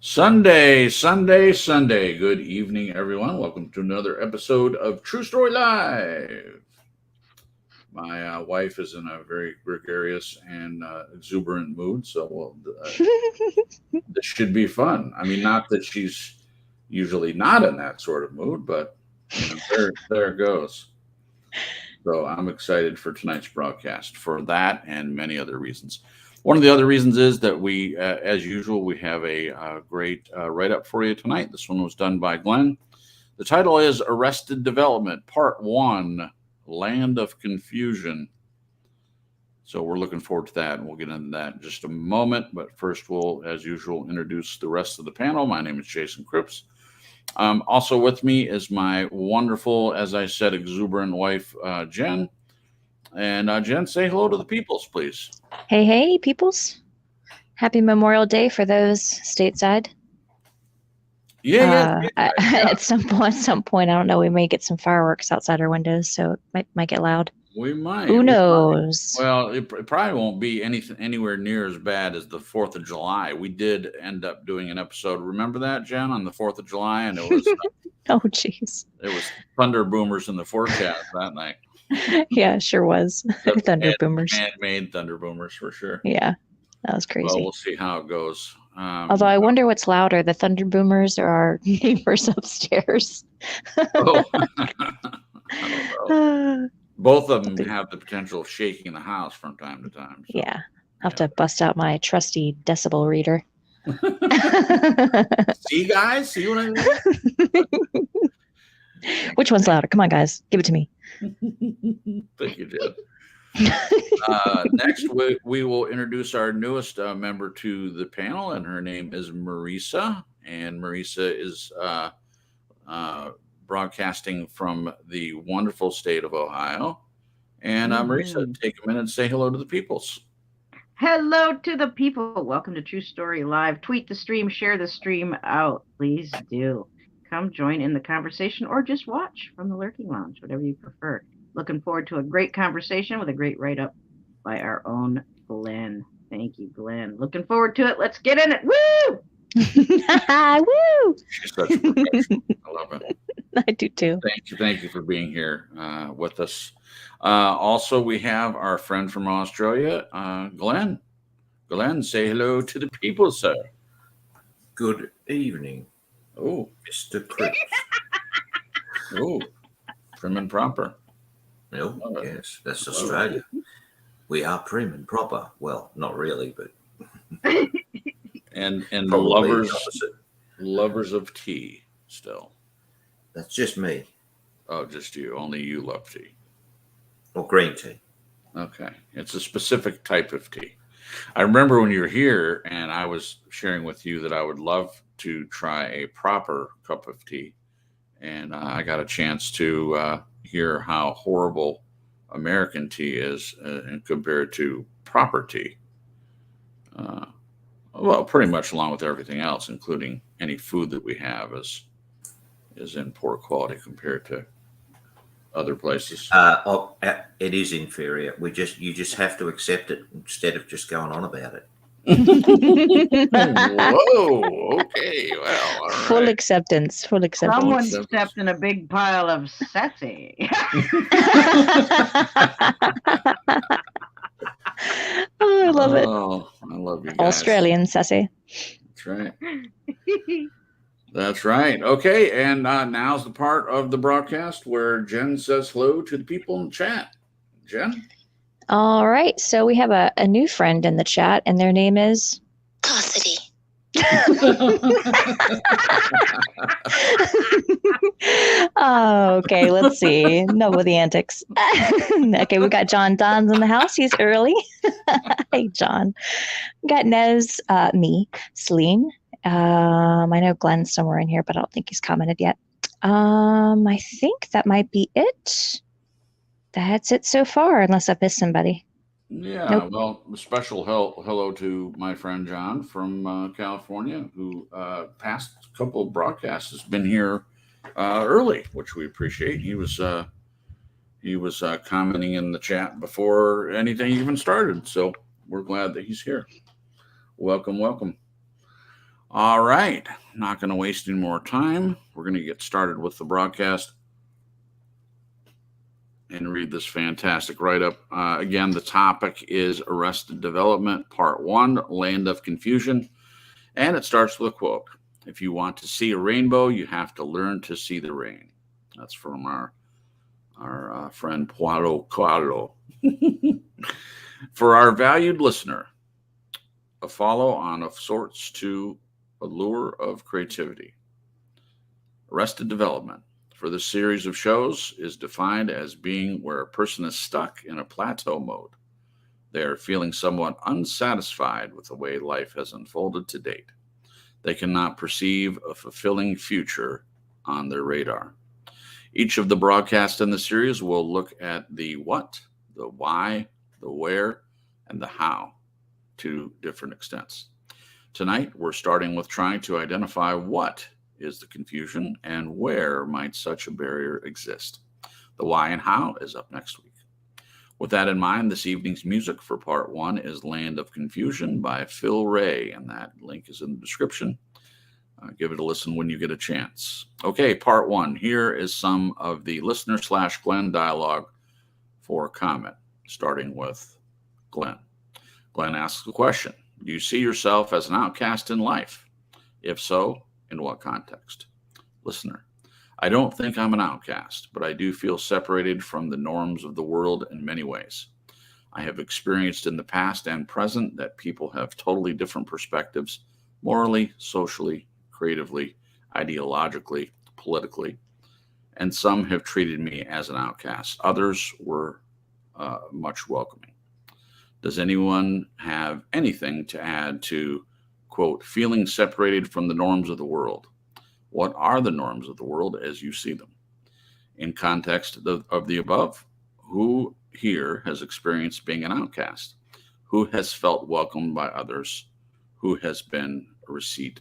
Sunday, Sunday, Sunday. Good evening, everyone. Welcome to another episode of True Story Live. My wife is in a very gregarious and exuberant mood, so this should be fun. I mean, not that she's usually not in that sort of mood, but there it goes. So I'm excited for tonight's broadcast for that and many other reasons. One of the other reasons is that we, as usual, we have a great write up for you tonight. This one was done by Glenn. The title is Arrested Development, Part 1, Land of Confusion. So we're looking forward to that, and we'll get into that in just a moment. But first, we'll, as usual, introduce the rest of the panel. My name is Jason Cripps. Also with me is my wonderful, as I said, exuberant wife, Jen. And Jen, say hello to the peoples, please. Hey, peoples. Happy Memorial Day for those stateside. Yeah. At some point, I don't know, we may get some fireworks outside our windows, so it might get loud. We might. Who knows? Well, it probably won't be anywhere near as bad as the 4th of July. We did end up doing an episode. Remember that, Jen, on the 4th of July? And it was... oh, jeez. It was thunder boomers in the forecast that night. Yeah, sure was. Thunder boomers. Man-made thunder boomers, for sure. Yeah, that was crazy. Well, we'll see how it goes. Although I wonder what's louder, the thunder boomers or our neighbors upstairs. Oh. I don't know. Both of them have the potential of shaking the house from time to time. So. Yeah, I'll have to bust out my trusty decibel reader. See, guys? See what I mean? Which one's louder? Come on, guys. Give it to me. Thank you, Jen. Next, we will introduce our newest member to the panel, and her name is Marisa. And Marisa is broadcasting from the wonderful state of Ohio. And Marisa, take a minute and say hello to the peoples. Hello to the people. Welcome to True Story Live. Tweet the stream, share the stream out. Please do. Come join in the conversation or just watch from the lurking lounge, whatever you prefer. Looking forward to a great conversation with a great write-up by our own Glenn. Thank you, Glenn. Looking forward to it. Let's get in it. Woo! Woo! She's such a professional. I love it. I do too. Thank you for being here with us. Also, we have our friend from Australia, Glenn. Glenn, say hello to the people, sir. Good evening. Oh, Mr. Cripps. Oh, prim and proper. Oh, yes, that's Australia. We are prim and proper. Well, not really, but and probably lovers of tea still. That's just me. Oh, just you. Only you love tea. Or green tea. Okay. It's a specific type of tea. I remember when you were here and I was sharing with you that I would love to try a proper cup of tea. And I got a chance to hear how horrible American tea is compared to proper tea. Well, pretty much along with everything else, including any food that we have is in poor quality compared to other places. It is inferior. You just have to accept it instead of just going on about it. Whoa, okay, well, all right. Full acceptance. Someone stepped in a big pile of sassy. Oh, I love it. Oh, I love you guys. Australian sassy. That's right. That's right. Okay, and now's the part of the broadcast where Jen says hello to the people in the chat. Jen? All right, so we have a new friend in the chat, and their name is Cassidy. Oh, okay, let's see. Enough with the antics. Okay, we got John Don's in the house. He's early. Hey, John. We got Nez, me, Celine. I know Glenn's somewhere in here, but I don't think he's commented yet. I think that might be it. That's it so far, unless I've missed somebody. Yeah, Nope. Well, a special hello to my friend John from California, who past couple of broadcasts has been here early, which we appreciate. He was commenting in the chat before anything even started, so we're glad that he's here. Welcome. All right. Not going to waste any more time. We're going to get started with the broadcast and read this fantastic write-up. Again, the topic is Arrested Development, Part 1, Land of Confusion. And it starts with a quote. If you want to see a rainbow, you have to learn to see the rain. That's from our friend Paulo Coelho. For our valued listener, a follow-on of sorts to Allure of Creativity. Arrested Development for this series of shows is defined as being where a person is stuck in a plateau mode. They are feeling somewhat unsatisfied with the way life has unfolded to date. They cannot perceive a fulfilling future on their radar. Each of the broadcasts in the series will look at the what, the why, the where, and the how to different extents. Tonight, we're starting with trying to identify what is the confusion and where might such a barrier exist. The why and how is up next week. With that in mind, this evening's music for Part 1 is Land of Confusion by Phil Rey, and that link is in the description. Give it a listen when you get a chance. Okay, Part 1. Here is some of the listener/Glenn dialogue for comment, starting with Glenn. Glenn asks the question, do you see yourself as an outcast in life? If so, in what context? Listener, I don't think I'm an outcast, but I do feel separated from the norms of the world in many ways. I have experienced in the past and present that people have totally different perspectives, morally, socially, creatively, ideologically, politically, and some have treated me as an outcast. Others were much welcoming. Does anyone have anything to add to, quote, feeling separated from the norms of the world? What are the norms of the world as you see them? In context of the above, who here has experienced being an outcast? Who has felt welcomed by others? Who has been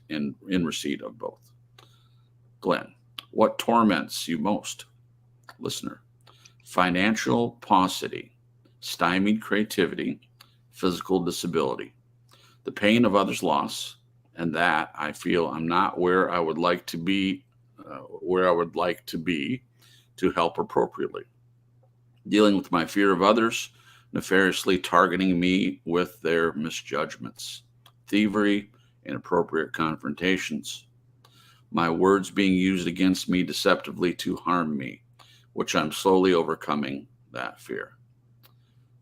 in receipt of both? Glenn, what torments you most? Listener, financial paucity, stymied creativity, physical disability, the pain of others' loss, and that I feel I'm not where I would like to be, to help appropriately. Dealing with my fear of others nefariously targeting me with their misjudgments, thievery, inappropriate confrontations, my words being used against me deceptively to harm me, which I'm slowly overcoming that fear.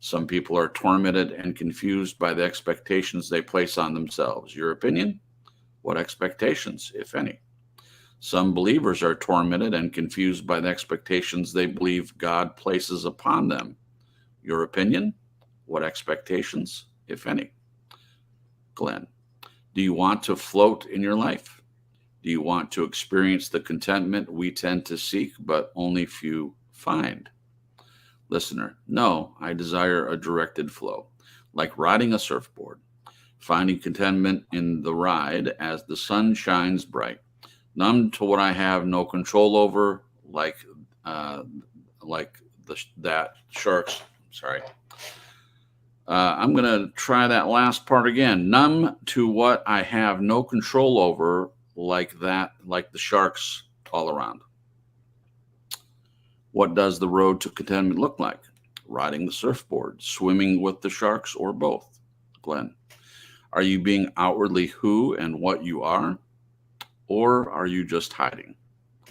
Some people are tormented and confused by the expectations they place on themselves. Your opinion? What expectations, if any? Some believers are tormented and confused by the expectations they believe God places upon them. Your opinion? What expectations, if any? Glenn, do you want to float in your life? Do you want to experience the contentment we tend to seek, but only few find? Listener, no, I desire a directed flow, like riding a surfboard, finding contentment in the ride as the sun shines bright, numb to what I have no control over, like that sharks. Sorry. I'm going to try that last part again. Numb to what I have no control over, like the sharks all around. What does the road to contentment look like? Riding the surfboard, swimming with the sharks, or both? Glenn, are you being outwardly who and what you are? Or are you just hiding?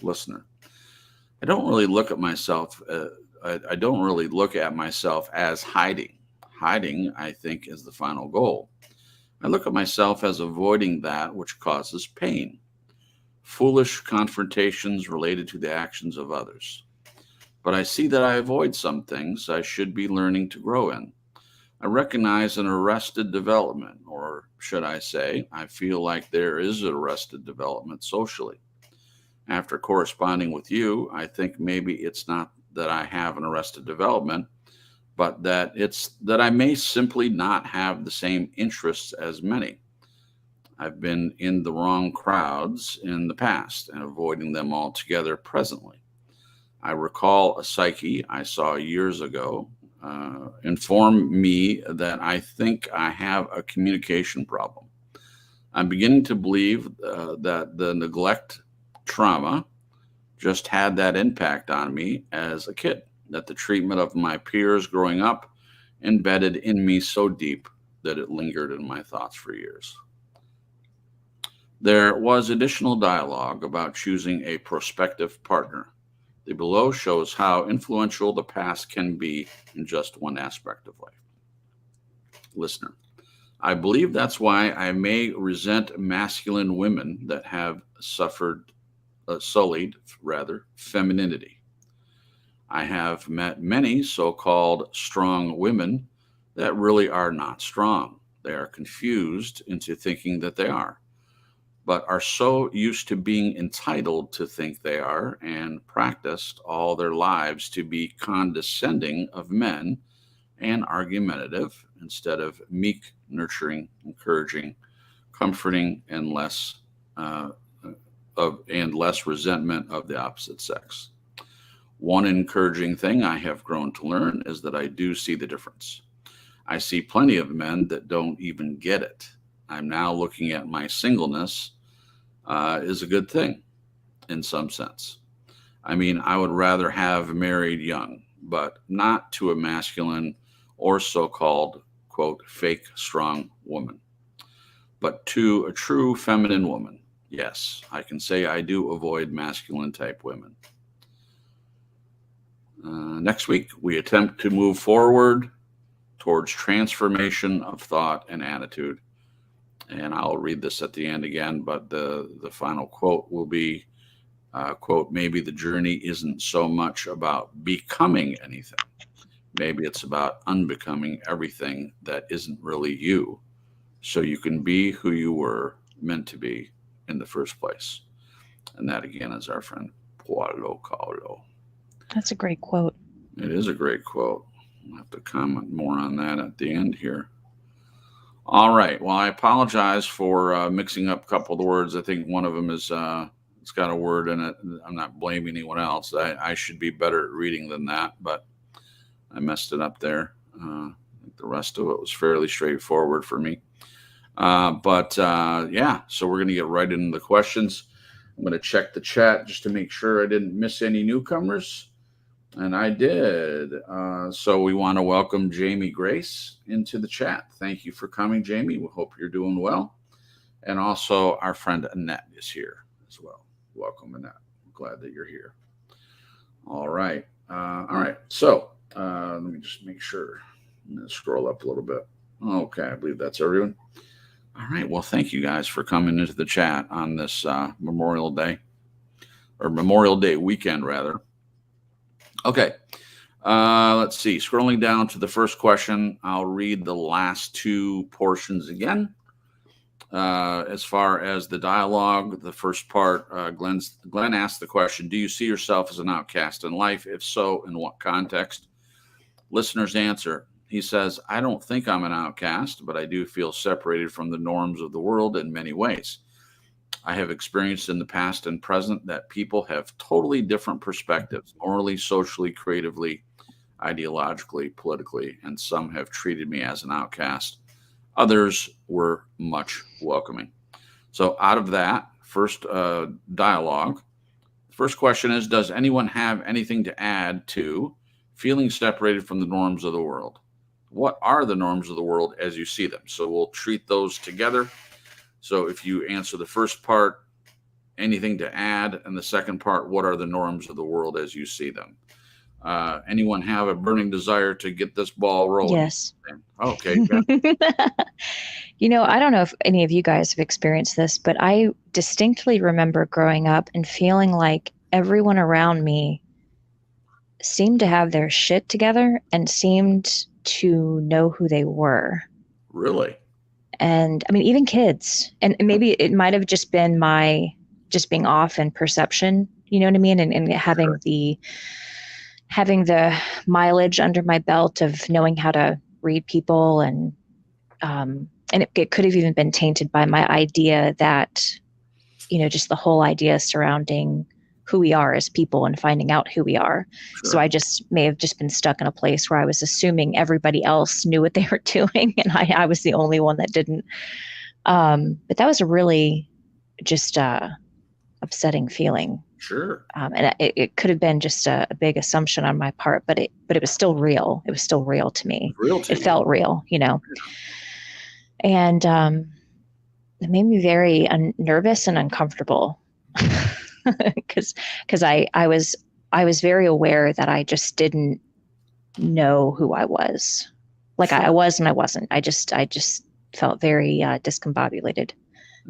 Listener, I don't really look at myself. I don't really look at myself as hiding. Hiding, I think, is the final goal. I look at myself as avoiding that which causes pain, foolish confrontations related to the actions of others. But I see that I avoid some things I should be learning to grow in. I recognize an arrested development, or should I say, I feel like there is an arrested development socially. After corresponding with you, I think maybe it's not that I have an arrested development, but that I may simply not have the same interests as many. I've been in the wrong crowds in the past and avoiding them altogether presently. I recall a psyche I saw years ago inform me that I think I have a communication problem. I'm beginning to believe that the neglect trauma just had that impact on me as a kid, that the treatment of my peers growing up embedded in me so deep that it lingered in my thoughts for years. There was additional dialogue about choosing a prospective partner. The below shows how influential the past can be in just one aspect of life. Listener, I believe that's why I may resent masculine women that have sullied femininity. I have met many so-called strong women that really are not strong. They are confused into thinking that they are, but are so used to being entitled to think they are and practiced all their lives to be condescending of men and argumentative instead of meek, nurturing, encouraging, comforting, and less resentment of the opposite sex. One encouraging thing I have grown to learn is that I do see the difference. I see plenty of men that don't even get it. I'm now looking at my singleness is a good thing in some sense. I mean, I would rather have married young, but not to a masculine or so-called, quote, fake strong woman, but to a true feminine woman. Yes, I can say I do avoid masculine type women. Next week, we attempt to move forward towards transformation of thought and attitude. And I'll read this at the end again, but the final quote will be, quote, maybe the journey isn't so much about becoming anything. Maybe it's about unbecoming everything that isn't really you, so you can be who you were meant to be in the first place. And that, again, is our friend Paulo Coelho. That's a great quote. It is a great quote. I'll have to comment more on that at the end here. All right. Well, I apologize for mixing up a couple of the words. I think one of them is it's got a word in it. I'm not blaming anyone else. I should be better at reading than that, but I messed it up there. I think the rest of it was fairly straightforward for me. Yeah, so we're going to get right into the questions. I'm going to check the chat just to make sure I didn't miss any newcomers. And I did. So we want to welcome Jamie Grace into the chat. Thank you for coming, Jamie. We hope you're doing well. And also our friend Annette is here as well. Welcome, Annette. I'm glad that you're here. All right. So let me just make sure. I'm going to scroll up a little bit. Okay, I believe that's everyone. All right. Well, thank you guys for coming into the chat on this Memorial Day weekend, rather. Okay. Let's see. Scrolling down to the first question, I'll read the last two portions again. As far as the dialogue, the first part, Glenn asked the question, do you see yourself as an outcast in life? If so, in what context? Listener's answer. He says, I don't think I'm an outcast, but I do feel separated from the norms of the world in many ways. I have experienced in the past and present that people have totally different perspectives, morally, socially, creatively, ideologically, politically, and some have treated me as an outcast. Others were much welcoming. So out of that first dialogue, the first question is, does anyone have anything to add to feeling separated from the norms of the world? What are the norms of the world as you see them? So we'll treat those together. So if you answer the first part, anything to add, and the second part, what are the norms of the world as you see them? Anyone have a burning desire to get this ball rolling? Yes. Okay. I don't know if any of you guys have experienced this, but I distinctly remember growing up and feeling like everyone around me seemed to have their shit together and seemed to know who they were. Really? And I mean, even kids, and maybe it might have just been my just being off in perception, you know what I mean? And having the mileage under my belt of knowing how to read people. And it could have even been tainted by my idea that, just the whole idea surrounding who we are as people and finding out who we are. Sure. So I just may have just been stuck in a place where I was assuming everybody else knew what they were doing. And I was the only one that didn't. But that was a really just upsetting feeling. Sure. And it could have been just a big assumption on my part, but it was still real. It was still real to me. Real to It you. felt real, and it made me very nervous and uncomfortable because I was very aware that I just didn't know who I was. Like Sure. I was and I wasn't. I just felt very discombobulated,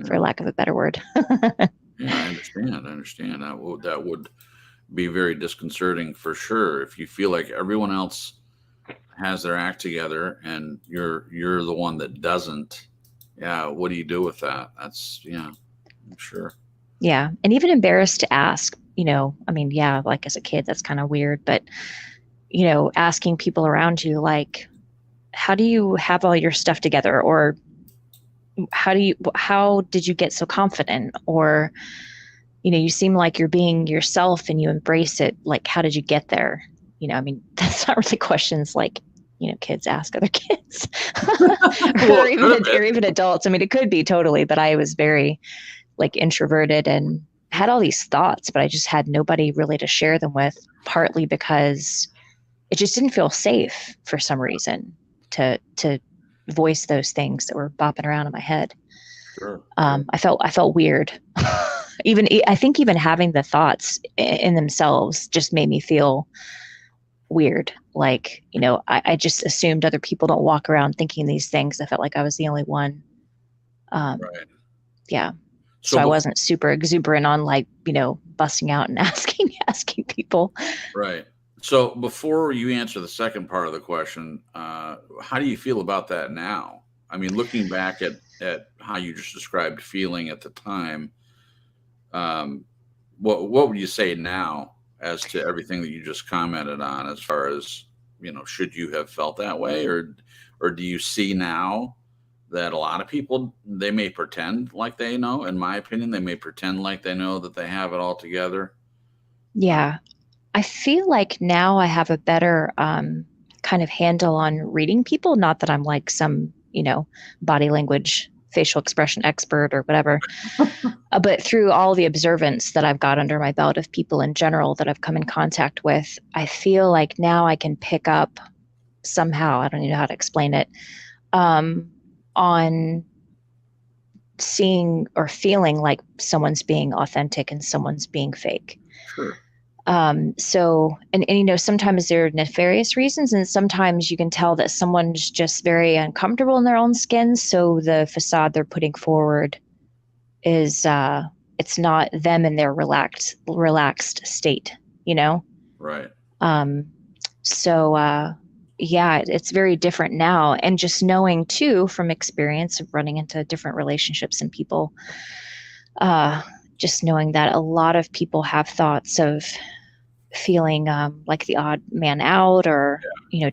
for lack of a better word. Yeah, I understand. That would be very disconcerting for sure. If you feel like everyone else has their act together and you're the one that doesn't, yeah, what do you do with that? That's, yeah, I'm sure. Yeah. And even embarrassed to ask, I mean, yeah, like as a kid, that's kind of weird, but, asking people around you, like, how do you have all your stuff together? Or how did you get so confident? Or, you seem like you're being yourself and you embrace it. Like, how did you get there? I mean, that's not really questions like, kids ask other kids Well, or even adults. I mean, it could be totally, but I was very like introverted and had all these thoughts, but I just had nobody really to share them with, partly because it just didn't feel safe for some reason to voice those things that were bopping around in my head. Sure. I felt weird. I think even having the thoughts in themselves just made me feel weird. Like, I just assumed other people don't walk around thinking these things. I felt like I was the only one. Right. Yeah. So I wasn't super exuberant on like, busting out and asking people. Right. So before you answer the second part of the question, how do you feel about that now? I mean, looking back at how you just described feeling at the time, what would you say now as to everything that you just commented on, as far as, should you have felt that way, or do you see now that a lot of people, they may pretend like they know? In my opinion, they may pretend like they know that they have it all together. Yeah. I feel like now I have a better kind of handle on reading people. Not that I'm like some, body language, facial expression expert or whatever, but through all the observance that I've got under my belt of people in general that I've come in contact with, I feel like now I can pick up somehow, I don't even know how to explain it, on seeing or feeling like someone's being authentic and someone's being fake. Sure. So, and sometimes there are nefarious reasons, and sometimes you can tell that someone's just very uncomfortable in their own skin. So the facade they're putting forward is, it's not them in their relaxed state, Right. So, yeah, it's very different now. And just knowing too, from experience of running into different relationships and people, just knowing that a lot of people have thoughts of feeling like the odd man out, or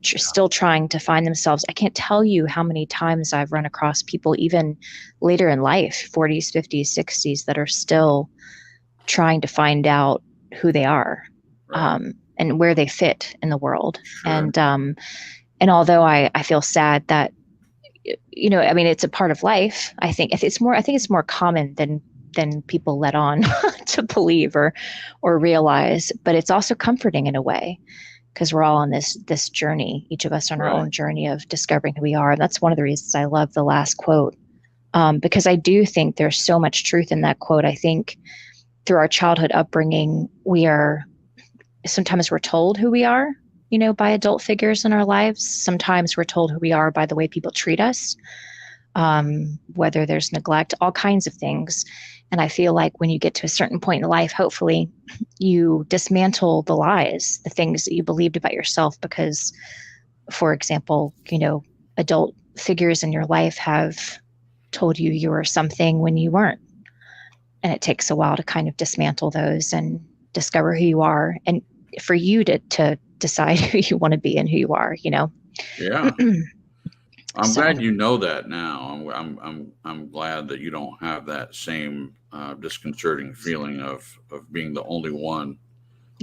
still trying to find themselves. I can't tell you how many times I've run across people even later in life, 40s, 50s, 60s, that are still trying to find out who they are, Right. and where they fit in the world. Sure. And although I feel sad that, I mean, it's a part of life. I think it's more common than people let on to believe or realize, but it's also comforting in a way, because we're all on this journey, each of us on our Right. own journey of discovering who we are. And that's one of the reasons I love the last quote, because I do think there's so much truth in that quote. I think through our childhood upbringing, sometimes we're told who we are, by adult figures in our lives. Sometimes we're told who we are by the way people treat us, whether there's neglect, all kinds of things. And I feel like when you get to a certain point in life, hopefully you dismantle the lies, the things that you believed about yourself, because, for example, adult figures in your life have told you you were something when you weren't. And it takes a while to kind of dismantle those and discover who you are, and for you to decide who you want to be and who you are, Yeah. I'm So- glad you know that now. I'm glad that you don't have that same disconcerting feeling of being the only one,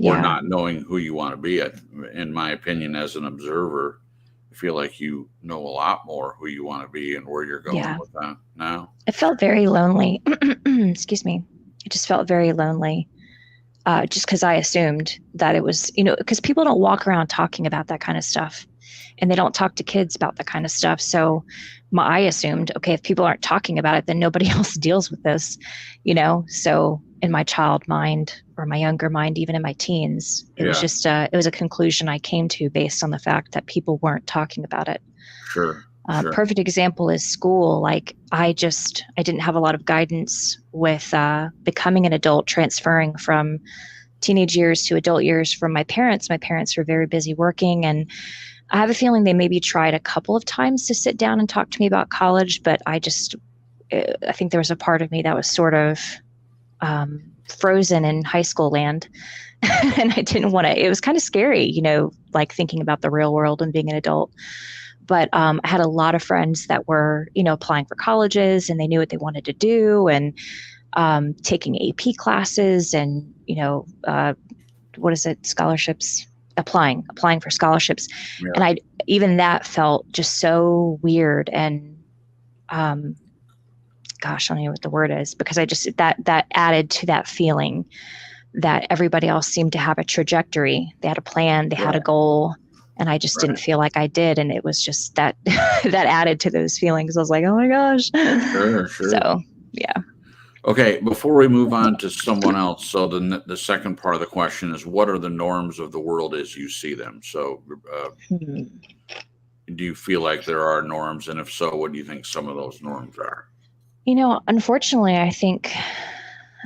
or Yeah. not knowing who you want to be. In my opinion, as an observer, feel like you know a lot more who you want to be and where you're going Yeah. with that now? It felt very lonely. Excuse me. It just felt very lonely. Just because I assumed that it was, because people don't walk around talking about that kind of stuff, and they don't talk to kids about that kind of stuff. So I assumed, okay, if people aren't talking about it, then nobody else deals with this, So in my child mind, or my younger mind, even in my teens, it was just it was a conclusion I came to based on the fact that people weren't talking about it. Sure. Perfect example is school. Like I didn't have a lot of guidance with becoming an adult, transferring from teenage years to adult years from my parents. My parents were very busy working, and I have a feeling they maybe tried a couple of times to sit down and talk to me about college, but I think there was a part of me that was sort of frozen in high school land. And I didn't want to, it was kind of scary, like thinking about the real world and being an adult. But I had a lot of friends that were, applying for colleges, and they knew what they wanted to do, and taking AP classes, and, what is it? Scholarships, applying for scholarships. Yeah. And even that felt just so weird. And, gosh, I don't know what the word is, because that added to that feeling that everybody else seemed to have a trajectory. They had a plan, they had a goal. And I just didn't feel like I did. And it was just that that added to those feelings. I was like, oh my gosh. Sure. So, yeah. Okay, before we move on to someone else, so the second part of the question is, what are the norms of the world as you see them? So do you feel like there are norms? And if so, what do you think some of those norms are? Unfortunately, I think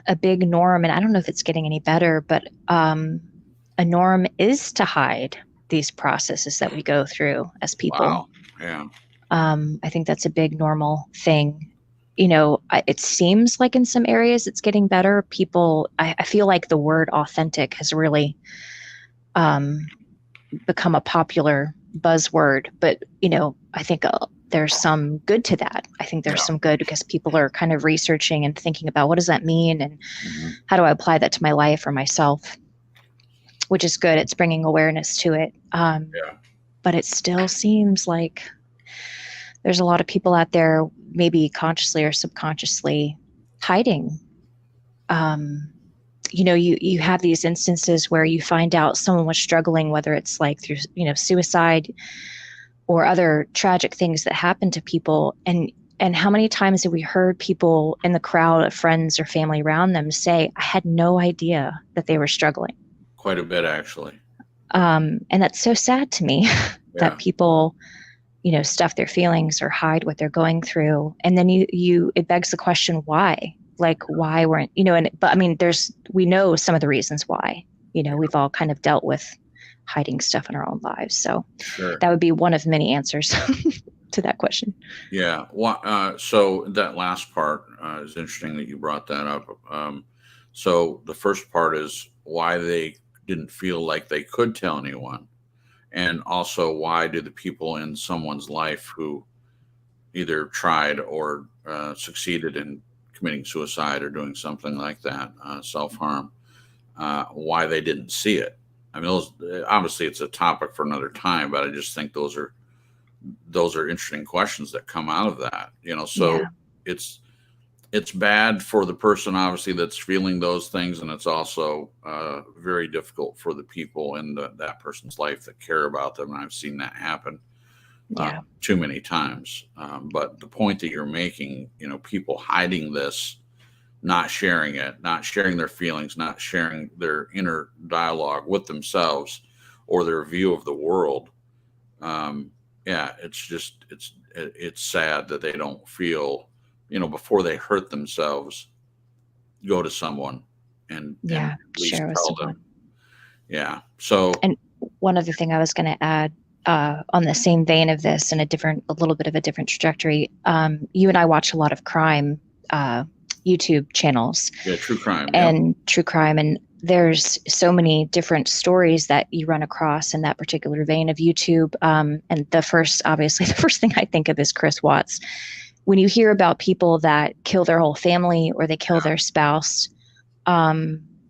a big norm, and I don't know if it's getting any better, but a norm is to hide these processes that we go through as people. Wow. Yeah. I think that's a big normal thing. It seems like in some areas it's getting better. People, I feel like the word authentic has really become a popular buzzword, but, I think there's some good to that. I think there's some good because people are kind of researching and thinking about what does that mean, and how do I apply that to my life or myself, which is good. It's bringing awareness to it. But it still seems like there's a lot of people out there, maybe consciously or subconsciously, hiding. You have these instances where you find out someone was struggling, whether it's like through, suicide or other tragic things that happen to people. And how many times have we heard people in the crowd of friends or family around them say, I had no idea that they were struggling. Quite a bit, actually. And that's so sad to me that people, stuff their feelings or hide what they're going through. And then it begs the question, why? Like, why weren't, but I mean, we know some of the reasons why, we've all kind of dealt with hiding stuff in our own lives. So that would be one of many answers to that question. Yeah. So that last part is interesting that you brought that up. So the first part is why they didn't feel like they could tell anyone. And also, why do the people in someone's life who either tried or succeeded in committing suicide or doing something like that, self-harm, why they didn't see it? I mean, obviously it's a topic for another time, but I just think those are interesting questions that come out of that. So it's bad for the person, obviously, that's feeling those things, and it's also very difficult for the people in that person's life that care about them. And I've seen that happen too many times. But the point that you're making, people hiding this, not sharing it, not sharing their feelings, not sharing their inner dialogue with themselves or their view of the world. It's sad that they don't feel, before they hurt themselves, go to someone and at least share with tell someone. them. Yeah. So, and one other thing I was going to add, on the same vein of this and a little bit of a different trajectory. You and I watch a lot of crime, YouTube channels. Yeah, true crime. True crime. And there's so many different stories that you run across in that particular vein of YouTube. And the first thing I think of is Chris Watts. When you hear about people that kill their whole family or they kill their spouse,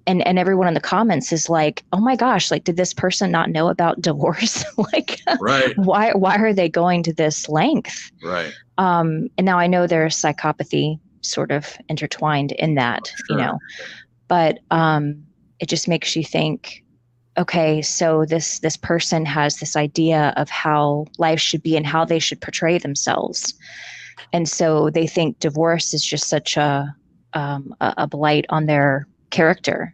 and everyone in the comments is like, oh my gosh, like, did this person not know about divorce? Like, Right. why are they going to this length? Right. And now I know there's psychopathy sort of intertwined in that, Sure. but it just makes you think, okay, so this person has this idea of how life should be and how they should portray themselves. And so they think divorce is just such a blight on their character.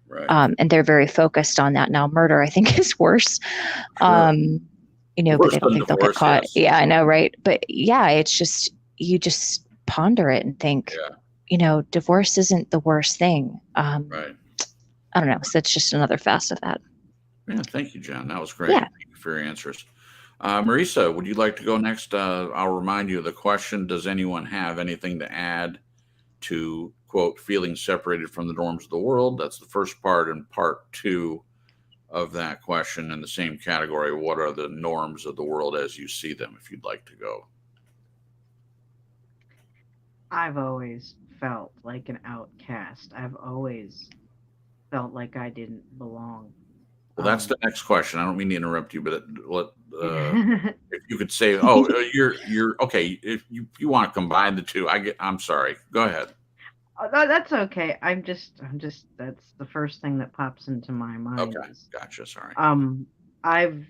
Right. And they're very focused on that. Now, murder, I think, is worse. Sure. But Worse they don't than think they'll get divorce, caught. yes. Yeah, I know, right? But yeah, it's just, you just ponder it and think, divorce isn't the worst thing. Right. I don't know. So it's just another facet of that. Yeah, thank you, Jen. That was great. Yeah. Thank you for your answers. Marisa, would you like to go next? I'll remind you of the question. Does anyone have anything to add to, quote, feeling separated from the norms of the world? That's the first part, and part two of that question in the same category. What are the norms of the world as you see them, if you'd like to go? I've always felt like an outcast. I've always felt like I didn't belong. Well, that's the next question. I don't mean to interrupt you, but if you could say, "Oh, you're okay," if you want to combine the two, I'm sorry. Go ahead. No, that's okay. I'm just. That's the first thing that pops into my mind. Okay, gotcha. Sorry. I've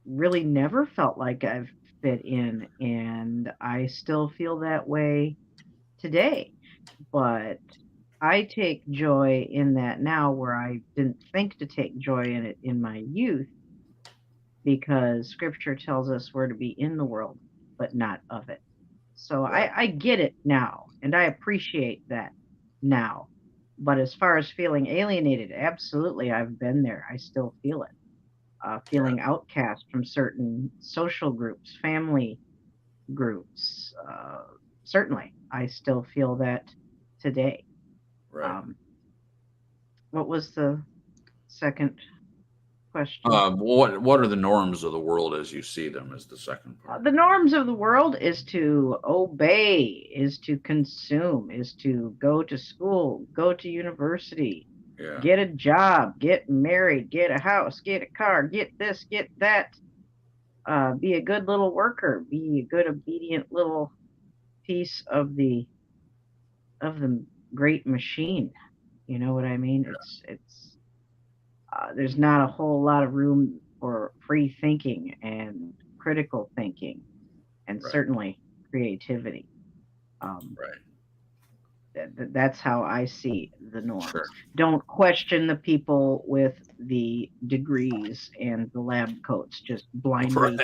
really never felt like I've fit in, and I still feel that way today. But I take joy in that now, where I didn't think to take joy in it in my youth, because Scripture tells us we're to be in the world, but not of it. So Right. I get it now, and I appreciate that now. But as far as feeling alienated, absolutely, I've been there. I still feel it. Feeling outcast from certain social groups, family groups. Certainly, I still feel that today. Right. What was the second question? What are the norms of the world as you see them? Is the second part. The norms of the world is to obey, is to consume, is to go to school, go to university, get a job, get married, get a house, get a car, get this, get that. Be a good little worker, be a good obedient little piece of the great machine. You know what I mean? It's there's not a whole lot of room for free thinking and critical thinking, and certainly creativity. That's how I see the norms. Sure. Don't question the people with the degrees and the lab coats. Just blindly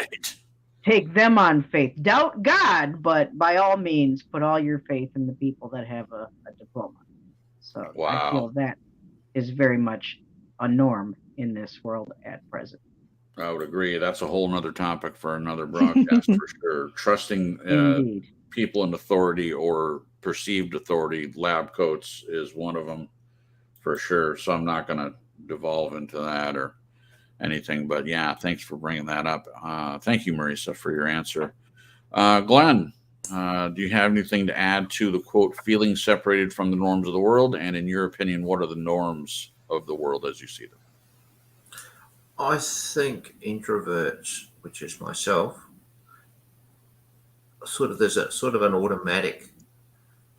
take them on faith. Doubt God, but by all means, put all your faith in the people that have a diploma. So I feel that is very much a norm in this world at present. I would agree. That's a whole nother topic for another broadcast for sure. Trusting people in authority or perceived authority, lab coats is one of them for sure. So I'm not going to devolve into that or anything, but yeah, thanks for bringing that up. Thank you, Marisa, for your answer. Glenn, do you have anything to add to the quote, feeling separated from the norms of the world? And in your opinion, what are the norms of the world as you see them? I think introverts, which is myself, there's a sort of an automatic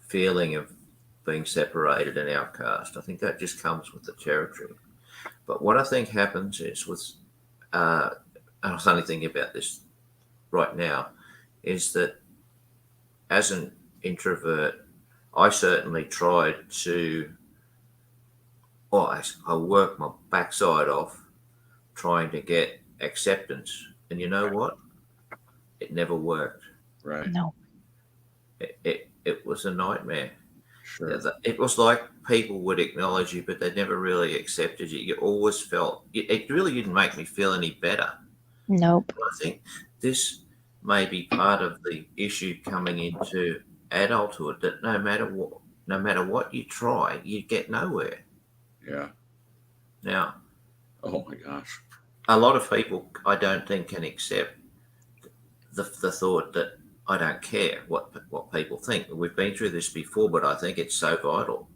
feeling of being separated and outcast. I think that just comes with the territory. But what I think happens is I was only thinking about this right now, is that as an introvert, I certainly tried to, I worked my backside off trying to get acceptance. And you know what? It never worked. Right. No. It was a nightmare. Sure. It was like people would acknowledge you, but they never really accepted you. You always felt, it really didn't make me feel any better. Nope. I think this may be part of the issue coming into adulthood, that no matter what you try, you get nowhere. Yeah. Now, oh my gosh, a lot of people, I don't think, can accept the thought that I don't care what people think. We've been through this before, but I think it's so vital.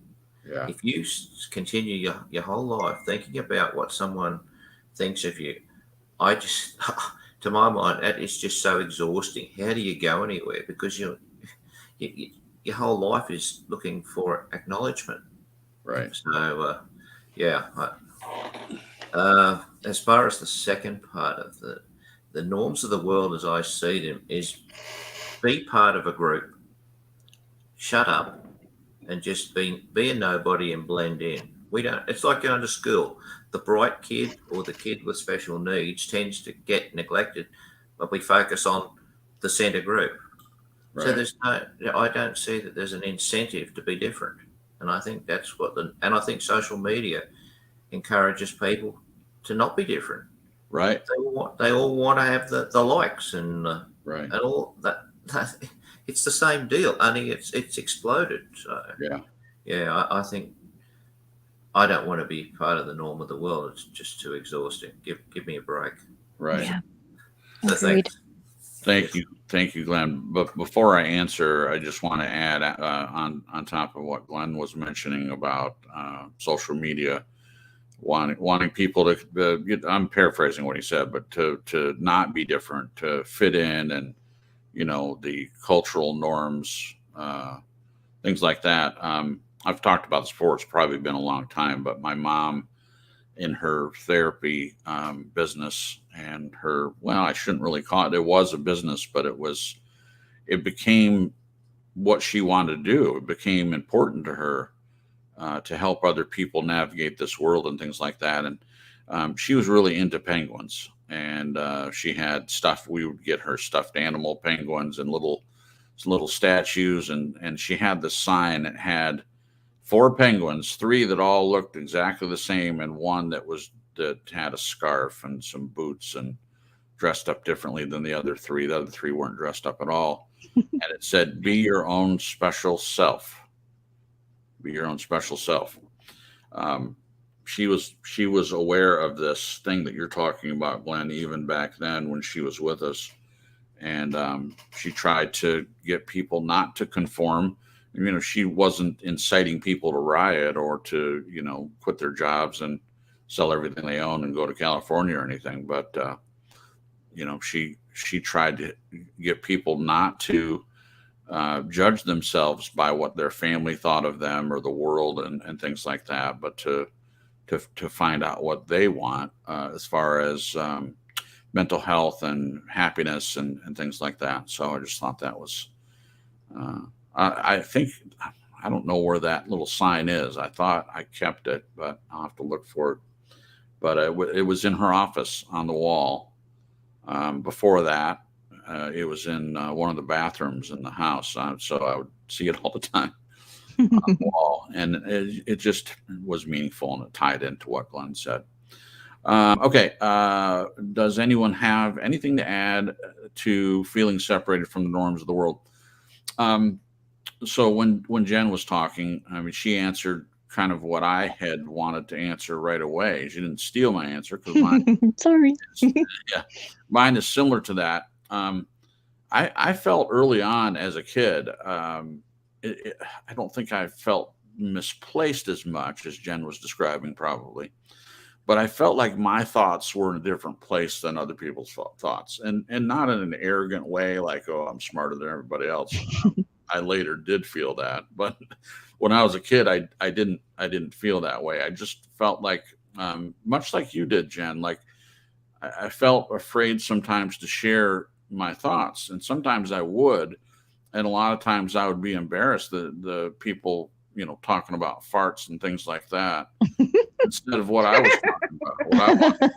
Yeah. If you continue your whole life thinking about what someone thinks of you, I just, to my mind, that is just so exhausting. How do you go anywhere? Because your whole life is looking for acknowledgement. Right. So, yeah. As far as the second part of the norms of the world, as I see them, is be part of a group, shut up, and just be a nobody and blend in. We don't. It's like going to school. The bright kid or the kid with special needs tends to get neglected, but we focus on the centre group. So Right. I don't see that there's an incentive to be different, and I think that's and I think social media encourages people to not be different. Right. They all want to have the likes Right. and all that. It's the same deal, only it's exploded. So Yeah. yeah, I think I don't want to be part of the norm of the world. It's just too exhausting. Give me a break. Right. Yeah. So Agreed. Thank you, Glenn. But before I answer, I just want to add on top of what Glenn was mentioning about social media, wanting people to I'm paraphrasing what he said, but to not be different, to fit in, and the cultural norms, things like that. I've talked about this before. It's probably been a long time, but my mom, in her therapy business, and I shouldn't really call it was a business, but it became what she wanted to do. It became important to her to help other people navigate this world and things like that. And she was really into penguins, and she had stuff. We would get her stuffed animal penguins and little statues, and she had this sign that had 4 penguins, 3 that all looked exactly the same, and one that had a scarf and some boots and dressed up differently than the other 3. The other 3 weren't dressed up at all. And it said, "Be your own special self. Be your own special self." Um, she was aware of this thing that you're talking about, Glenn, even back then when she was with us, and she tried to get people not to conform. She wasn't inciting people to riot or to quit their jobs and sell everything they own and go to California or anything, but she tried to get people not to judge themselves by what their family thought of them or the world and things like that, but to find out what they want as far as mental health and happiness and things like that. So I just thought that was, I think, I don't know where that little sign is. I thought I kept it, but I'll have to look for it. But it was in her office on the wall. Before that, it was in one of the bathrooms in the house. So I would see it all the time on the wall. And it just was meaningful, and it tied into what Glenn said. Okay. Does anyone have anything to add to feeling separated from the norms of the world? So when Jen was talking, she answered kind of what I had wanted to answer right away. She didn't steal my answer, because mine is similar to that. I felt early on as a kid, I don't think I felt misplaced as much as Jen was describing, probably. But I felt like my thoughts were in a different place than other people's thoughts, and not in an arrogant way, like, oh, I'm smarter than everybody else. I later did feel that, but when I was a kid, I didn't feel that way. I just felt like, much like you did, Jen, like I felt afraid sometimes to share my thoughts, and sometimes I would, and a lot of times I would be embarrassed that the people, talking about farts and things like that, instead of what I was talking about, what I wanted.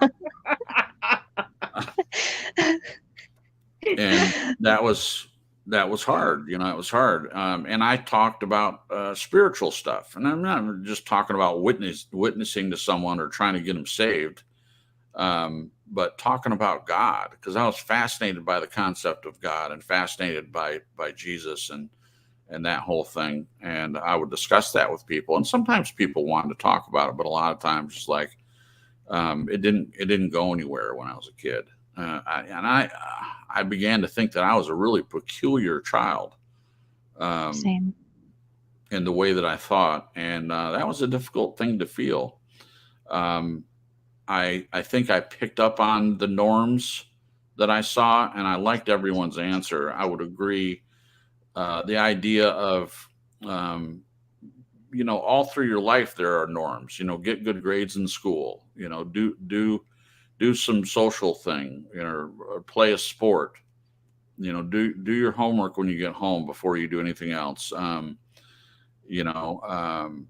And that was hard. It was hard. And I talked about spiritual stuff, and I'm not just talking about witnessing to someone or trying to get them saved, but talking about God, because I was fascinated by the concept of God and fascinated by Jesus and that whole thing. And I would discuss that with people, and sometimes people wanted to talk about it, but a lot of times it's like it didn't go anywhere when I was a kid. I began to think that I was a really peculiar child. Same. in the way that I thought, and that was a difficult thing to feel. I think I picked up on the norms that I saw, and I liked everyone's answer. I would agree. The idea of all through your life there are norms. Get good grades in school. Do some social thing. Or play a sport. Do your homework when you get home before you do anything else. You know, um,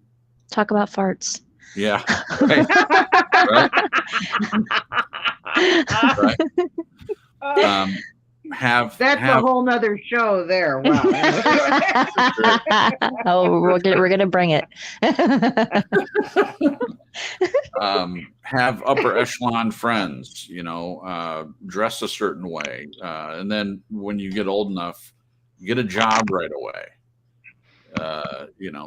Talk about farts. yeah, right, right, right. That's a whole nother show there. Wow. Oh, we're gonna bring it. Have upper echelon friends, dress a certain way. And then when you get old enough, get a job right away.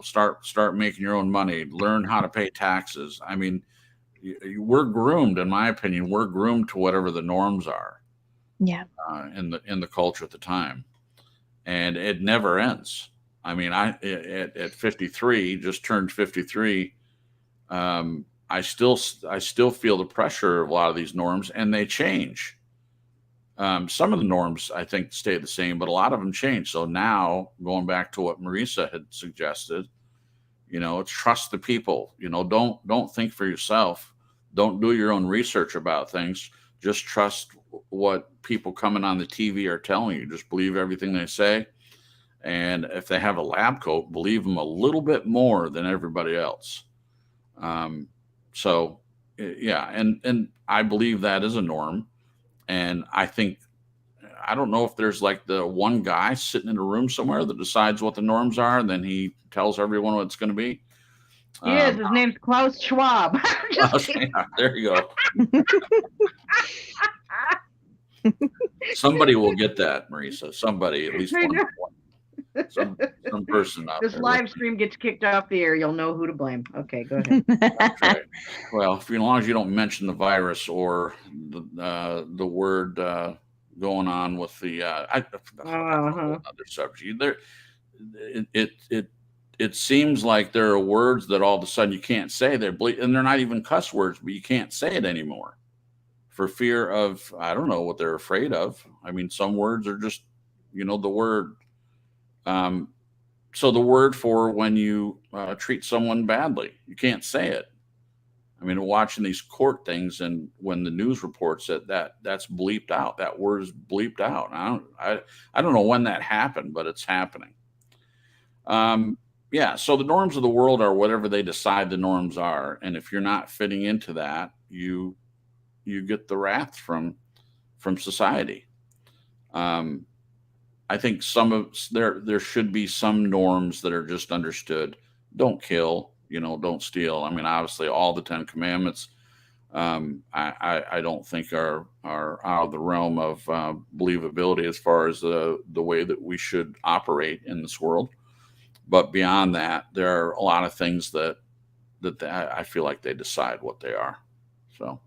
Start making your own money, learn how to pay taxes. I mean, we're groomed, in my opinion, we're groomed to whatever the norms are. Yeah. In the culture at the time, and it never ends. I mean, at 53, just turned 53. I still feel the pressure of a lot of these norms, and they change. Some of the norms I think stay the same, but a lot of them change. So now, going back to what Marisa had suggested, trust the people. Don't think for yourself. Don't do your own research about things. Just trust what people coming on the TV are telling you. Just believe everything they say. And if they have a lab coat, believe them a little bit more than everybody else. So, yeah, and I believe that is a norm. And I don't know if there's like the one guy sitting in a room somewhere that decides what the norms are, and then he tells everyone what it's going to be. Yes, his name's Klaus Schwab. Yeah, there you go. Somebody will get that, Marisa. Somebody, at least one. Some person out this there. Live stream gets kicked off the air, you'll know who to blame. Okay, go ahead. That's right. Well, as long as you don't mention the virus or the word going on with the other subject. There, it seems like there are words that all of a sudden you can't say. And they're not even cuss words, but you can't say it anymore for fear of, I don't know what they're afraid of. I mean, some words are just, the word. So the word for when you treat someone badly, you can't say it. I mean, watching these court things, and when the news reports that's bleeped out, that word is bleeped out. I don't know when that happened, but it's happening. Yeah. So the norms of the world are whatever they decide the norms are, and if you're not fitting into that, you get the wrath from society. I think there should be some norms that are just understood. Don't kill, don't steal. I mean, obviously, all the 10 commandments, I don't think are out of the realm of believability as far as the way that we should operate in this world. But beyond that, there are a lot of things that I feel like they decide what they are. So.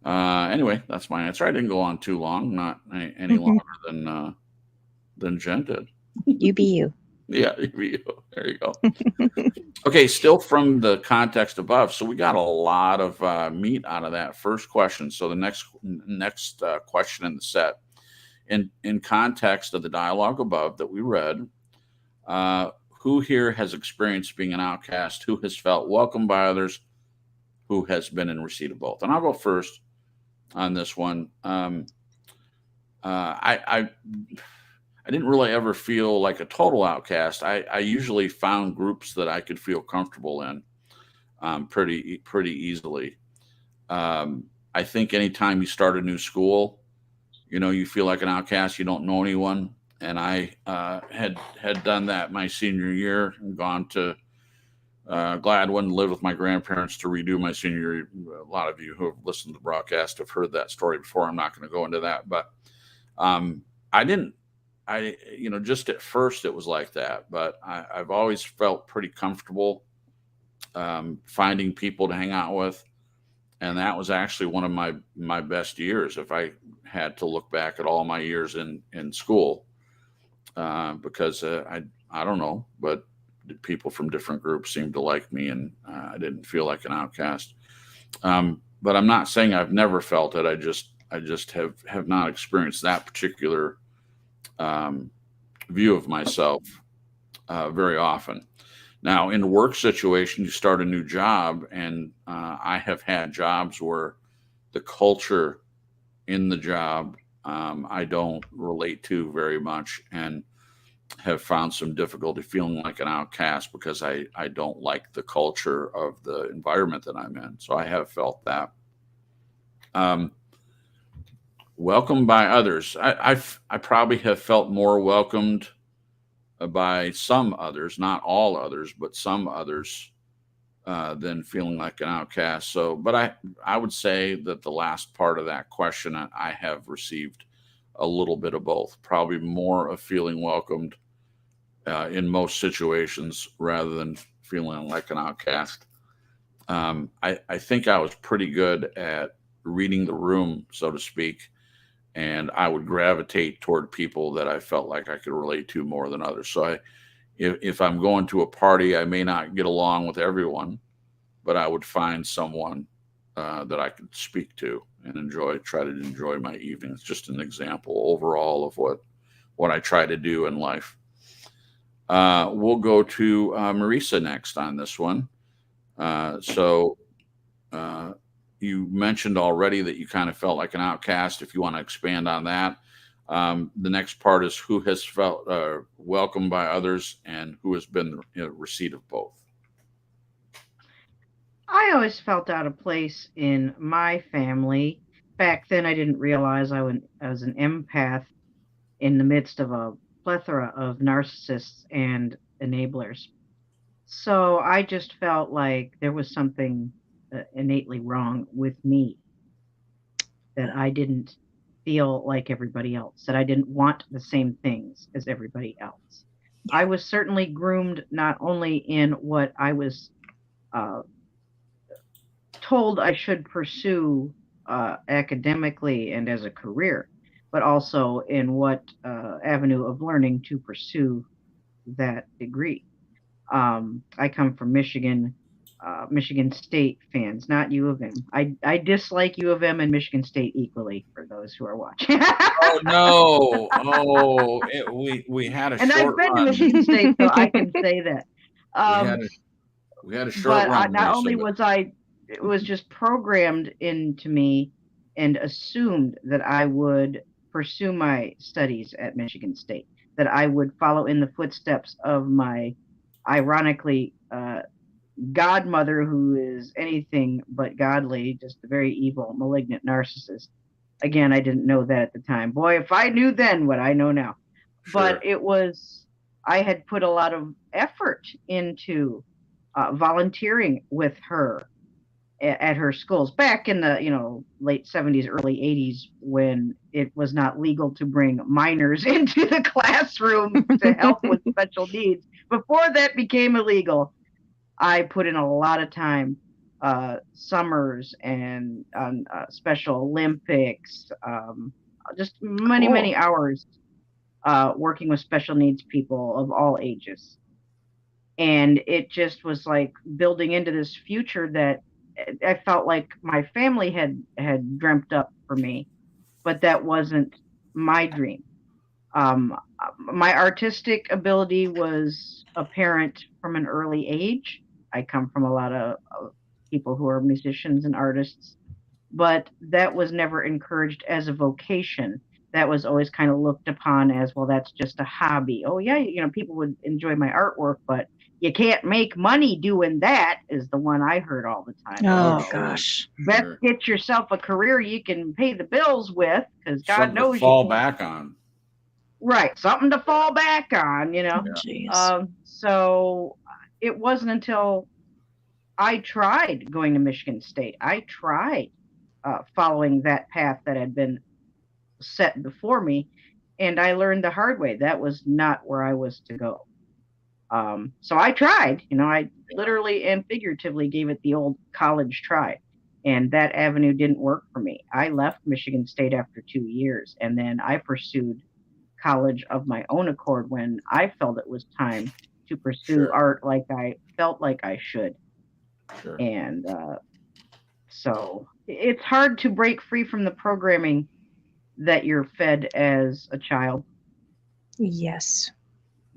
Anyway, that's my answer. I didn't go on too long, not any longer than Jen did. You be you. Yeah, you be you. There you go. Okay, still from the context above. So we got a lot of meat out of that first question. So the next question in the set, in context of the dialogue above that we read, who here has experienced being an outcast? Who has felt welcomed by others? Who has been in receipt of both? And I'll go first on this one. I didn't really ever feel like a total outcast. I usually found groups that I could feel comfortable in pretty easily. I think anytime you start a new school, you feel like an outcast. You don't know anyone. And I had done that my senior year and gone to Gladwin, lived with my grandparents to redo my senior year. A lot of you who have listened to the broadcast have heard that story before. I'm not going to go into that, but just at first it was like that, but I've always felt pretty comfortable finding people to hang out with. And that was actually one of my best years. If I had to look back at all my years in school, because I don't know, but people from different groups seemed to like me, and I didn't feel like an outcast. But I'm not saying I've never felt it. I just have not experienced that particular view of myself very often. Now, in the work situation, you start a new job, and I have had jobs where the culture in the job I don't relate to very much, and have found some difficulty feeling like an outcast because I don't like the culture of the environment that I'm in. So I have felt that. Welcomed by others. I probably have felt more welcomed by some others, not all others, but some others, than feeling like an outcast. So, but I would say that the last part of that question, I have received a little bit of both, probably more of feeling welcomed in most situations rather than feeling like an outcast. I think I was pretty good at reading the room, so to speak, and I would gravitate toward people that I felt like I could relate to more than others. So if I'm going to a party, I may not get along with everyone, but I would find someone that I could speak to and try to enjoy my evening. It's just an example overall of what I try to do in life. We'll go to Marisa next on this one. So you mentioned already that you kind of felt like an outcast. If you want to expand on that, the next part is who has felt welcomed by others and who has been the receipt of both. I always felt out of place in my family. Back then, I didn't realize I was an empath in the midst of a plethora of narcissists and enablers. So I just felt like there was something innately wrong with me, that I didn't feel like everybody else, that I didn't want the same things as everybody else. I was certainly groomed not only in what I was told I should pursue academically and as a career, but also in what avenue of learning to pursue that degree. I come from Michigan, Michigan State fans, not U of M. I dislike U of M and Michigan State equally, for those who are watching. Oh no! Oh, we had a And I've short been to run. Michigan State, so I can say that. We had a short But run. not Lisa, only was it was just programmed into me and assumed that I would pursue my studies at Michigan State, that I would follow in the footsteps of my, ironically, godmother, who is anything but godly, just a very evil, malignant narcissist. Again, I didn't know that at the time. Boy, if I knew then what I know now. Sure. But I had put a lot of effort into volunteering with her at her schools back in the late 70s, early 80s, when it was not legal to bring minors into the classroom to help with special needs. Before that became illegal, I put in a lot of time, summers and Special Olympics, just many hours working with special needs people of all ages. And it just was like building into this future that I felt like my family had dreamt up for me, but that wasn't my dream. My artistic ability was apparent from an early age. I come from a lot of people who are musicians and artists, but that was never encouraged as a vocation. That was always kind of looked upon as, well, that's just a hobby. Oh yeah, people would enjoy my artwork, but you can't make money doing that, is the one I heard all the time. Oh gosh. Best get yourself a career you can pay the bills with, because God Something knows to fall back on. Right, something to fall back on, So it wasn't until I tried going to Michigan State, I tried following that path that had been set before me, and I learned the hard way that was not where I was to go. So I tried, I literally and figuratively gave it the old college try, and that avenue didn't work for me. I left Michigan State after 2 years, and then I pursued college of my own accord when I felt it was time to pursue Sure. art like I felt like I should. Sure. And so it's hard to break free from the programming that you're fed as a child. Yes.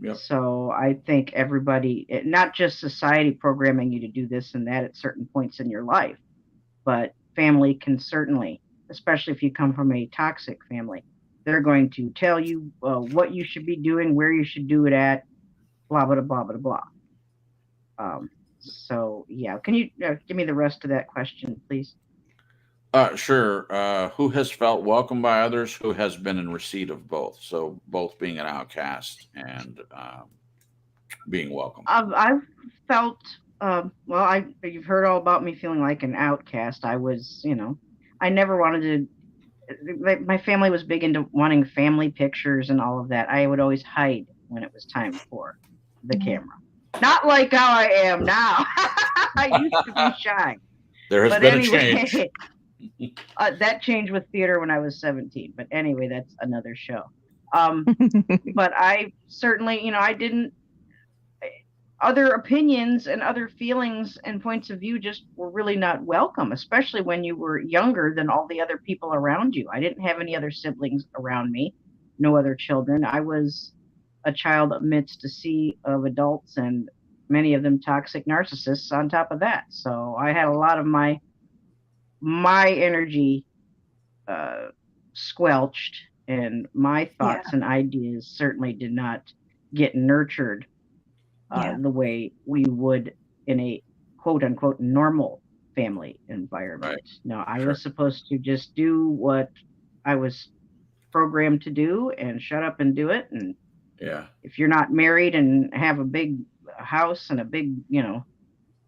Yep. So I think everybody, not just society programming you to do this and that at certain points in your life, but family can certainly, especially if you come from a toxic family, they're going to tell you what you should be doing, where you should do it at, blah, blah, blah, blah, blah. So, yeah. Can you give me the rest of that question, please? Sure. Who has felt welcomed by others? Who has been in receipt of both? So both being an outcast and being welcomed. I've felt, well, you've heard all about me feeling like an outcast. I was, I never wanted to, my family was big into wanting family pictures and all of that. I would always hide when it was time for the camera. Not like how I am now. I used to be shy. There has But been anyway, a change. that changed with theater when I was 17. But anyway, that's another show. But I certainly, I didn't, other opinions and other feelings and points of view just were really not welcome, especially when you were younger than all the other people around you. I didn't have any other siblings around me, no other children. I was a child amidst a sea of adults and many of them toxic narcissists on top of that. So I had a lot of my energy squelched, and my thoughts and ideas certainly did not get nurtured the way we would in a quote unquote normal family environment. Right. No, I was supposed to just do what I was programmed to do and shut up and do it. And if you're not married and have a big house and a big,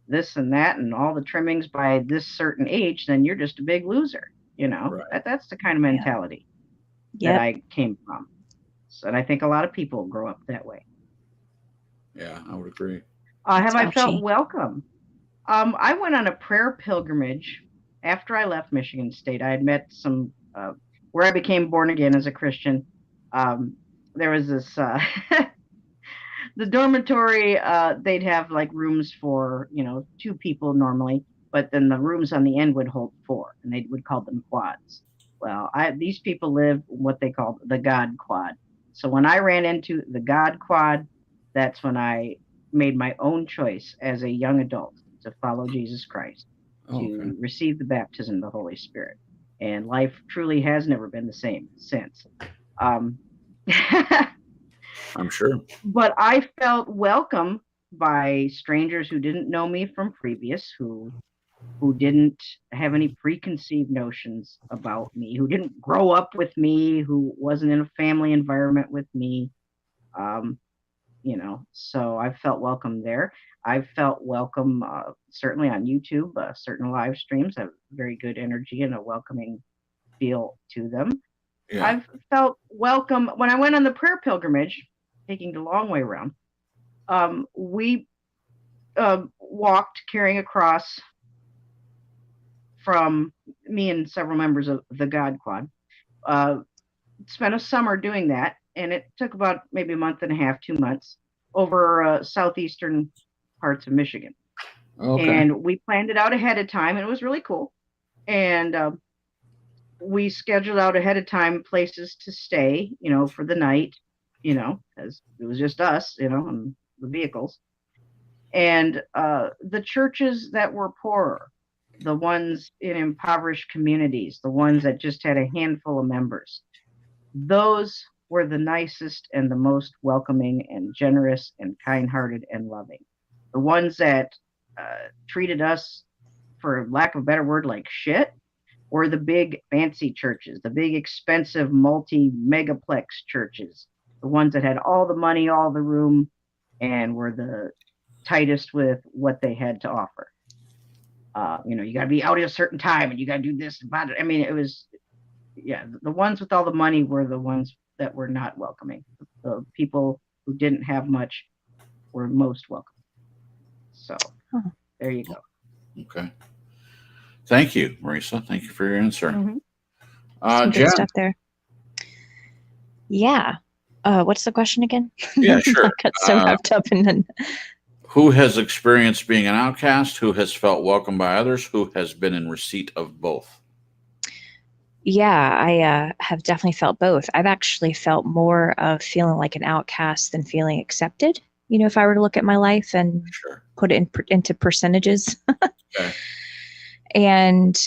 this and that and all the trimmings by this certain age, then you're just a big loser. That's the kind of mentality that I came from. So, and I think a lot of people grow up that way. Yeah, I would agree. Have I felt welcome? I went on a prayer pilgrimage after I left Michigan State. I had met some, where I became born again as a Christian. There was this, the dormitory, they'd have like rooms for, 2 people normally, but then the rooms on the end would hold 4, and they would call them quads. Well, these people live what they called the God quad. So when I ran into the God quad, that's when I made my own choice as a young adult to follow Jesus Christ, to receive the baptism of the Holy Spirit. And life truly has never been the same since. I'm sure. But I felt welcome by strangers who didn't know me from previous, who didn't have any preconceived notions about me, who didn't grow up with me, who wasn't in a family environment with me. So I felt welcome there. I felt welcome certainly on YouTube. Certain live streams have very good energy and a welcoming feel to them. Yeah. I've felt welcome when I went on the prayer pilgrimage, taking the long way around. We walked carrying a cross from me and several members of the God Quad. Spent a summer doing that, and it took about maybe a month and a half, 2 months, over southeastern parts of Michigan. And we planned it out ahead of time, and it was really cool. And we scheduled out ahead of time places to stay, for the night, as it was just us, and the vehicles. And the churches that were poorer, the ones in impoverished communities, the ones that just had a handful of members, those were the nicest and the most welcoming and generous and kind-hearted and loving. The ones that treated us, for lack of a better word, like shit, were the big fancy churches, the big expensive multi-megaplex churches, the ones that had all the money, all the room, and were the tightest with what they had to offer. You got to be out at a certain time, and you got to do this and that. I mean, it was, the ones with all the money were the ones that were not welcoming. The people who didn't have much were most welcome. So there you go. Okay. Thank you, Marisa. Thank you for your answer. Some good Jen. stuff there. Yeah. What's the question again? Yeah, sure. I got so wrapped up in the... Who has experienced being an outcast? Who has felt welcome by others? Who has been in receipt of both? Yeah, I have definitely felt both. I've actually felt more of feeling like an outcast than feeling accepted. You know, if I were to look at my life and Sure. put it into percentages. Okay. And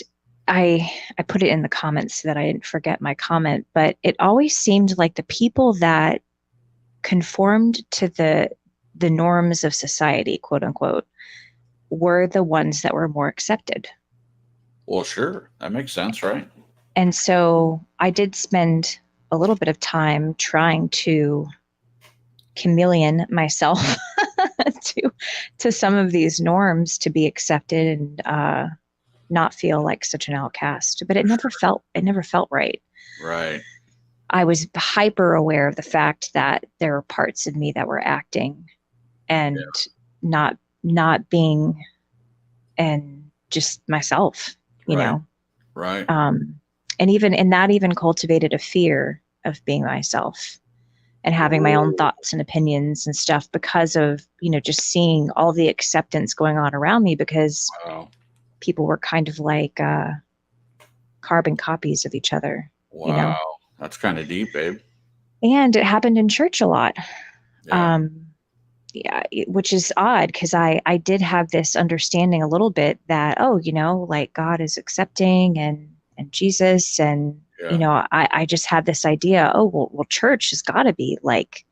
I put it in the comments so that I didn't forget my comment, but it always seemed like the people that conformed to the norms of society, quote unquote, were the ones that were more accepted. Well, sure. That makes sense, right? And so I did spend a little bit of time trying to chameleon myself to some of these norms to be accepted and not feel like such an outcast. But it never felt right. Right. I was hyper aware of the fact that there were parts of me that were acting and not being and just myself, you know. Right. And that even cultivated a fear of being myself and having my own thoughts and opinions and stuff because of, you know, just seeing all the acceptance going on around me because people were kind of like carbon copies of each other. Wow. You know? That's kind of deep, babe. And it happened in church a lot. Yeah. Which is odd because I did have this understanding a little bit that, oh, you know, like God is accepting and Jesus and, you know, I just had this idea, oh, well, church has got to be like,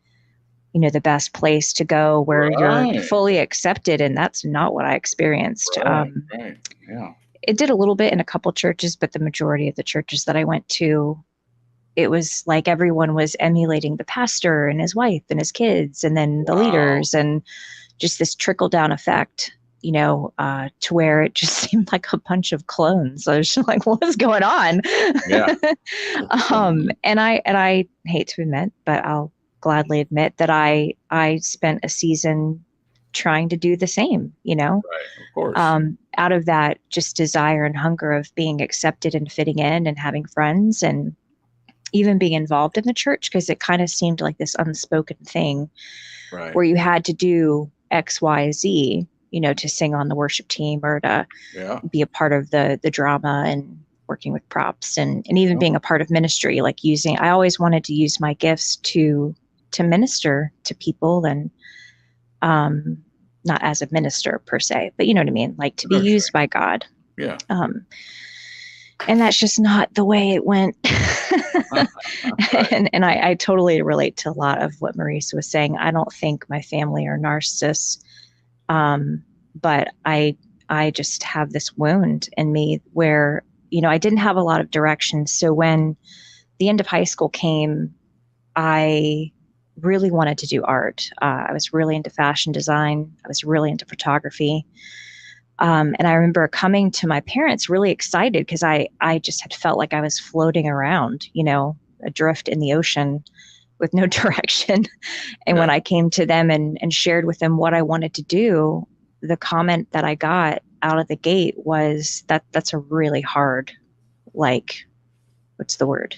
you know, the best place to go where you're fully accepted. And that's not what I experienced. Right. Yeah. It did a little bit in a couple churches, but the majority of the churches that I went to, it was like everyone was emulating the pastor and his wife and his kids and then the leaders and just this trickle down effect, you know, to where it just seemed like a bunch of clones. I was just like, what is going on? Yeah. And I hate to admit, but I'll gladly admit that I spent a season trying to do the same, you know, right, of course. Out of that just desire and hunger of being accepted and fitting in and having friends and even being involved in the church, because it kind of seemed like this unspoken thing where you had to do X, Y, Z, you know, to sing on the worship team or to be a part of the drama and working with props and even being a part of ministry, like I always wanted to use my gifts to minister to people and not as a minister per se, but you know what I mean? Like to be used by God. Yeah. And that's just not the way it went. And I totally relate to a lot of what Marisa was saying. I don't think my family are narcissists. But I just have this wound in me where, you know, I didn't have a lot of direction. So when the end of high school came, I really wanted to do art. I was really into fashion design. I was really into photography. And I remember coming to my parents really excited because I just had felt like I was floating around, you know, adrift in the ocean with no direction. And when I came to them and shared with them what I wanted to do, the comment that I got out of the gate was that's a really hard, like, what's the word?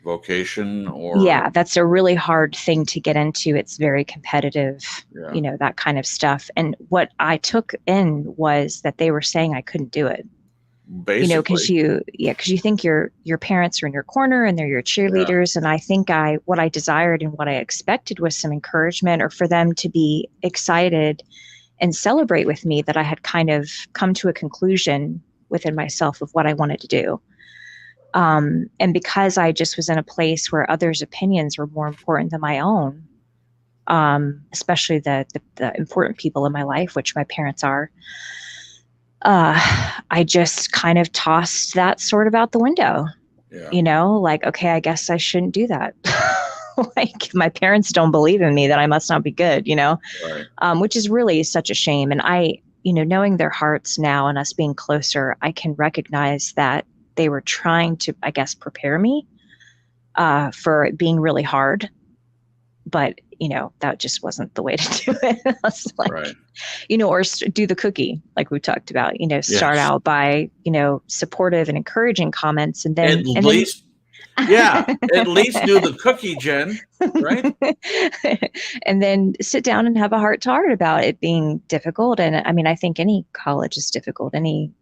Vocation or that's a really hard thing to get into. It's very competitive, you know, that kind of stuff. And what I took in was that they were saying I couldn't do it. Basically. You know, because you think your parents are in your corner and they're your cheerleaders. And I think what I desired and what I expected was some encouragement or for them to be excited and celebrate with me that I had kind of come to a conclusion within myself of what I wanted to do. And because I just was in a place where others' opinions were more important than my own, especially the important people in my life, which my parents are, I just kind of tossed that sort of out the window, you know, like, okay, I guess I shouldn't do that. Like my parents don't believe in me, that I must not be good, you know, which is really such a shame. And you know, knowing their hearts now and us being closer, I can recognize that they were trying to, I guess, prepare me for it being really hard. But, you know, that just wasn't the way to do it. I was like, you know, or do the cookie, like we talked about, you know, start out by, you know, supportive and encouraging comments. And then Yeah, at least do the cookie, Jen, right? And then sit down and have a heart to heart about it being difficult. And I mean, I think any college is difficult. Any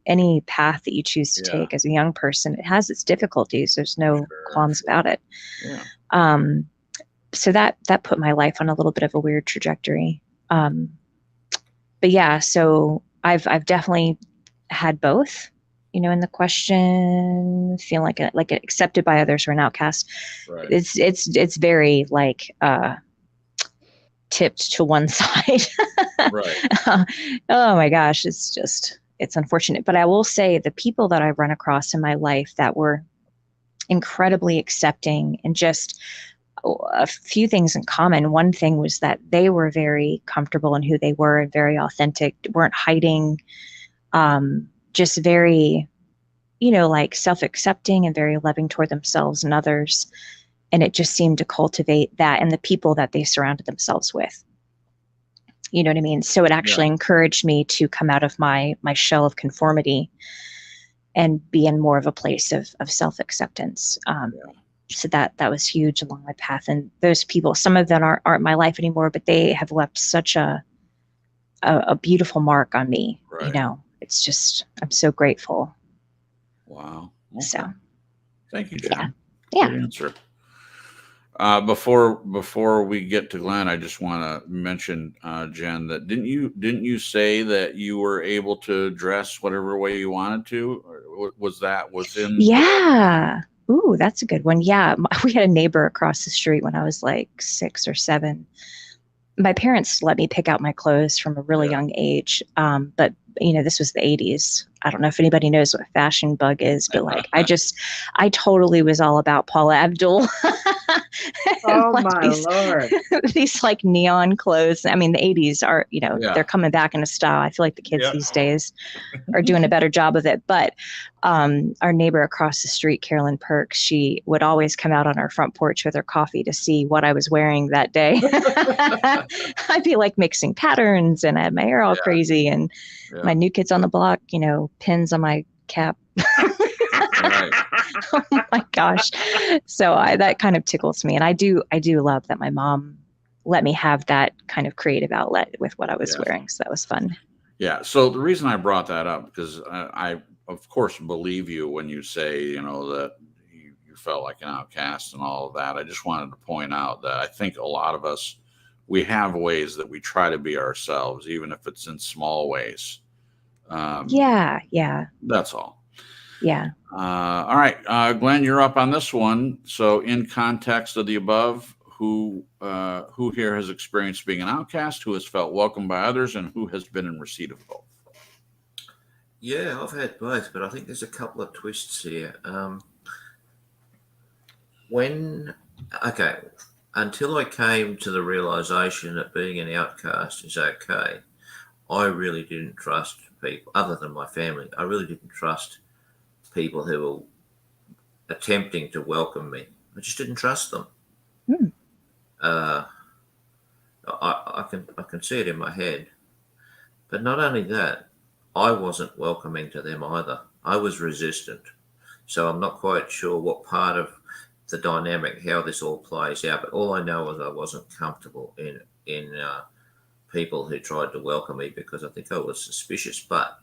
path that you choose to Yeah. take as a young person, it has its difficulties. There's no qualms about it. Yeah. So that put my life on a little bit of a weird trajectory. But yeah, so I've definitely had both, in the question, feeling like accepted by others or an outcast. Right. It's very like tipped to one side. Right. Oh my gosh, it's unfortunate. But I will say the people that I've run across in my life that were incredibly accepting and just a few things in common. One thing was that they were very comfortable in who they were and very authentic, weren't hiding, just very, like self-accepting and very loving toward themselves and others. And it just seemed to cultivate that in the people that they surrounded themselves with. You know what I mean? So it actually encouraged me to come out of my shell of conformity and be in more of a place of self-acceptance. So that was huge along my path. And those people, some of them aren't my life anymore, but they have left such a beautiful mark on me. Right. It's just, I'm so grateful. Wow. Okay. So thank you, Jen. Yeah. Good answer. Before we get to Glenn, I just want to mention, Jen, that didn't you say that you were able to dress whatever way you wanted to? Or was that within? Yeah. Ooh, that's a good one. Yeah. We had a neighbor across the street when I was like 6 or 7. My parents let me pick out my clothes from a really young age. But this was the 80s. I don't know if anybody knows what fashion bug is, but like, I totally was all about Paula Abdul. Oh like my Lord. these like neon clothes. I mean, the 80s are, they're coming back into style. I feel like the kids these days are doing a better job of it. But our neighbor across the street, Carolyn Perks, she would always come out on our front porch with her coffee to see what I was wearing that day. I'd be like mixing patterns and I had my hair all crazy and my new kids on the block, pins on my cap. Right. Oh my gosh. So that kind of tickles me. And I do love that my mom let me have that kind of creative outlet with what I was wearing. So that was fun. Yeah. So the reason I brought that up, because I of course believe you when you say, that you felt like an outcast and all of that. I just wanted to point out that I think a lot of us, we have ways that we try to be ourselves, even if it's in small ways. Yeah. That's all. Yeah. All right, Glenn, you're up on this one. So, in context of the above, who here has experienced being an outcast, who has felt welcomed by others, and who has been in receipt of both? Yeah, I've had both, but I think there's a couple of twists here. Until I came to the realization that being an outcast is okay, I really didn't trust people, other than my family. I really didn't trust people who were attempting to welcome me. I just didn't trust them. I can see it in my head. But not only that, I wasn't welcoming to them either. I was resistant. So I'm not quite sure what part of the dynamic, how this all plays out. But all I know is I wasn't comfortable in people who tried to welcome me because I think I was suspicious. But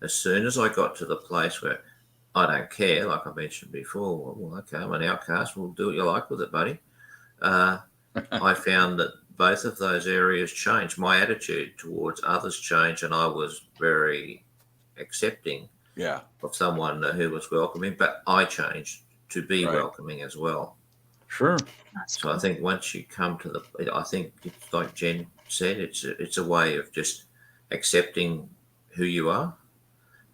as soon as I got to the place where I don't care, like I mentioned before, well, okay, I'm an outcast. We'll do what you like with it, buddy. I found that both of those areas changed. My attitude towards others changed, and I was very accepting of someone who was welcoming, but I changed to be welcoming as well. Sure. So I think once you come to I think it's like Jen said, it's a way of just accepting who you are.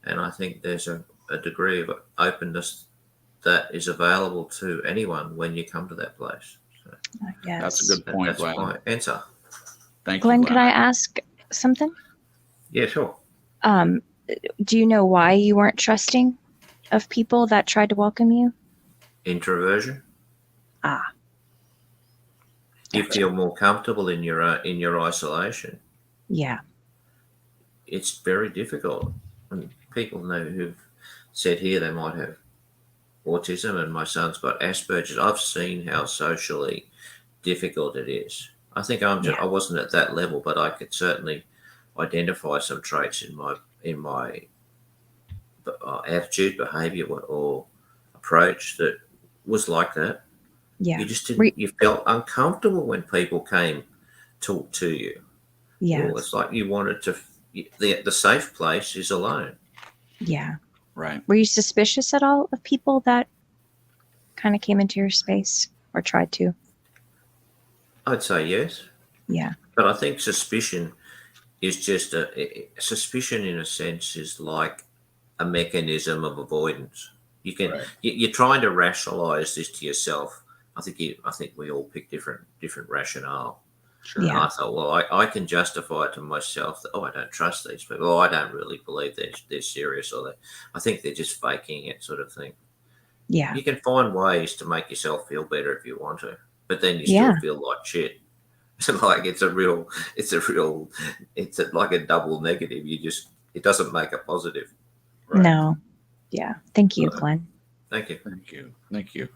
And I think there's a degree of openness that is available to anyone when you come to that place. So that's a good point, that's Glenn. my answer. Thank Glenn, you, could I ask something? Yeah, sure. Do you know why you weren't trusting of people that tried to welcome you? Introversion. You feel more comfortable in your isolation. Yeah. It's very difficult. And people know who've said here they might have autism and my son's got Asperger's, I've seen how socially difficult it is. I think I wasn't at that level, but I could certainly identify some traits in my attitude, behaviour, or approach that was like that. Yeah. You just didn't. You felt uncomfortable when people came talk to you. Yeah. Or it's like you wanted to. The safe place is alone. Yeah. Right. Were you suspicious at all of people that kind of came into your space or tried to? I'd say yes. Yeah. But I think suspicion is just suspicion in a sense is like a mechanism of avoidance. You can you're trying to rationalize this to yourself. I think we all pick different rationale. Sure. And I thought, well, I can justify it to myself that, I don't trust these people. I don't really believe they're serious, or I think they're just faking it, sort of thing. Yeah. You can find ways to make yourself feel better if you want to, but then you still feel like shit. Like it's like a double negative. It doesn't make a positive. Right. No. Yeah. Thank you, Glenn. Thank you. Thank you.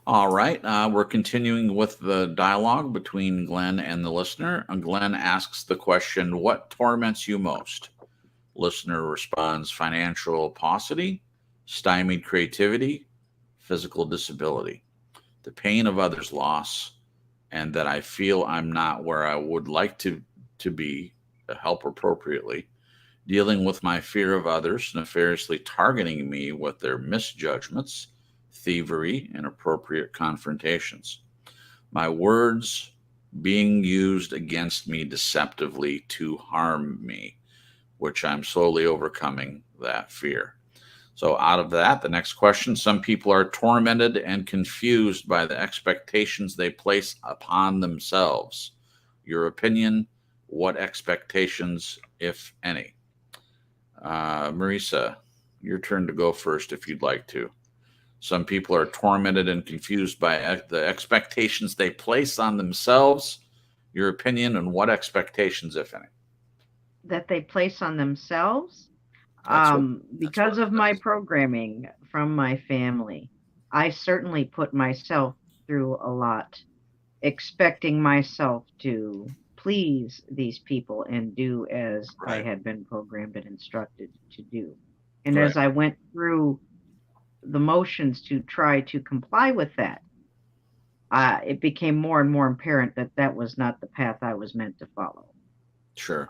All right. We're continuing with the dialogue between Glenn and the listener. Glenn asks the question, what torments you most? Listener responds, financial paucity, stymied creativity, physical disability, the pain of others' loss, and that I feel I'm not where I would like to be to help appropriately, dealing with my fear of others nefariously targeting me with their misjudgments, thievery, and inappropriate confrontations. My words being used against me deceptively to harm me, which I'm slowly overcoming that fear. So out of that, the next question, some people are tormented and confused by the expectations they place upon themselves. Your opinion, what expectations, if any? Marisa, your turn to go first if you'd like to. Some people are tormented and confused by the expectations they place on themselves. Your opinion and what expectations, if any? That they place on themselves? Because of my programming from my family, I certainly put myself through a lot, expecting myself to please these people and do as I had been programmed and instructed to do. And as I went through the motions to try to comply with that, it became more and more apparent that that was not the path I was meant to follow. Sure.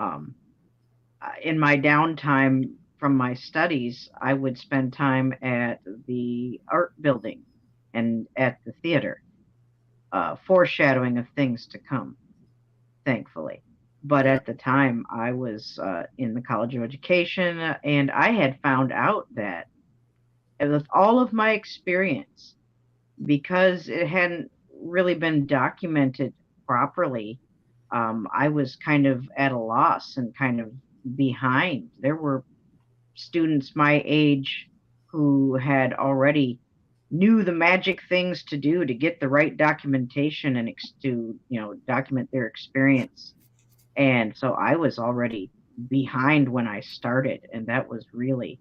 In my downtime from my studies, I would spend time at the art building and at the theater, foreshadowing of things to come, thankfully. But at the time, I was in the College of Education, and I had found out that with all of my experience, because it hadn't really been documented properly, I was kind of at a loss and kind of behind. There were students my age who had already knew the magic things to do to get the right documentation and to document their experience. And so I was already behind when I started, and that was really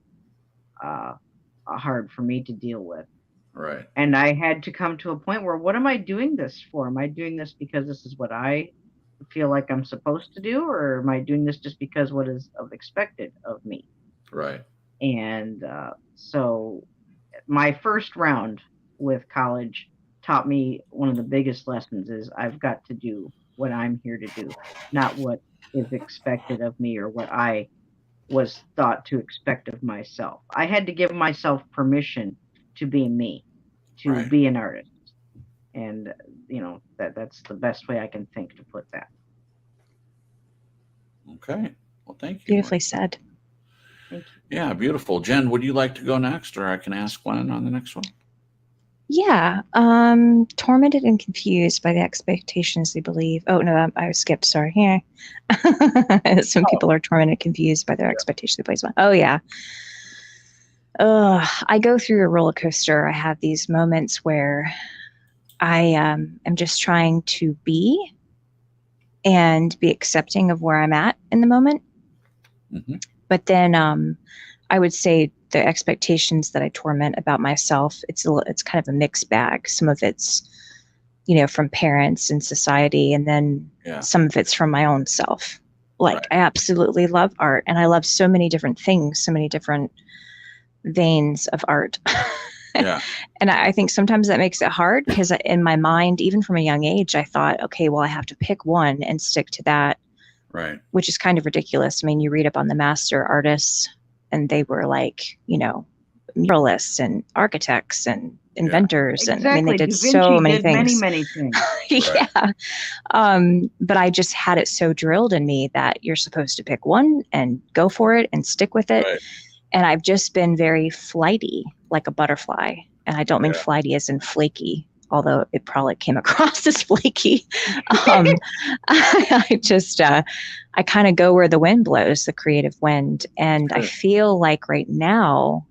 hard for me to deal with. Right. And I had to come to a point where, what am I doing this for? Am I doing this because this is what I feel like I'm supposed to do, or am I doing this just because what is expected of me? Right. And so my first round with college taught me one of the biggest lessons is I've got to do what I'm here to do, not what is expected of me or what I was thought to expect of myself. I had to give myself permission to be me, to be an artist. And, that's the best way I can think to put that. Okay. Well, thank you. Beautifully said. Thank you. Yeah, beautiful. Jen, would you like to go next, or I can ask Glenn on the next one? Yeah. Tormented and confused by the expectations they believe. Oh, no, I skipped. Sorry. Here. Some people are tormented and confused by their expectations they place on. Oh, yeah. I go through a roller coaster. I have these moments where I am just trying to be and be accepting of where I'm at in the moment. Mm-hmm. But then I would say the expectations that I torment about myself, it's kind of a mixed bag. Some of it's, from parents and society, and then some of it's from my own self. Like, I absolutely love art, and I love so many different things, so many different veins of art. Yeah. And I think sometimes that makes it hard, because in my mind, even from a young age, I thought, okay, well, I have to pick one and stick to that. Right. Which is kind of ridiculous. I mean, you read up on the master artists, and they were like, muralists and architects and inventors. Exactly. And I mean, they did Da Vinci so many did things. many things. Yeah. But I just had it so drilled in me that you're supposed to pick one and go for it and stick with it. Right. And I've just been very flighty, like a butterfly. And I don't mean flighty as in flaky, although it probably came across as flaky. I kind of go where the wind blows, the creative wind. And I feel like right now,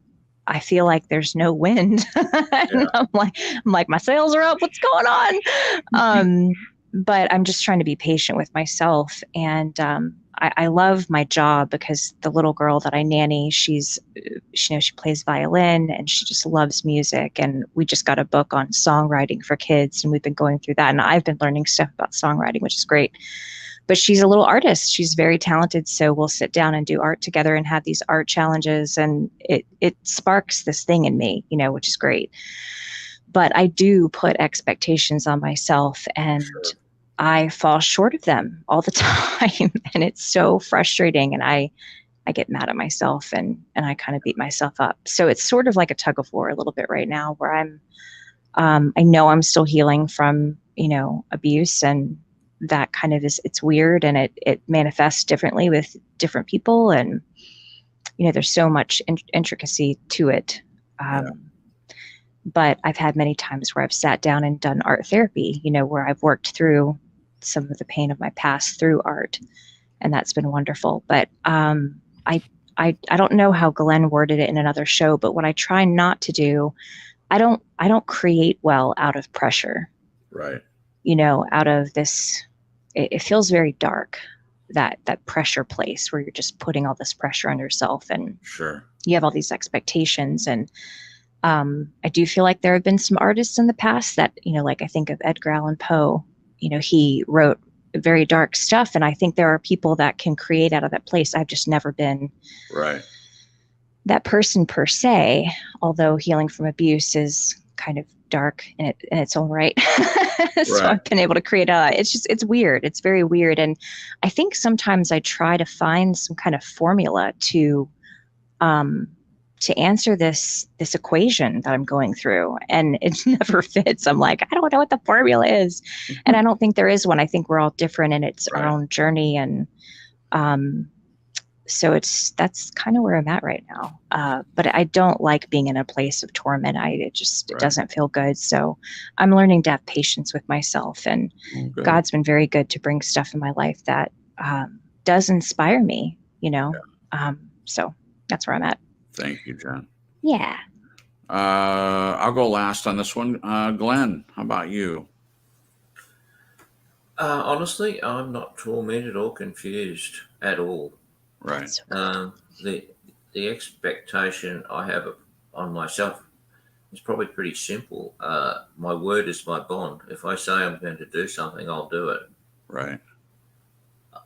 there's no wind. And I'm like, my sails are up. What's going on? But I'm just trying to be patient with myself. And I love my job, because the little girl that I nanny, she plays violin, and she just loves music. And we just got a book on songwriting for kids, and we've been going through that. And I've been learning stuff about songwriting, which is great. But she's a little artist. She's very talented. So we'll sit down and do art together and have these art challenges. And it sparks this thing in me, which is great. But I do put expectations on myself, and I fall short of them all the time. And it's so frustrating. And I get mad at myself, and I kind of beat myself up. So it's sort of like a tug of war a little bit right now, where I know I'm still healing from, abuse, and that kind of it's weird, and it manifests differently with different people. And, there's so much intricacy to it. But I've had many times where I've sat down and done art therapy, where I've worked through some of the pain of my past through art. And that's been wonderful. But I don't know how Glenn worded it in another show, but what I try not to do, I don't create well out of pressure. Right. Out of this, it feels very dark, that pressure place where you're just putting all this pressure on yourself, and you have all these expectations. And I do feel like there have been some artists in the past that, like I think of Edgar Allan Poe, he wrote very dark stuff. And I think there are people that can create out of that place. I've just never been that person per se, although healing from abuse is kind of dark in its own right. So I've been able to create it's weird. It's very weird. And I think sometimes I try to find some kind of formula to answer this equation that I'm going through, and it never fits. I'm like, I don't know what the formula is. And I don't think there is one. I think we're all different, and it's our own journey. And so that's kind of where I'm at right now. But I don't like being in a place of torment. It doesn't feel good. So I'm learning to have patience with myself, and God's been very good to bring stuff in my life that does inspire me, so that's where I'm at. Thank you, Jen. Yeah. I'll go last on this one. Glenn, how about you? Honestly, I'm not tormented or confused at all. Right. The expectation I have on myself is probably pretty simple. My word is my bond. If I say I'm going to do something, I'll do it. Right.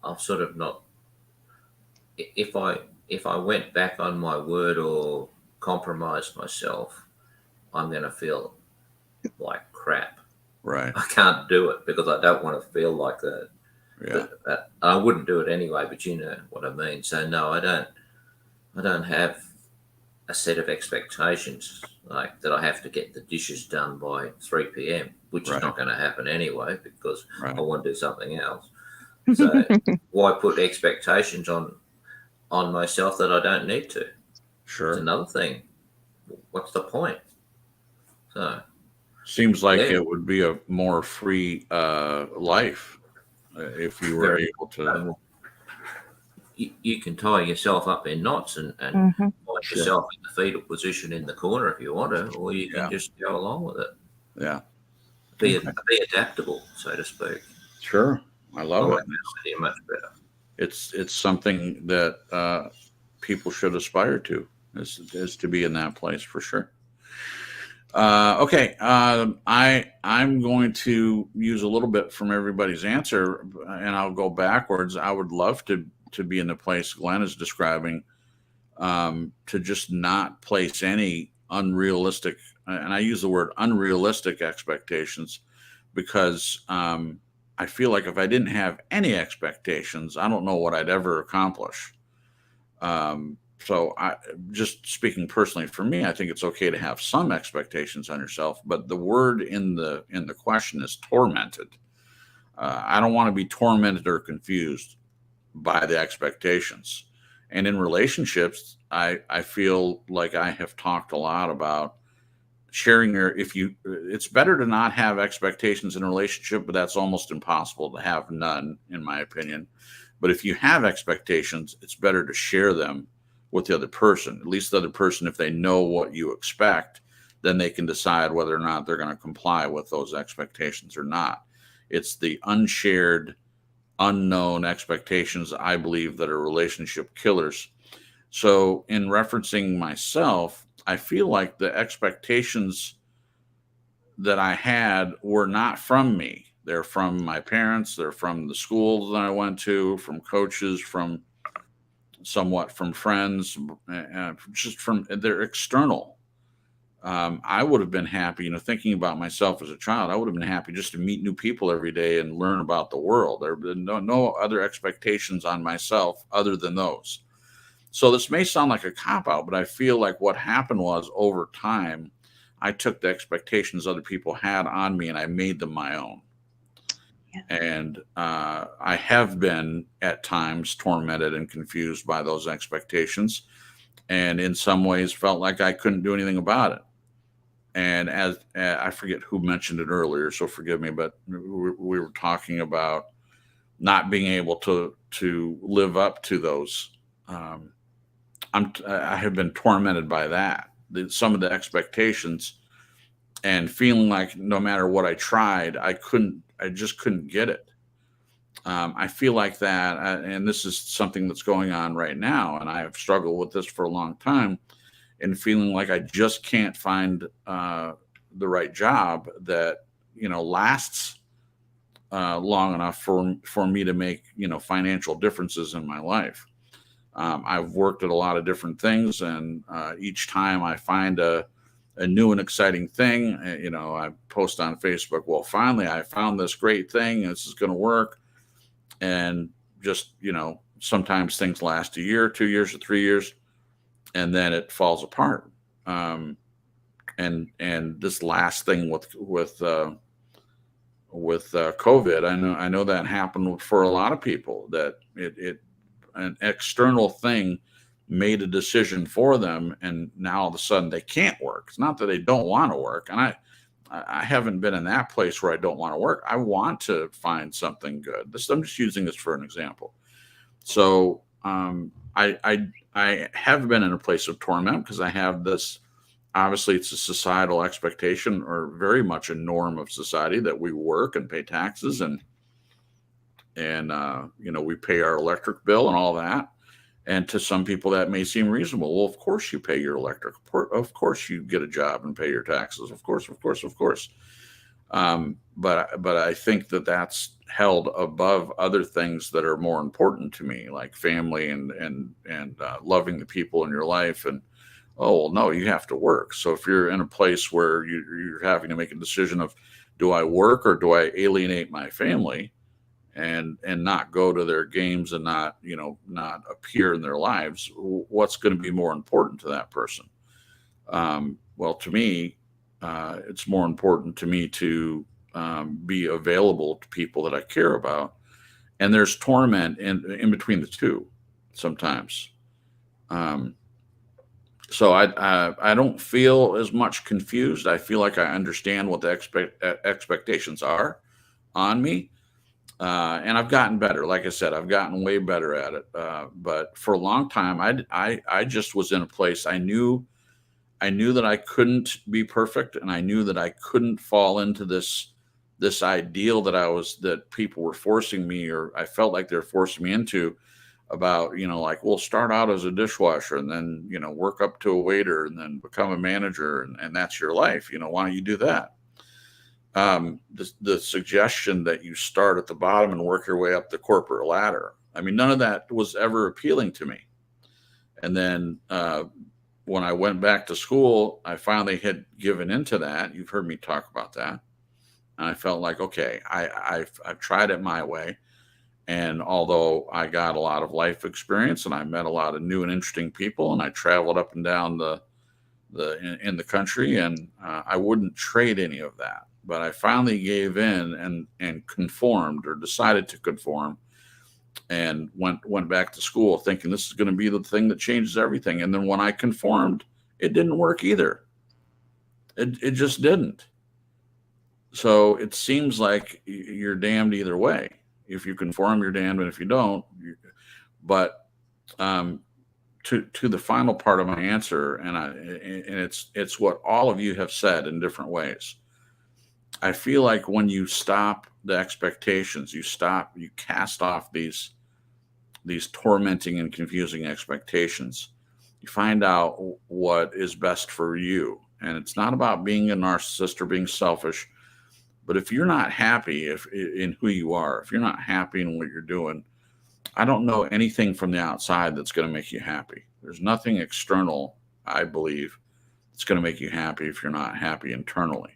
I've sort of not. If I went back on my word or compromised myself, I'm going to feel like crap. Right. I can't do it because I don't want to feel like that. Yeah. But I wouldn't do it anyway, but you know what I mean. So no, I don't have a set of expectations like that I have to get the dishes done by 3 p.m., which is not going to happen anyway because I want to do something else. So why put expectations on myself that I don't need to? Sure. It's another thing. What's the point? So seems like it would be a more free life if you were able to. You can tie yourself up in knots and find yourself in the fetal position in the corner if you want to, or you can just go along with it. Yeah. Be adaptable, so to speak. Sure. I love it. Much better. It's something that people should aspire to, is to be in that place for sure. Okay, I'm going to use a little bit from everybody's answer, and I'll go backwards. I would love to be in the place Glenn is describing, to just not place any unrealistic, and I use the word unrealistic expectations, because I feel like if I didn't have any expectations, I don't know what I'd ever accomplish. So just speaking personally for me, I think it's okay to have some expectations on yourself, but the word in the question is tormented. I don't want to be tormented or confused by the expectations. And in relationships, I feel like I have talked a lot about sharing it's better to not have expectations in a relationship, but that's almost impossible to have none, in my opinion. But if you have expectations, it's better to share them with the other person. At least the other person, if they know what you expect, then they can decide whether or not they're going to comply with those expectations or not. It's the unshared, unknown expectations, I believe, that are relationship killers. So in referencing myself, I feel like the expectations that I had were not from me. They're from my parents. They're from the schools that I went to, from coaches, from somewhat from friends, just from, they're external. I would have been happy, thinking about myself as a child, I would have been happy just to meet new people every day and learn about the world. There have been no other expectations on myself other than those. So this may sound like a cop-out, but I feel like what happened was, over time, I took the expectations other people had on me and I made them my own. And I have been at times tormented and confused by those expectations, and in some ways felt like I couldn't do anything about it. And as I forget who mentioned it earlier, so forgive me, but we were talking about not being able to live up to those. I have been tormented by that. Some of the expectations, and feeling like no matter what I tried, I just couldn't get it. I feel like that, and this is something that's going on right now, and I have struggled with this for a long time, and feeling like I just can't find the right job that lasts long enough for me to make financial differences in my life. I've worked at a lot of different things, and each time I find a new and exciting thing, I post on Facebook, well, finally I found this great thing, this is going to work. And just, sometimes things last a year, 2 years, or 3 years, and then it falls apart. And this last thing with COVID, I know that happened for a lot of people, that an external thing made a decision for them, and now all of a sudden they can't work. It's not that they don't want to work, and I haven't been in that place where I don't want to work. I want to find something good. I'm just using this for an example. So I have been in a place of torment because I have this. Obviously, it's a societal expectation, or very much a norm of society, that we work and pay taxes, and we pay our electric bill and all that. And to some people that may seem reasonable. Well, of course you pay your electric. Of course you get a job and pay your taxes. Of course. But I think that that's held above other things that are more important to me, like family and loving the people in your life. And oh, well, no, you have to work. So if you're in a place where you're having to make a decision of, do I work or do I alienate my family and not go to their games and not appear in their lives, what's going to be more important to that person? Well, to me, it's more important to me to be available to people that I care about. And there's torment in between the two sometimes. So I don't feel as much confused. I feel like I understand what the expectations are on me. And I've gotten better. Like I said, I've gotten way better at it. But for a long time, I just was in a place. I knew that I couldn't be perfect, and I knew that I couldn't fall into this ideal that people were forcing me, or I felt like they're forcing me into, about, like, we'll start out as a dishwasher and then, work up to a waiter and then become a manager, and that's your life. Why don't you do that? The suggestion that you start at the bottom and work your way up the corporate ladder. I mean, none of that was ever appealing to me. And then when I went back to school, I finally had given into that. You've heard me talk about that. And I felt like, okay, I've tried it my way. And although I got a lot of life experience and I met a lot of new and interesting people, and I traveled up and down in the country, and I wouldn't trade any of that. But I finally gave in and conformed, or decided to conform, and went back to school thinking this is going to be the thing that changes everything. And then when I conformed, it didn't work either. It just didn't. So it seems like you're damned either way. If you conform, you're damned, and if you don't, but to the final part of my answer, and it's what all of you have said in different ways. I feel like when you stop the expectations, you cast off these tormenting and confusing expectations. You find out what is best for you, and it's not about being a narcissist or being selfish. But if you're not happy in who you are, if you're not happy in what you're doing, I don't know anything from the outside that's going to make you happy. There's nothing external, I believe, that's going to make you happy if you're not happy internally.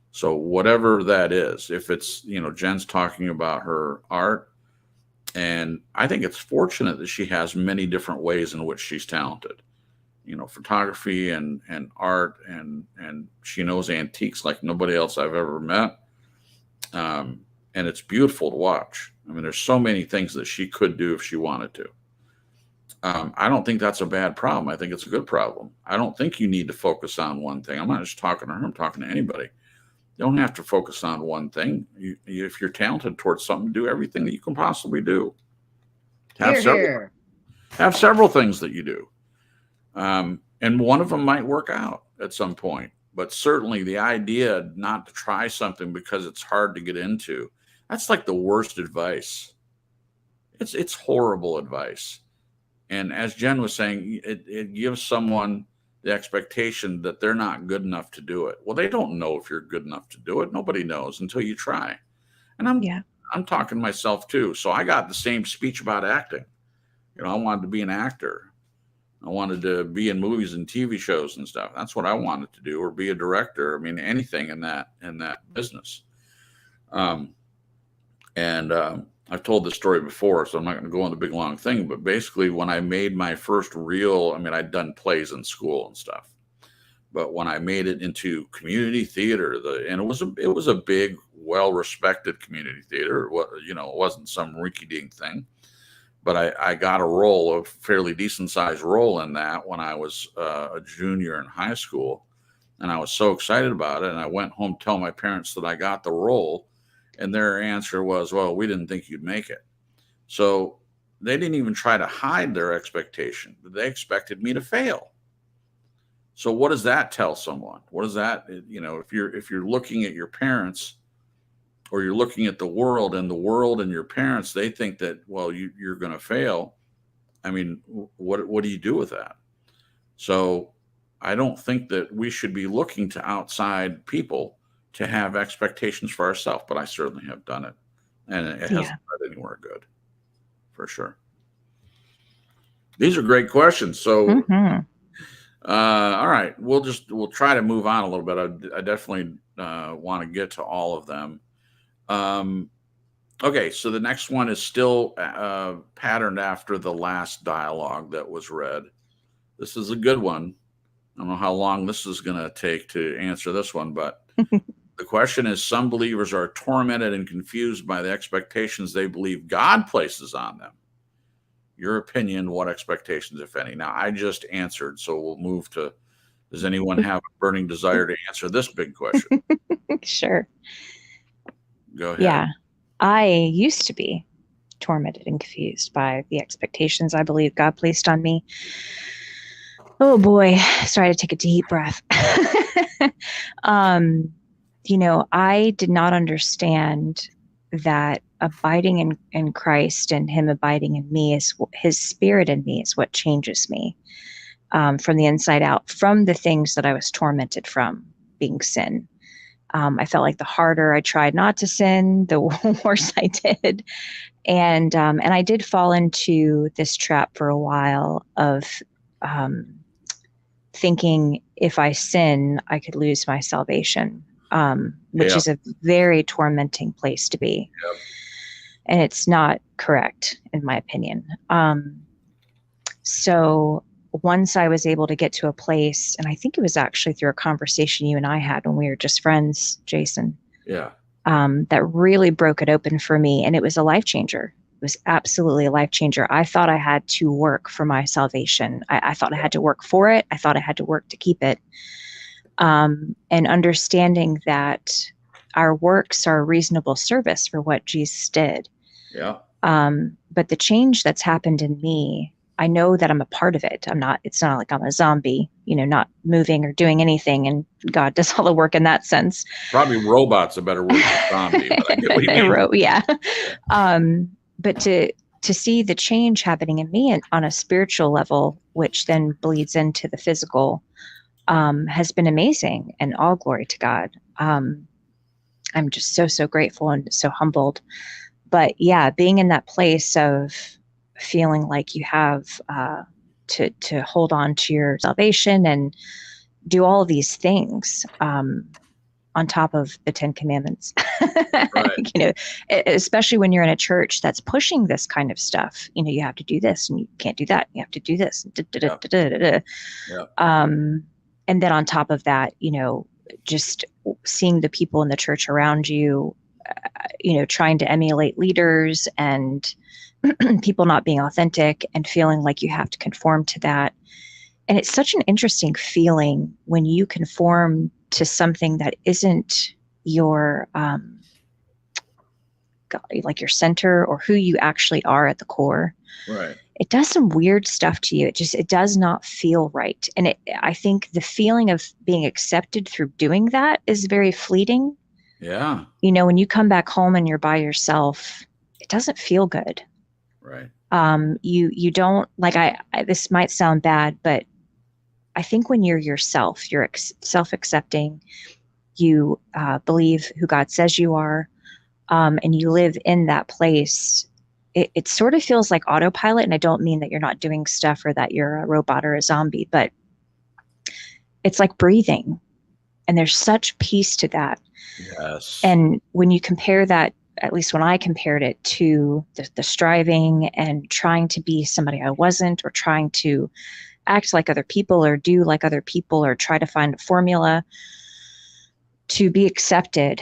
So whatever that is, if it's, Jen's talking about her art, and I think it's fortunate that she has many different ways in which she's talented. Photography and art, and she knows antiques like nobody else I've ever met. And it's beautiful to watch. I mean, there's so many things that she could do if she wanted to. I don't think that's a bad problem. I think it's a good problem. I don't think you need to focus on one thing. I'm not just talking to her. I'm talking to anybody. You don't have to focus on one thing. If you're talented towards something, do everything that you can possibly do. Have several things that you do. And one of them might work out at some point. But certainly the idea not to try something because it's hard to get into, that's like the worst advice. It's horrible advice. And as Jen was saying, it gives someone the expectation that they're not good enough to do it. Well, they don't know if you're good enough to do it. Nobody knows until you try. And I'm talking to myself too. So I got the same speech about acting. I wanted to be an actor. I wanted to be in movies and TV shows and stuff. That's what I wanted to do, or be a director. I mean, anything in that business. I've told this story before, so I'm not going to go on the big long thing. But basically, when I made my first I'd done plays in school and stuff. But when I made it into community theater, and it was a big, well-respected community theater. It wasn't some rinky-dink thing. But I got a fairly decent-sized role in that when I was a junior in high school. And I was so excited about it. And I went home to tell my parents that I got the role. And their answer was, well, we didn't think you'd make it. So they didn't even try to hide their expectation. They expected me to fail. So what does that tell someone? What does that, if you're looking at your parents, or you're looking at the world and your parents, they think that, well, you're going to fail. I mean, what do you do with that? So I don't think that we should be looking to outside people to have expectations for ourselves, but I certainly have done it. And it hasn't led anywhere good, for sure. These are great questions. So, all right, we'll try to move on a little bit. I definitely want to get to all of them. Okay, so the next one is still patterned after the last dialogue that was read. This is a good one. I don't know how long this is going to take to answer this one, but the question is, some believers are tormented and confused by the expectations they believe God places on them. Your opinion, what expectations, if any? Now, I just answered, so we'll move to, does anyone have a burning desire to answer this big question? Sure. Go ahead. Yeah. I used to be tormented and confused by the expectations I believe God placed on me. Oh boy. Sorry to take a deep breath. I did not understand that abiding in Christ and him abiding in me is his spirit in me is what changes me from the inside out, from the things that I was tormented from, being sin. I felt like the harder I tried not to sin, the worse I did. And I did fall into this trap for a while of thinking if I sin, I could lose my salvation, which is a very tormenting place to be. Yep. And it's not correct, in my opinion. So once I was able to get to a place, and I think it was actually through a conversation you and I had when we were just friends, Jason, that really broke it open for me. And it was a life changer. It was absolutely a life changer. I thought I had to work for my salvation. I thought I had to work for it. I thought I had to work to keep it. And understanding that our works are a reasonable service for what Jesus did. Yeah. But the change that's happened in me, I know that I'm a part of it. It's not like I'm a zombie, not moving or doing anything, and God does all the work in that sense. Probably robot's a better word than zombie, but I get what you mean. Yeah. But to see the change happening in me and on a spiritual level, which then bleeds into the physical, has been amazing, and all glory to God. I'm just so grateful and so humbled. But yeah, being in that place of feeling like you have to hold on to your salvation and do all of these things on top of the 10 Commandments, Right. Especially when you're in a church that's pushing this kind of stuff. You have to do this and you can't do that. You have to do this. And then on top of that, just seeing the people in the church around you, trying to emulate leaders and people not being authentic and feeling like you have to conform to that. And it's such an interesting feeling when you conform to something that isn't your, like your center or who you actually are at the core. Right. It does some weird stuff to you. It does not feel right. And I think the feeling of being accepted through doing that is very fleeting. Yeah. When you come back home and you're by yourself, it doesn't feel good. Right. You don't this might sound bad, but I think when you're yourself, you're self-accepting, you believe who God says you are, and you live in that place, it sort of feels like autopilot. And I don't mean that you're not doing stuff or that you're a robot or a zombie, but it's like breathing. And there's such peace to that. Yes. And when you compare that, at least when I compared it to the striving and trying to be somebody I wasn't, or trying to act like other people or do like other people or try to find a formula to be accepted,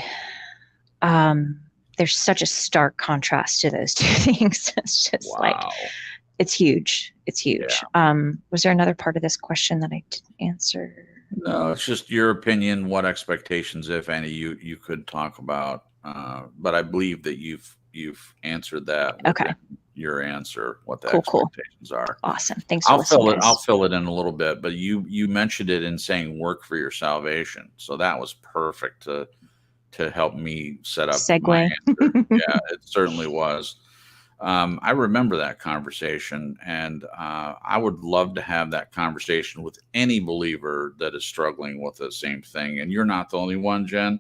there's such a stark contrast to those two things. It's just it's huge. It's huge. Yeah. Was there another part of this question that I didn't answer? No, it's just your opinion, what expectations, if any, you could talk about. But I believe that you've answered that. Okay. Your answer, what the expectations are. Awesome. Thanks. I'll fill it in a little bit, but you mentioned it in saying work for your salvation. So that was perfect to help me set up segue. My answer. Yeah, it certainly was. I remember that conversation, and I would love to have that conversation with any believer that is struggling with the same thing. And you're not the only one, Jen.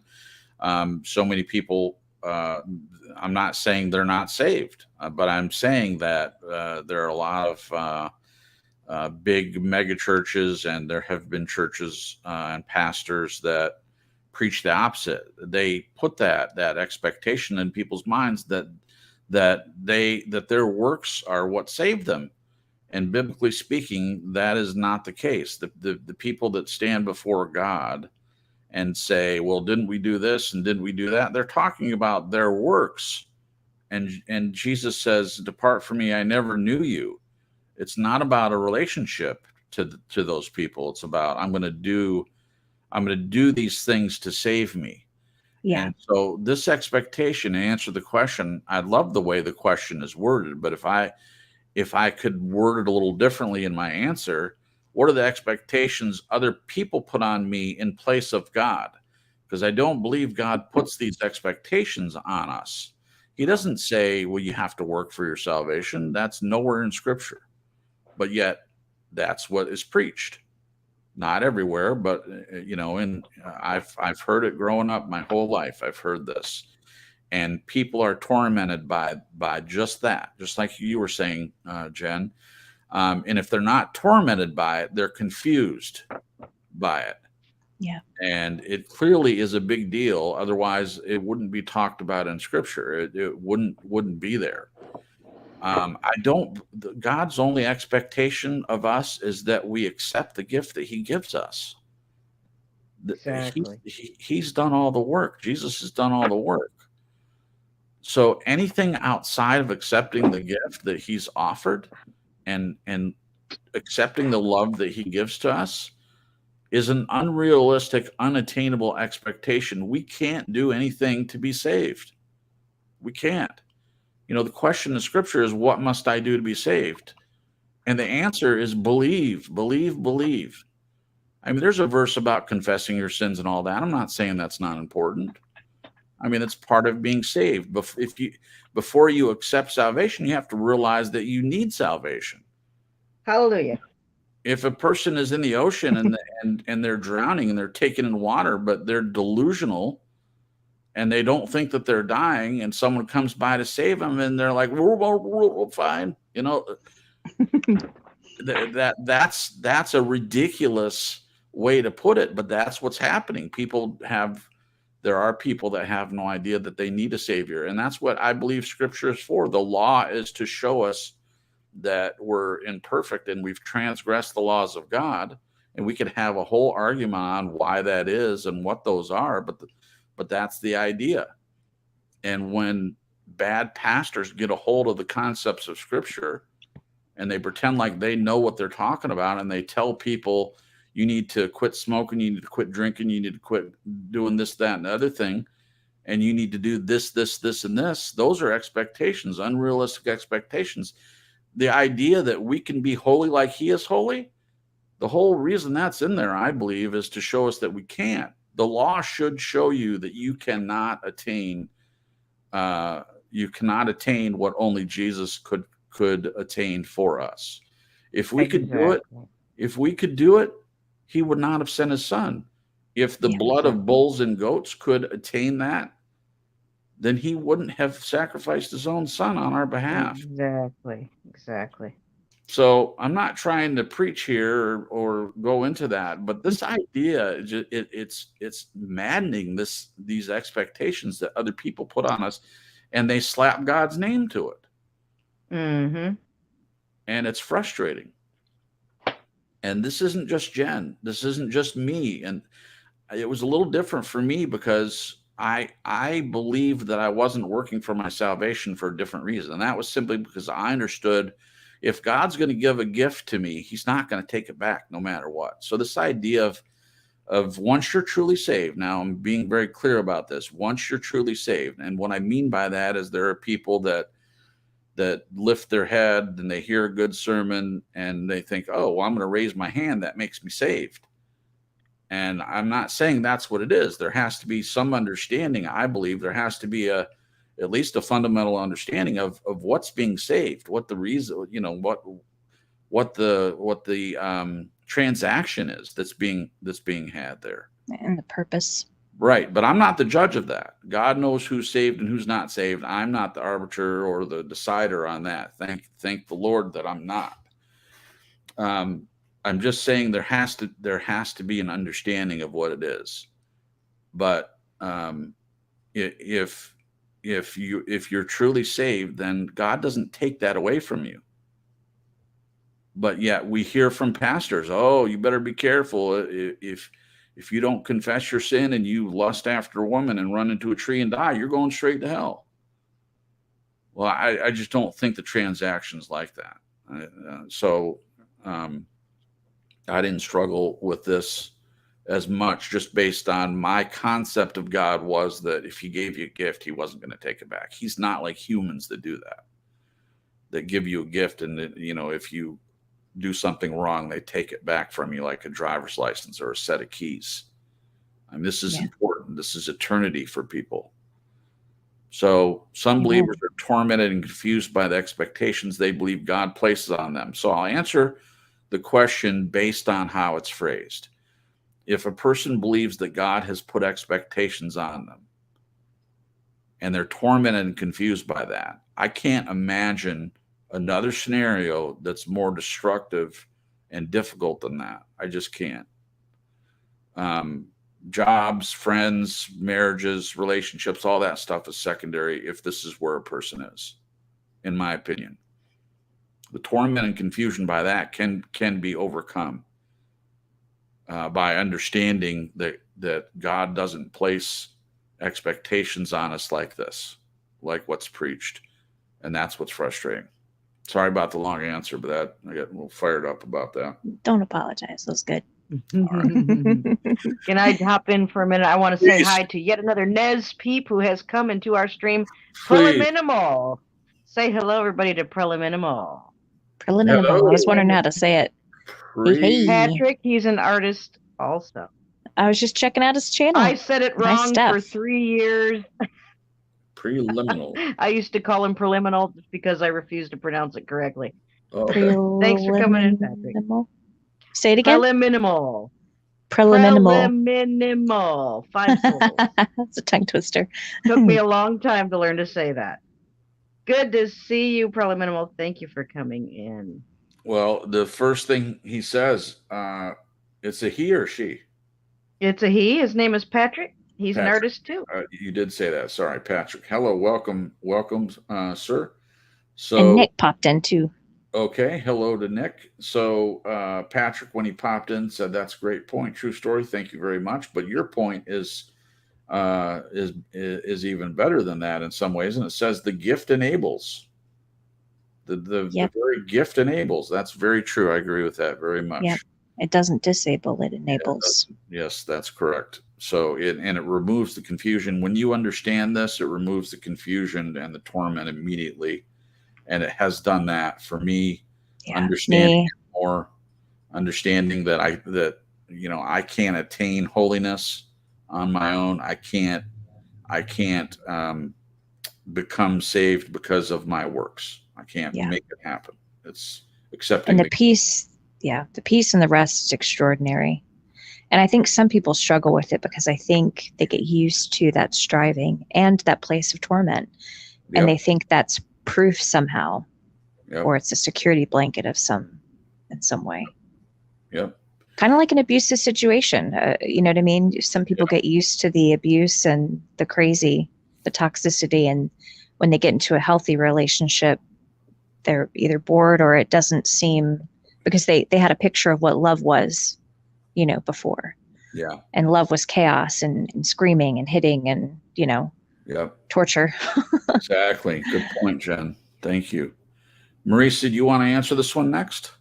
So many people, I'm not saying they're not saved, but I'm saying that there are a lot of big mega churches, and there have been churches and pastors that preach the opposite. They put that expectation in people's minds that their works are what saved them. And biblically speaking, that is not the case. The people that stand before God and say, well, didn't we do this and didn't we do that? They're talking about their works. And Jesus says, depart from me, I never knew you. It's not about a relationship to those people. It's about, I'm going to do these things to save me. Yeah. And so this expectation, to answer the question, I love the way the question is worded, but if I could word it a little differently in my answer, what are the expectations other people put on me in place of God? Because I don't believe God puts these expectations on us. He doesn't say, well, you have to work for your salvation. That's nowhere in Scripture. But yet, that's what is preached. Not everywhere, but and I've heard it growing up my whole life. I've heard this, and people are tormented by just that, just like you were saying, Jen. And if they're not tormented by it, they're confused by it. Yeah. And it clearly is a big deal. Otherwise, it wouldn't be talked about in Scripture. It wouldn't be there. God's only expectation of us is that we accept the gift that He gives us. Exactly. He's done all the work. Jesus has done all the work. So anything outside of accepting the gift that He's offered and accepting the love that He gives to us is an unrealistic, unattainable expectation. We can't do anything to be saved. We can't. The question in Scripture is, what must I do to be saved? And the answer is believe, believe, believe. I mean, there's a verse about confessing your sins and all that. I'm not saying that's not important. I mean, it's part of being saved. Before you accept salvation, you have to realize that you need salvation. Hallelujah. If a person is in the ocean and they're drowning and they're taken in water, but they're delusional and they don't think that they're dying, and someone comes by to save them, and they're like, we're fine. That's a ridiculous way to put it, but that's what's happening. There are people that have no idea that they need a savior. And that's what I believe Scripture is for. The law is to show us that we're imperfect and we've transgressed the laws of God. And we could have a whole argument on why that is and what those are, but that's the idea. And when bad pastors get a hold of the concepts of Scripture and they pretend like they know what they're talking about, and they tell people, you need to quit smoking, you need to quit drinking, you need to quit doing this, that, and the other thing, and you need to do this, this, this, and this. Those are expectations, unrealistic expectations. The idea that we can be holy like He is holy, the whole reason that's in there, I believe, is to show us that we can't. The law should show you that you cannot attain what only Jesus could attain for us. If we could do it, He would not have sent His Son. If the blood of bulls and goats could attain that, then He wouldn't have sacrificed His own Son on our behalf. Exactly. So I'm not trying to preach here or go into that, but this idea, it's maddening, these expectations that other people put on us, and they slap God's name to it. Mm-hmm. And it's frustrating. And this isn't just Jen. This isn't just me. And it was a little different for me because I believed that I wasn't working for my salvation for a different reason. And that was simply because I understood, if God's going to give a gift to me, He's not going to take it back no matter what. So this idea of once you're truly saved, now I'm being very clear about this, once you're truly saved. And what I mean by that is there are people that lift their head and they hear a good sermon and they think, oh, well, I'm going to raise my hand. That makes me saved. And I'm not saying that's what it is. There has to be some understanding. I believe there has to be at least a fundamental understanding of what's being saved, what the reason, what the transaction is that's being had there, and the purpose. Right. But I'm not the judge of that. God knows who's saved and who's not saved. I'm not the arbiter or the decider on that. Thank the Lord that I'm not. I'm just saying there has to be an understanding of what it is. But if you're truly saved, then God doesn't take that away from you. But yet we hear from pastors, oh, you better be careful. If you don't confess your sin and you lust after a woman and run into a tree and die, you're going straight to hell. Well, I just don't think the transaction's like that. I didn't struggle with this as much, just based on my concept of God was that if He gave you a gift, He wasn't going to take it back. He's not like humans that do that give you a gift, and if you do something wrong, they take it back from you like a driver's license or a set of keys. I mean, this is important. This is eternity for people. So some Amen. believers are tormented and confused by the expectations they believe God places on them. So I'll answer the question based on how it's phrased. If a person believes that God has put expectations on them and they're tormented and confused by that, I can't imagine another scenario that's more destructive and difficult than that. I just can't. Jobs, friends, marriages, relationships, all that stuff is secondary if this is where a person is, in my opinion. The torment and confusion by that can be overcome by understanding that God doesn't place expectations on us like this, like what's preached, and that's what's frustrating. Sorry about the long answer, but I get a little fired up about that. Don't apologize. That was good. Can I hop in for a minute? I want to say Please. hi to yet another Nez Peep who has come into our stream. Please. Preliminal. Say hello, everybody, to Preliminal. Preliminal. I was wondering how to say it. Hey. Patrick, he's an artist also. I was just checking out his channel. I said it Nice wrong stuff. for 3 years. Preliminal. I used to call him Preliminal just because I refused to pronounce it correctly. Oh, okay. Thanks for coming in, Patrick. Say it again. Preliminal. Preliminal. 5 syllables. That's a tongue twister. Took me a long time to learn to say that. Good to see you, Preliminal. Thank you for coming in. Well, the first thing he says, it's a he or she? It's a he. His name is Patrick. He's an Patrick. artist too. You did say that. Sorry, Patrick. Hello, welcome, sir. So And Nick popped in too. Okay, hello to Nick. So Patrick, when he popped in, said that's a great point. True story. Thank you very much. But your point is even better than that in some ways, and it says the gift enables. The very gift enables. That's very true. I agree with that very much. Yep. It doesn't disable, it enables. Yes, that's correct. So it removes the confusion. When you understand this, it removes the confusion and the torment immediately. And it has done that for me. Understanding that I can't attain holiness on my own. I can't become saved because of my works. I can't make it happen. It's accepting. And the peace and the rest is extraordinary. And I think some people struggle with it because I think they get used to that striving and that place of torment. Yep. And they think that's proof somehow, or it's a security blanket in some way. Yep. Kind of like an abusive situation. You know what I mean? Some people get used to the abuse and the crazy, the toxicity. And when they get into a healthy relationship, they're either bored or it doesn't seem, because they had a picture of what love was, before. Yeah. And love was chaos and screaming and hitting and, torture. Exactly. Good point, Jen. Thank you. Marisa, do you want to answer this one next?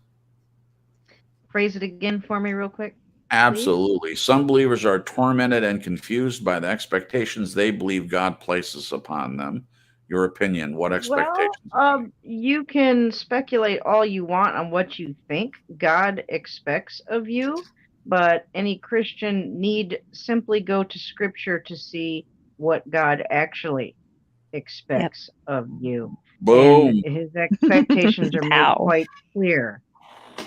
Phrase it again for me real quick. Absolutely. Please? Some believers are tormented and confused by the expectations they believe God places upon them. Your opinion, what expectations? Well, you can speculate all you want on what you think God expects of you, but any Christian need simply go to Scripture to see what God actually expects of you. Boom. And his expectations are made quite clear.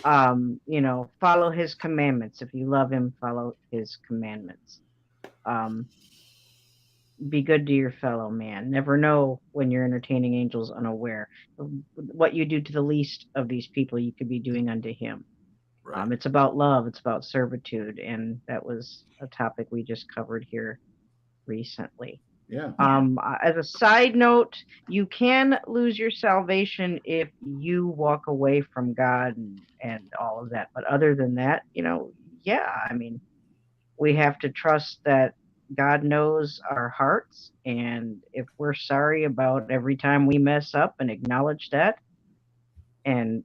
Follow his commandments. If you love him, follow his commandments. Be good to your fellow man. Never know when you're entertaining angels unaware. What you do to the least of these people, you could be doing unto him. Right. It's about love. It's about servitude. And that was a topic we just covered here recently. Yeah. As a side note, you can lose your salvation if you walk away from God and all of that. But other than that, we have to trust that God knows our hearts. And if we're sorry about every time we mess up and acknowledge that and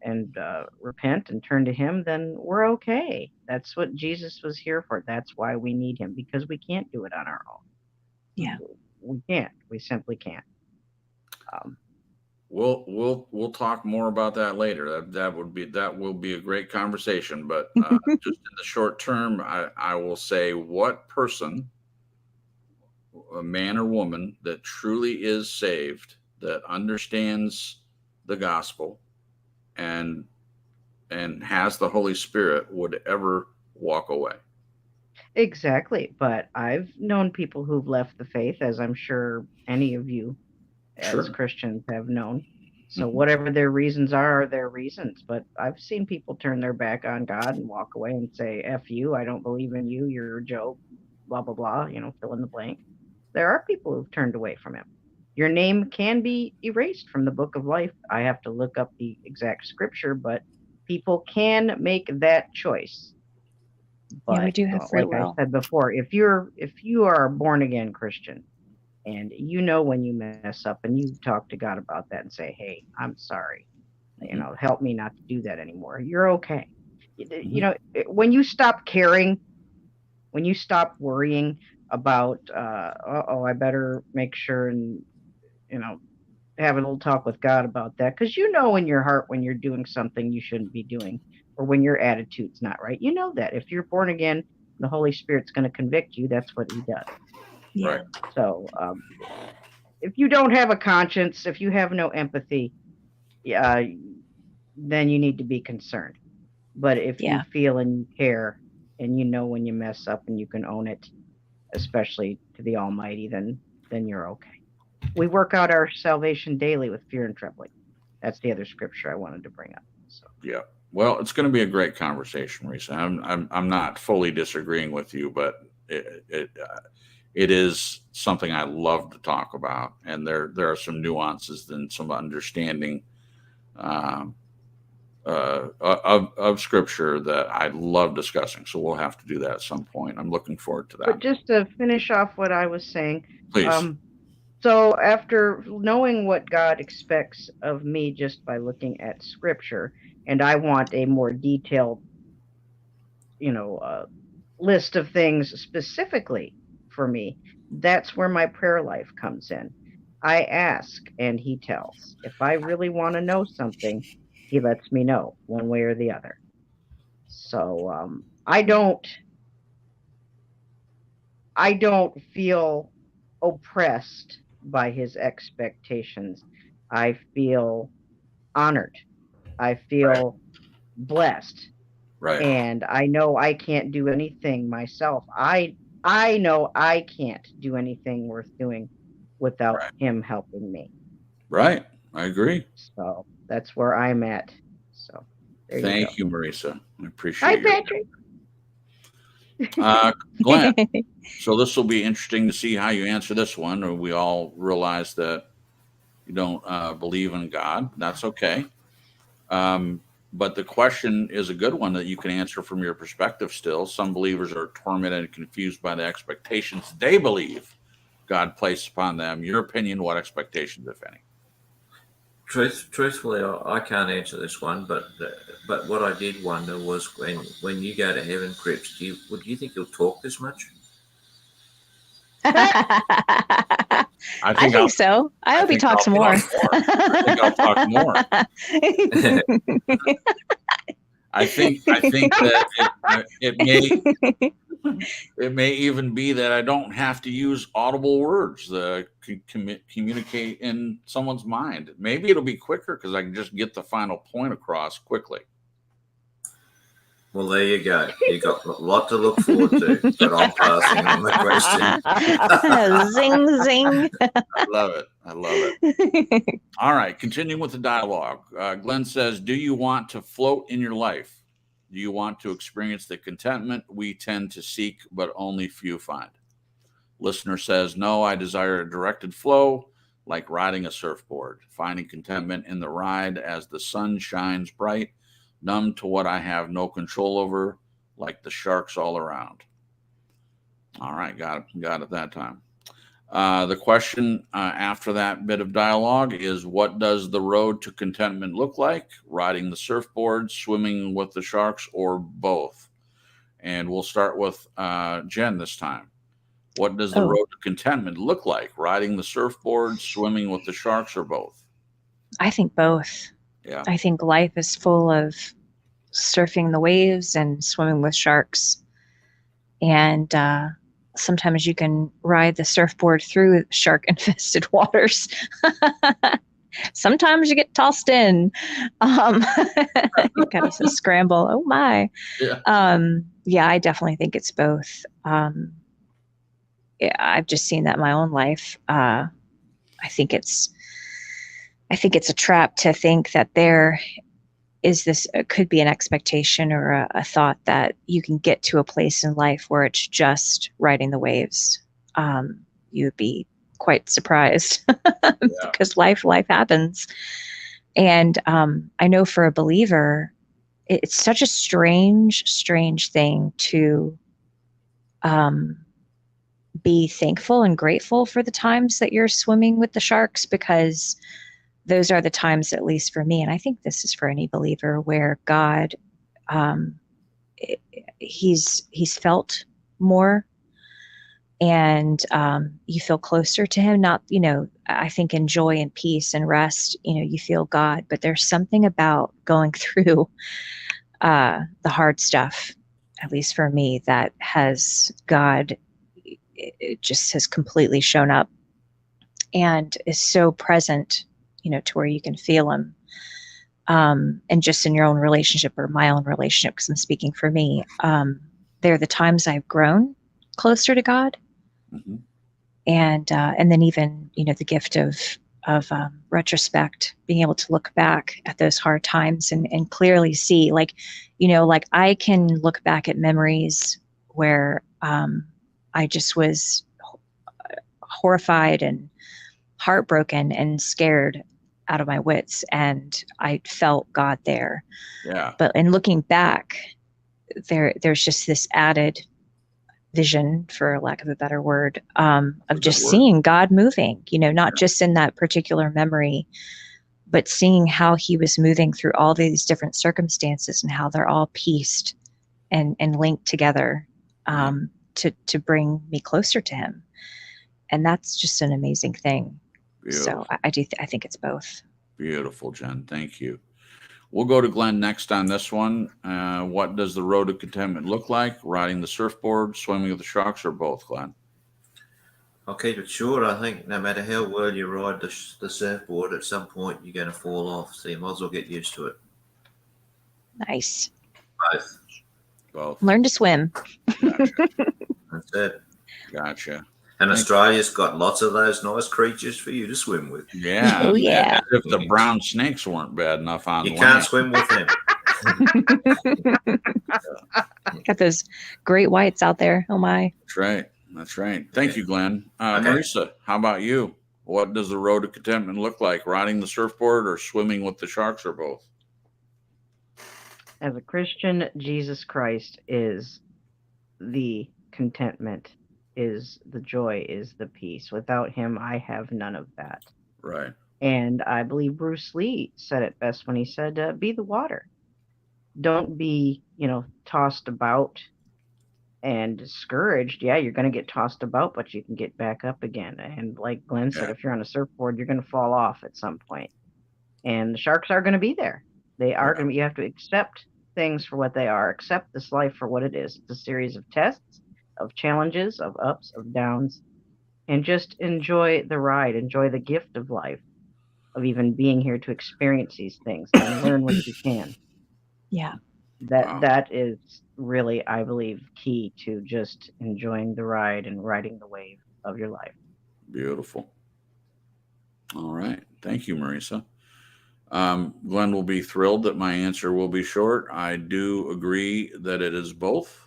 repent and turn to him, then we're okay. That's what Jesus was here for. That's why we need him, because we can't do it on our own. Yeah. We can't. We simply can't. We'll talk more about that later. That will be a great conversation. But just in the short term, I will say, what person a man or woman that truly is saved, that understands the gospel and has the Holy Spirit would ever walk away. Exactly. But I've known people who've left the faith, as I'm sure any of you as Sure. Christians have known. So Mhm. whatever their reasons are their reasons. But I've seen people turn their back on God and walk away and say, F you, I don't believe in you, you're Job, blah, blah, blah, fill in the blank. There are people who've turned away from him. Your name can be erased from the book of life. I have to look up the exact scripture, but people can make that choice. Yeah, we But do have free like I will. said before, if you are a born again Christian, and when you mess up and you talk to God about that and say, hey, I'm sorry, Mhm. help me not to do that anymore, you're okay. Mhm. When you stop caring, when you stop worrying about I better make sure and you know have a little talk with God about that, because in your heart when you're doing something you shouldn't be doing, or when your attitude's not right, that if you're born again, the Holy Spirit's going to convict you. That's what he does. Yeah. Right. So if you don't have a conscience, if you have no empathy, uh, then you need to be concerned. But if you Yeah. feel and you care, and when you mess up and you can own it, especially to the Almighty, then you're okay. We work out our salvation daily with fear and trembling. That's the other scripture I wanted to bring up. So Yeah. Well, it's going to be a great conversation, Risa. I'm not fully disagreeing with you, but it is something I love to talk about, and there are some nuances and some understanding um, of Scripture that I love discussing. So we'll have to do that at some point. I'm looking forward to but that. just to finish off what I was saying, Please. so after knowing what God expects of me just by looking at scripture, and I want a more detailed, list of things specifically for me, that's where my prayer life comes in. I ask and he tells. If I really want to know something, he lets me know one way or the other. So I don't feel oppressed by his expectations. I feel honored. I Right. feel blessed. Right. And I know I can't do anything myself. I know I can't do anything worth doing without Right. him helping me. Right. I agree. So that's where I'm at. So there you go. Thank you, Marisa. I Hi, appreciate your. Patrick. Glenn. So this will be interesting to see how you answer this one. Or we all realize that you don't believe in God. That's okay. Um, but the question is a good one that you can answer from your perspective still. Some believers are tormented and confused by the expectations they believe God placed upon them. Your opinion, what expectations, if any? Truthfully, I can't answer this one, but what I did wonder was when you go to heaven, Crips, do you think you'll talk this much? I I think so. I hope he think talks I'll more. talk more. I think I'll talk more. I think that it may even be that I don't have to use audible words to communicate in someone's mind. Maybe it'll be quicker because I can just get the final point across quickly. Well, there you go. You got a lot to look forward to, but I'm passing on the question. Zing, zing. I love it. I love it. All right, continuing with the dialogue. Glenn says, do you want to float in your life? Do you want to experience the contentment we tend to seek, but only few find? Listener says, no, I desire a directed flow, like riding a surfboard, finding contentment in the ride as the sun shines bright, numb to what I have no control over, like the sharks all around. All right, got it that time. The question after that bit of dialogue is, what does the road to contentment look like? Riding the surfboard, swimming with the sharks, or both? And we'll start with Jen this time. What does the road to contentment look like? Riding the surfboard, swimming with the sharks, or both? I think both. Yeah. I think life is full of surfing the waves and swimming with sharks. And sometimes you can ride the surfboard through shark-infested waters. Sometimes you get tossed in. You kind of scramble. Oh my. Yeah, I definitely think it's both. Yeah, I've just seen that in my own life. I think it's a trap to think that there is this could be an expectation or a thought that you can get to a place in life where it's just riding the waves. You would be quite surprised because life happens. And I know for a believer, it's such a strange thing to be thankful and grateful for the times that you're swimming with the sharks, because those are the times, at least for me, and I think this is for any believer, where God, he's felt more, and you feel closer to him. Not, I think in joy and peace and rest, you feel God, but there's something about going through the hard stuff, at least for me, that has God, it just has completely shown up and is so present, to where you can feel him. And just in your own relationship or my own relationship, because I'm speaking for me, there are the times I've grown closer to God. Mm-hmm. And then even, the gift of retrospect, being able to look back at those hard times and clearly see, like I can look back at memories where I just was horrified and heartbroken and scared out of my wits, and I felt God there. Yeah. But in looking back, there's just this added vision, for lack of a better word, of just seeing God moving, not just in that particular memory, but seeing how he was moving through all these different circumstances and how they're all pieced and linked together to bring me closer to him. And that's just an amazing thing. Beautiful. So I think it's both. Beautiful, Jen. Thank you. We'll go to Glenn next on this one. What does the road to contentment look like? Riding the surfboard, swimming with the sharks, or both, Glenn? I'll keep it short. I think no matter how well you ride the surfboard, at some point you're going to fall off. So you might as well get used to it. Nice. Both. Learn to swim. Gotcha. That's it. Gotcha. And Australia's got lots of those nice creatures for you to swim with. Yeah. Oh, yeah. If the brown snakes weren't bad enough on you land. can't swim with them. Got those great whites out there. Oh, my. That's right. Thank you, Glenn. Marisa, how about you? What does the road to contentment look like? Riding the surfboard or swimming with the sharks, or both? As a Christian, Jesus Christ is the contentment, is the joy, is the peace. Without him, I have none of that. Right. And I believe Bruce Lee said it best when he said, be the water. Don't be, tossed about and discouraged. Yeah, you're going to get tossed about, but you can get back up again. And like Glenn said, if you're on a surfboard, you're going to fall off at some point. And the sharks are going to be there. They are going to, you have to accept things for what they are, accept this life for what it is. It's a series of tests, of challenges, of ups, of downs, and just enjoy the ride, enjoy the gift of life, of even being here to experience these things and learn what you can. Yeah. That is really, I believe, key to just enjoying the ride and riding the wave of your life. Beautiful. All right. Thank you, Marisa. Glenn will be thrilled that my answer will be short. I do agree that it is both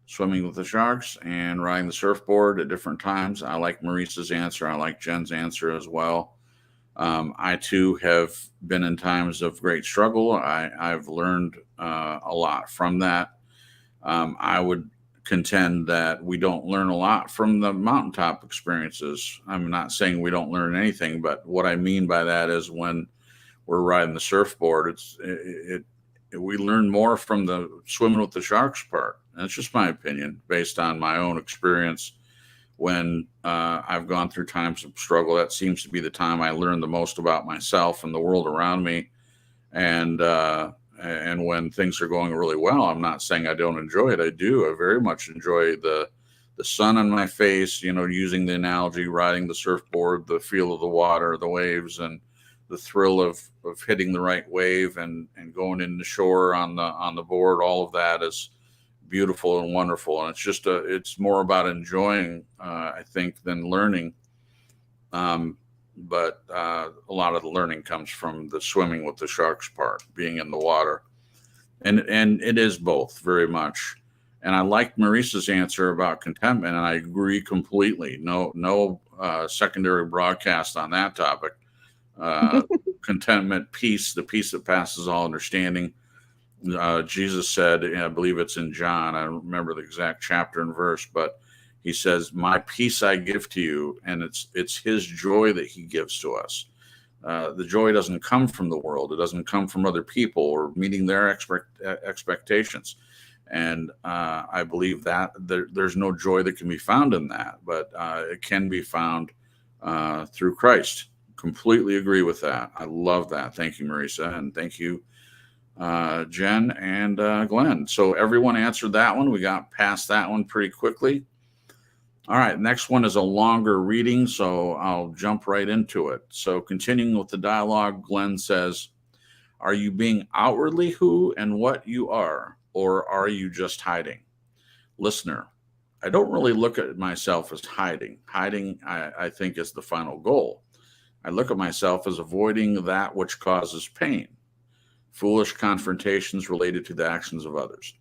swimming with the sharks and riding the surfboard at different times. I like Marisa's answer. I like Jen's answer as well. I too have been in times of great struggle. I've learned a lot from that. I would contend that we don't learn a lot from the mountaintop experiences. I'm not saying we don't learn anything, but what I mean by that is when we're riding the surfboard, we learn more from the swimming with the sharks part. And it's just my opinion based on my own experience. When I've gone through times of struggle, that seems to be the time I learn the most about myself and the world around me. And when things are going really well, I'm not saying I don't enjoy it. I do. I very much enjoy the the sun on my face, using the analogy, riding the surfboard, the feel of the water, the waves, and the thrill of hitting the right wave and going in the shore on the board. All of that is beautiful and wonderful. And it's more about enjoying, I think, than learning. But a lot of the learning comes from the swimming with the sharks part, being in the water. And it is both very much. And I liked Maurice's answer about contentment, and I agree completely. No secondary broadcast on that topic. Contentment, peace, the peace that passes all understanding. Jesus said, I believe it's in John, I don't remember the exact chapter and verse, but he says, my peace I give to you, and it's his joy that he gives to us. The joy doesn't come from the world. It doesn't come from other people or meeting their expectations. And I believe that there's no joy that can be found in that, but it can be found through Christ. Completely agree with that. I love that. Thank you, Marisa. And thank you, Jen and Glenn. So everyone answered that one. We got past that one pretty quickly. All right, next one is a longer reading, so I'll jump right into it. So continuing with the dialogue, Glenn says, are you being outwardly who and what you are, or are you just hiding? Listener, I don't really look at myself as hiding. Hiding, I think, is the final goal. I look at myself as avoiding that which causes pain, foolish confrontations related to the actions of others.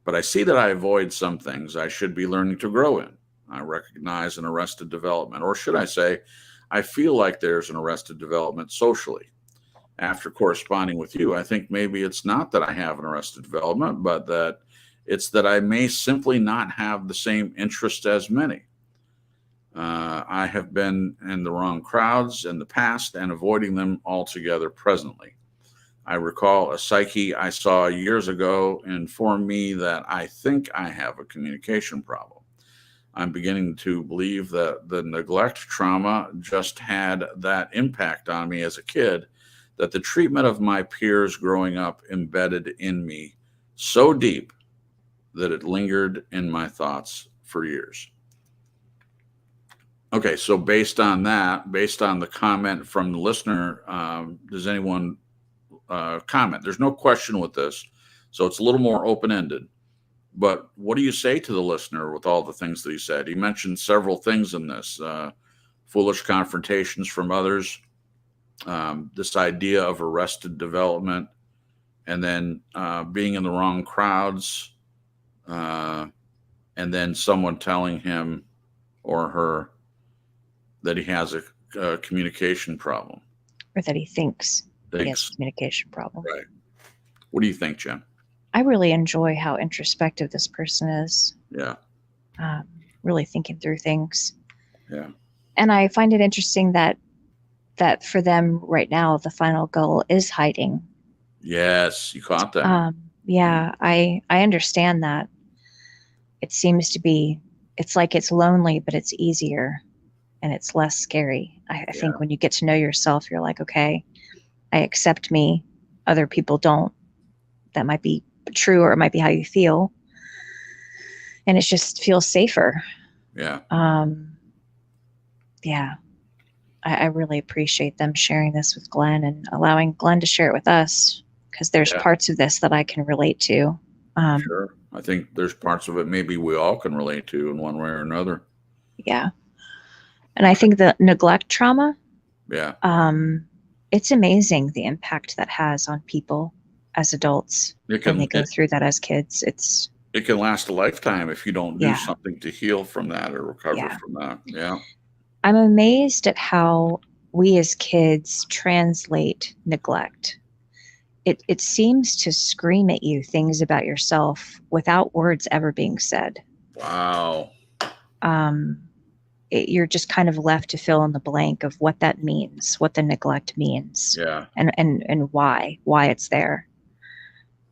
But I see that I avoid some things I should be learning to grow in. I recognize an arrested development, or should I say, I feel like there's an arrested development socially. After corresponding with you, I think maybe it's not that I have an arrested development, but that it's that I may simply not have the same interest as many. I have been in the wrong crowds in the past and avoiding them altogether presently. I recall a psyche I saw years ago inform me that I think I have a communication problem. I'm beginning to believe that the neglect trauma just had that impact on me as a kid, that the treatment of my peers growing up embedded in me so deep that it lingered in my thoughts for years. Okay, so based on the comment from the listener, does anyone comment? There's no question with this, so it's a little more open-ended. But what do you say to the listener with all the things that he said? He mentioned several things in this, foolish confrontations from others, this idea of arrested development, and then being in the wrong crowds, and then someone telling him or her that he has a communication problem. Or that he thinks he has a communication problem. Right. What do you think, Jen? I really enjoy how introspective this person is. Yeah. Really thinking through things. Yeah. And I find it interesting that for them right now, the final goal is hiding. Yes, you caught that. Yeah, I understand that. It seems to be, it's like it's lonely, but it's easier and it's less scary. I think when you get to know yourself, you're like, okay, I accept me. Other people don't. That might be true, or it might be how you feel. And it just feels safer. Yeah. Yeah. I really appreciate them sharing this with Glenn and allowing Glenn to share it with us, because there's parts of this that I can relate to. Sure. I think there's parts of it maybe we all can relate to in one way or another. Yeah. And I think the neglect trauma, it's amazing the impact that has on people as adults. And they go through that as kids. It can last a lifetime if you don't do something to heal from that or recover from that. Yeah. I'm amazed at how we as kids translate neglect. It seems to scream at you things about yourself without words ever being said. Wow. You're just kind of left to fill in the blank of what that means, what the neglect means, and why it's there.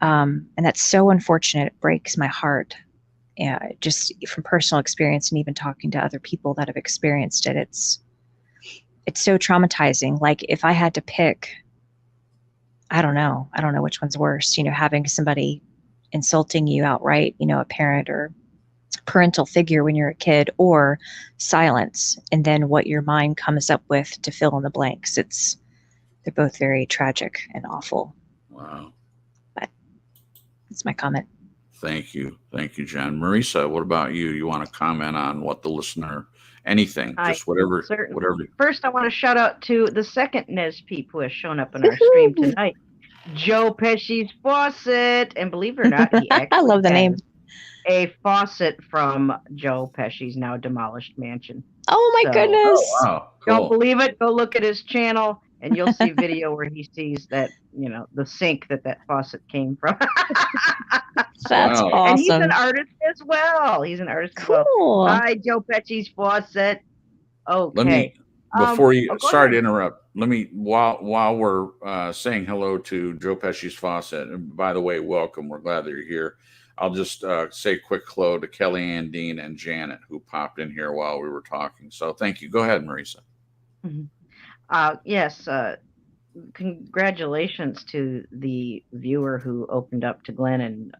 And that's so unfortunate. It breaks my heart. Yeah, just from personal experience and even talking to other people that have experienced it, it's so traumatizing. Like if I had to pick, I don't know which one's worse, having somebody insulting you outright, a parent or parental figure when you're a kid, or silence, and then what your mind comes up with to fill in the blanks. They're both very tragic and awful. Wow. But that's my comment. Thank you, Jen. Marisa, what about you? You want to comment on what the listener, anything, just whatever. First, I want to shout out to the second Nez Peep who has shown up in our stream tonight, Joe Pesci's Faucet. And believe it or not, he actually I love the name. A faucet from Joe Pesci's now demolished mansion. Oh my goodness! Oh, wow. Cool. Don't believe it? Go look at his channel, and you'll see video where he sees that, the sink that faucet came from. That's awesome. And he's an artist as well. Cool. Hi, Joe Pesci's Faucet. Okay. Let me, before you, sorry to interrupt. Let me, while we're saying hello to Joe Pesci's Faucet, and by the way, welcome. We're glad that you're here. I'll just say a quick hello to Kelly Ann Dean and Janet, who popped in here while we were talking. So thank you. Go ahead, Marisa. Mm-hmm. Yes. Congratulations to the viewer who opened up to Glenn and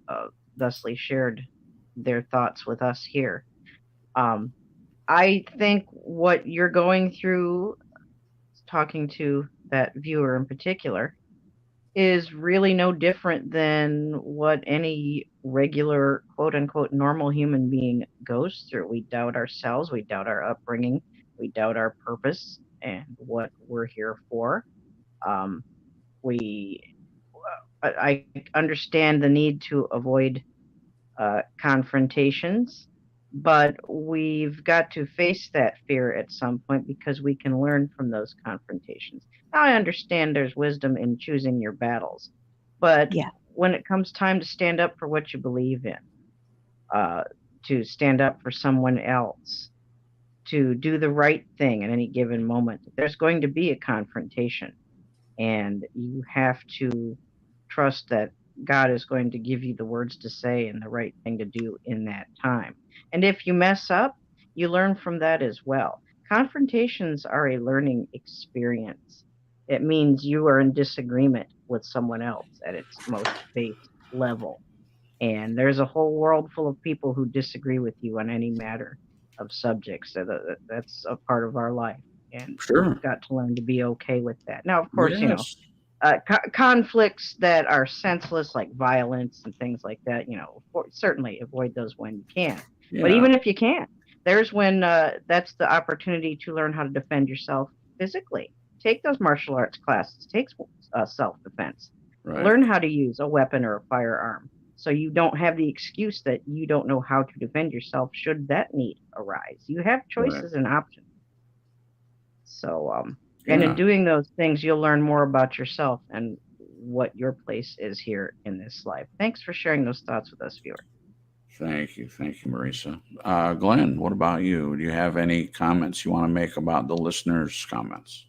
thusly shared their thoughts with us here. I think what you're going through, talking to that viewer in particular, is really no different than what any regular, quote unquote, normal human being goes through. We doubt ourselves, we doubt our upbringing, we doubt our purpose and what we're here for. I understand the need to avoid confrontations, but we've got to face that fear at some point because we can learn from those confrontations. Now, I understand there's wisdom in choosing your battles, but when it comes time to stand up for what you believe in, to stand up for someone else, to do the right thing at any given moment, there's going to be a confrontation, and you have to trust that God is going to give you the words to say and the right thing to do in that time. And if you mess up, you learn from that as well. Confrontations are a learning experience. It means you are in disagreement with someone else at its most base level. And there's a whole world full of people who disagree with you on any matter of subjects. So that's a part of our life. And we've got to learn to be okay with that. Now, of course, conflicts that are senseless, like violence and things like that, certainly avoid those when you can. Yeah. But even if you can't, there's when that's the opportunity to learn how to defend yourself physically. Take those martial arts classes. Take self-defense. Right. Learn how to use a weapon or a firearm, so you don't have the excuse that you don't know how to defend yourself should that need arise. You have choices and options. So, and in doing those things, you'll learn more about yourself and what your place is here in this life. Thanks for sharing those thoughts with us, viewer. Thank you, Marisa. Glenn, what about you? Do you have any comments you want to make about the listeners' comments?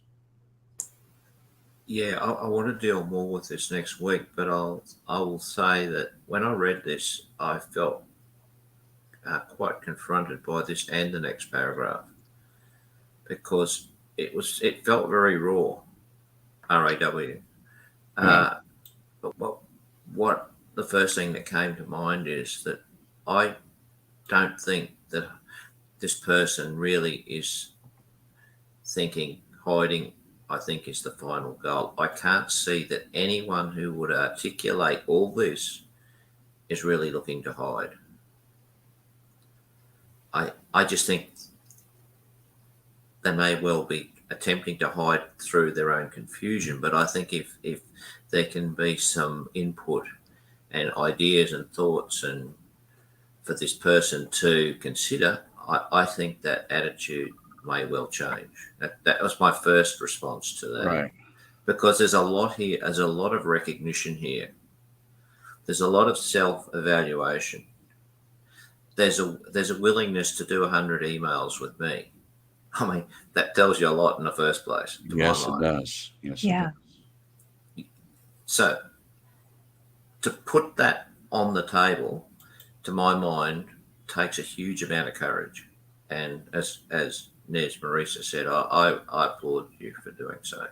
Yeah, I want to deal more with this next week, but I will say that when I read this, I felt quite confronted by this and the next paragraph, because it felt very raw, R-A-W. But what the first thing that came to mind is that I don't think that this person really is thinking hiding, I think, is the final goal. I can't see that anyone who would articulate all this is really looking to hide. I just think they may well be attempting to hide through their own confusion, but I think if there can be some input and ideas and thoughts and for this person to consider, I think that attitude may well change. That was my first response to that. Right. Because there's a lot here, there's a lot of recognition here. There's a lot of self-evaluation. There's a willingness to do 100 emails with me. I mean, that tells you a lot in the first place. Yes, it does. Yes, it does. So to put that on the table, to my mind, takes a huge amount of courage. And as Nez Marisa said, I applaud you for doing so,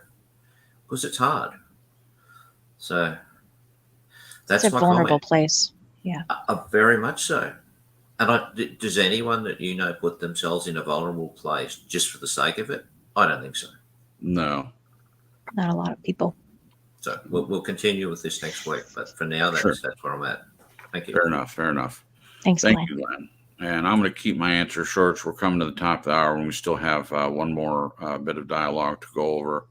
because it's hard. So that's it's a vulnerable place. Yeah. Very much so. And does anyone that you know put themselves in a vulnerable place just for the sake of it? I don't think so. No. Not a lot of people. So we'll continue with this next week. But for now, Sure. that's where I'm at. Thank you. Fair enough. Fair enough. Thanks, Thank Glenn. you, Glenn. And I'm going to keep my answer short. So we're coming to the top of the hour, and we still have one more bit of dialogue to go over.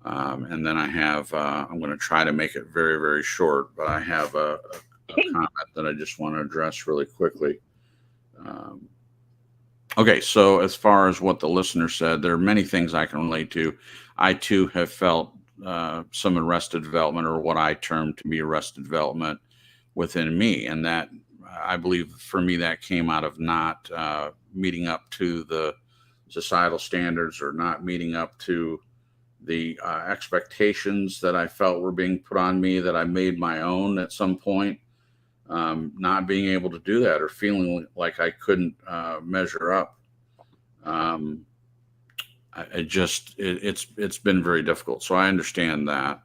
And then I have, I'm going to try to make it very, very short, but I have a comment that I just want to address really quickly. Okay, so as far as what the listener said, there are many things I can relate to. I too have felt some arrested development, or what I term to be arrested development within me. And that, I believe for me, that came out of not meeting up to the societal standards, or not meeting up to the expectations that I felt were being put on me, that I made my own at some point. Not being able to do that, or feeling like I couldn't measure up. It's been very difficult. So I understand that.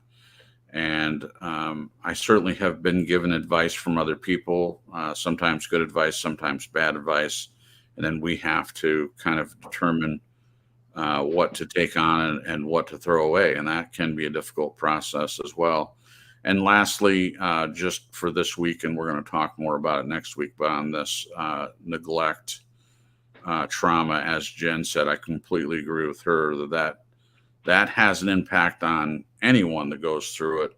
And I certainly have been given advice from other people, sometimes good advice, sometimes bad advice. And then we have to kind of determine what to take on and what to throw away. And that can be a difficult process as well. And lastly, just for this week, and we're going to talk more about it next week, but on this neglect trauma, as Jen said, I completely agree with her that has an impact on anyone that goes through it.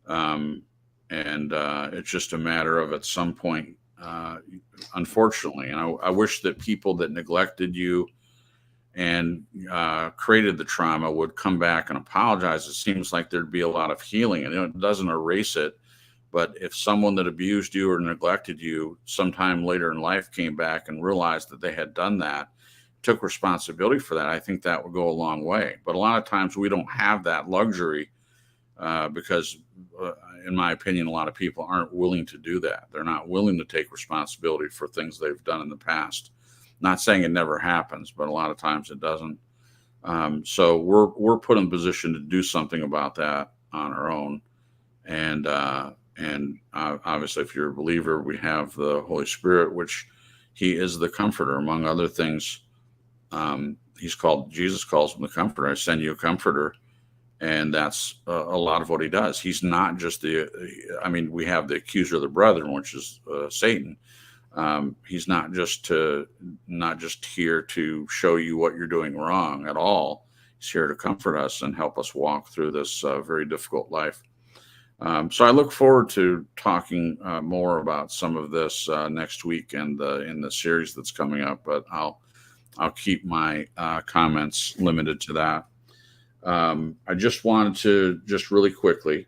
And it's just a matter of, at some point, unfortunately, and I wish that people that neglected you and created the trauma would come back and apologize. It seems like there'd be a lot of healing, and it doesn't erase it. But if someone that abused you or neglected you sometime later in life came back and realized that they had done that, took responsibility for that, I think that would go a long way. But a lot of times we don't have that luxury because, in my opinion, a lot of people aren't willing to do that. They're not willing to take responsibility for things they've done in the past. Not saying it never happens, but a lot of times it doesn't. So we're put in a position to do something about that on our own. And obviously, if you're a believer, we have the Holy Spirit, which He is the Comforter, among other things. Jesus calls Him the Comforter. I send you a Comforter, and that's a lot of what He does. He's not just we have the accuser of the brethren, which is Satan. He's not just here to show you what you're doing wrong at all. He's here to comfort us and help us walk through this very difficult life. So I look forward to talking more about some of this next week and in the series that's coming up. But I'll keep my comments limited to that. I just wanted to really quickly.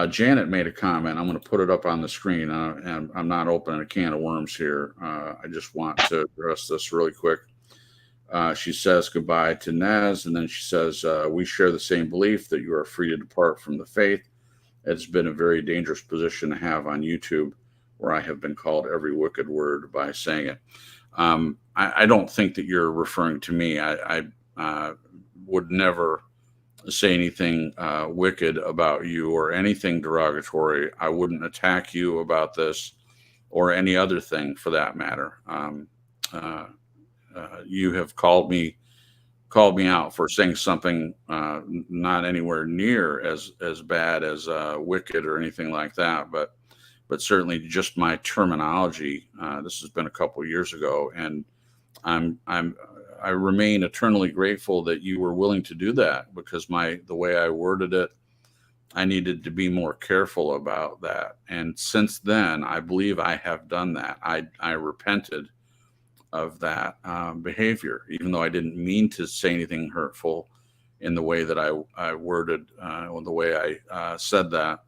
Janet made a comment. I'm going to put it up on the screen, and I'm not opening a can of worms here. I just want to address this really quick. She says goodbye to Nez, and then she says, we share the same belief that you are free to depart from the faith. It's been a very dangerous position to have on YouTube, where I have been called every wicked word by saying it. I don't think that you're referring to me. I would never say anything wicked about you or anything derogatory. I wouldn't attack you about this or any other thing for that matter. You have called me out for saying something not anywhere near as bad as wicked or anything like that, but certainly just my terminology. This has been a couple of years ago, and I remain eternally grateful that you were willing to do that, because the way I worded it, I needed to be more careful about that. And since then, I believe I have done that. I repented of that behavior, even though I didn't mean to say anything hurtful in the way that I worded, or the way I said that.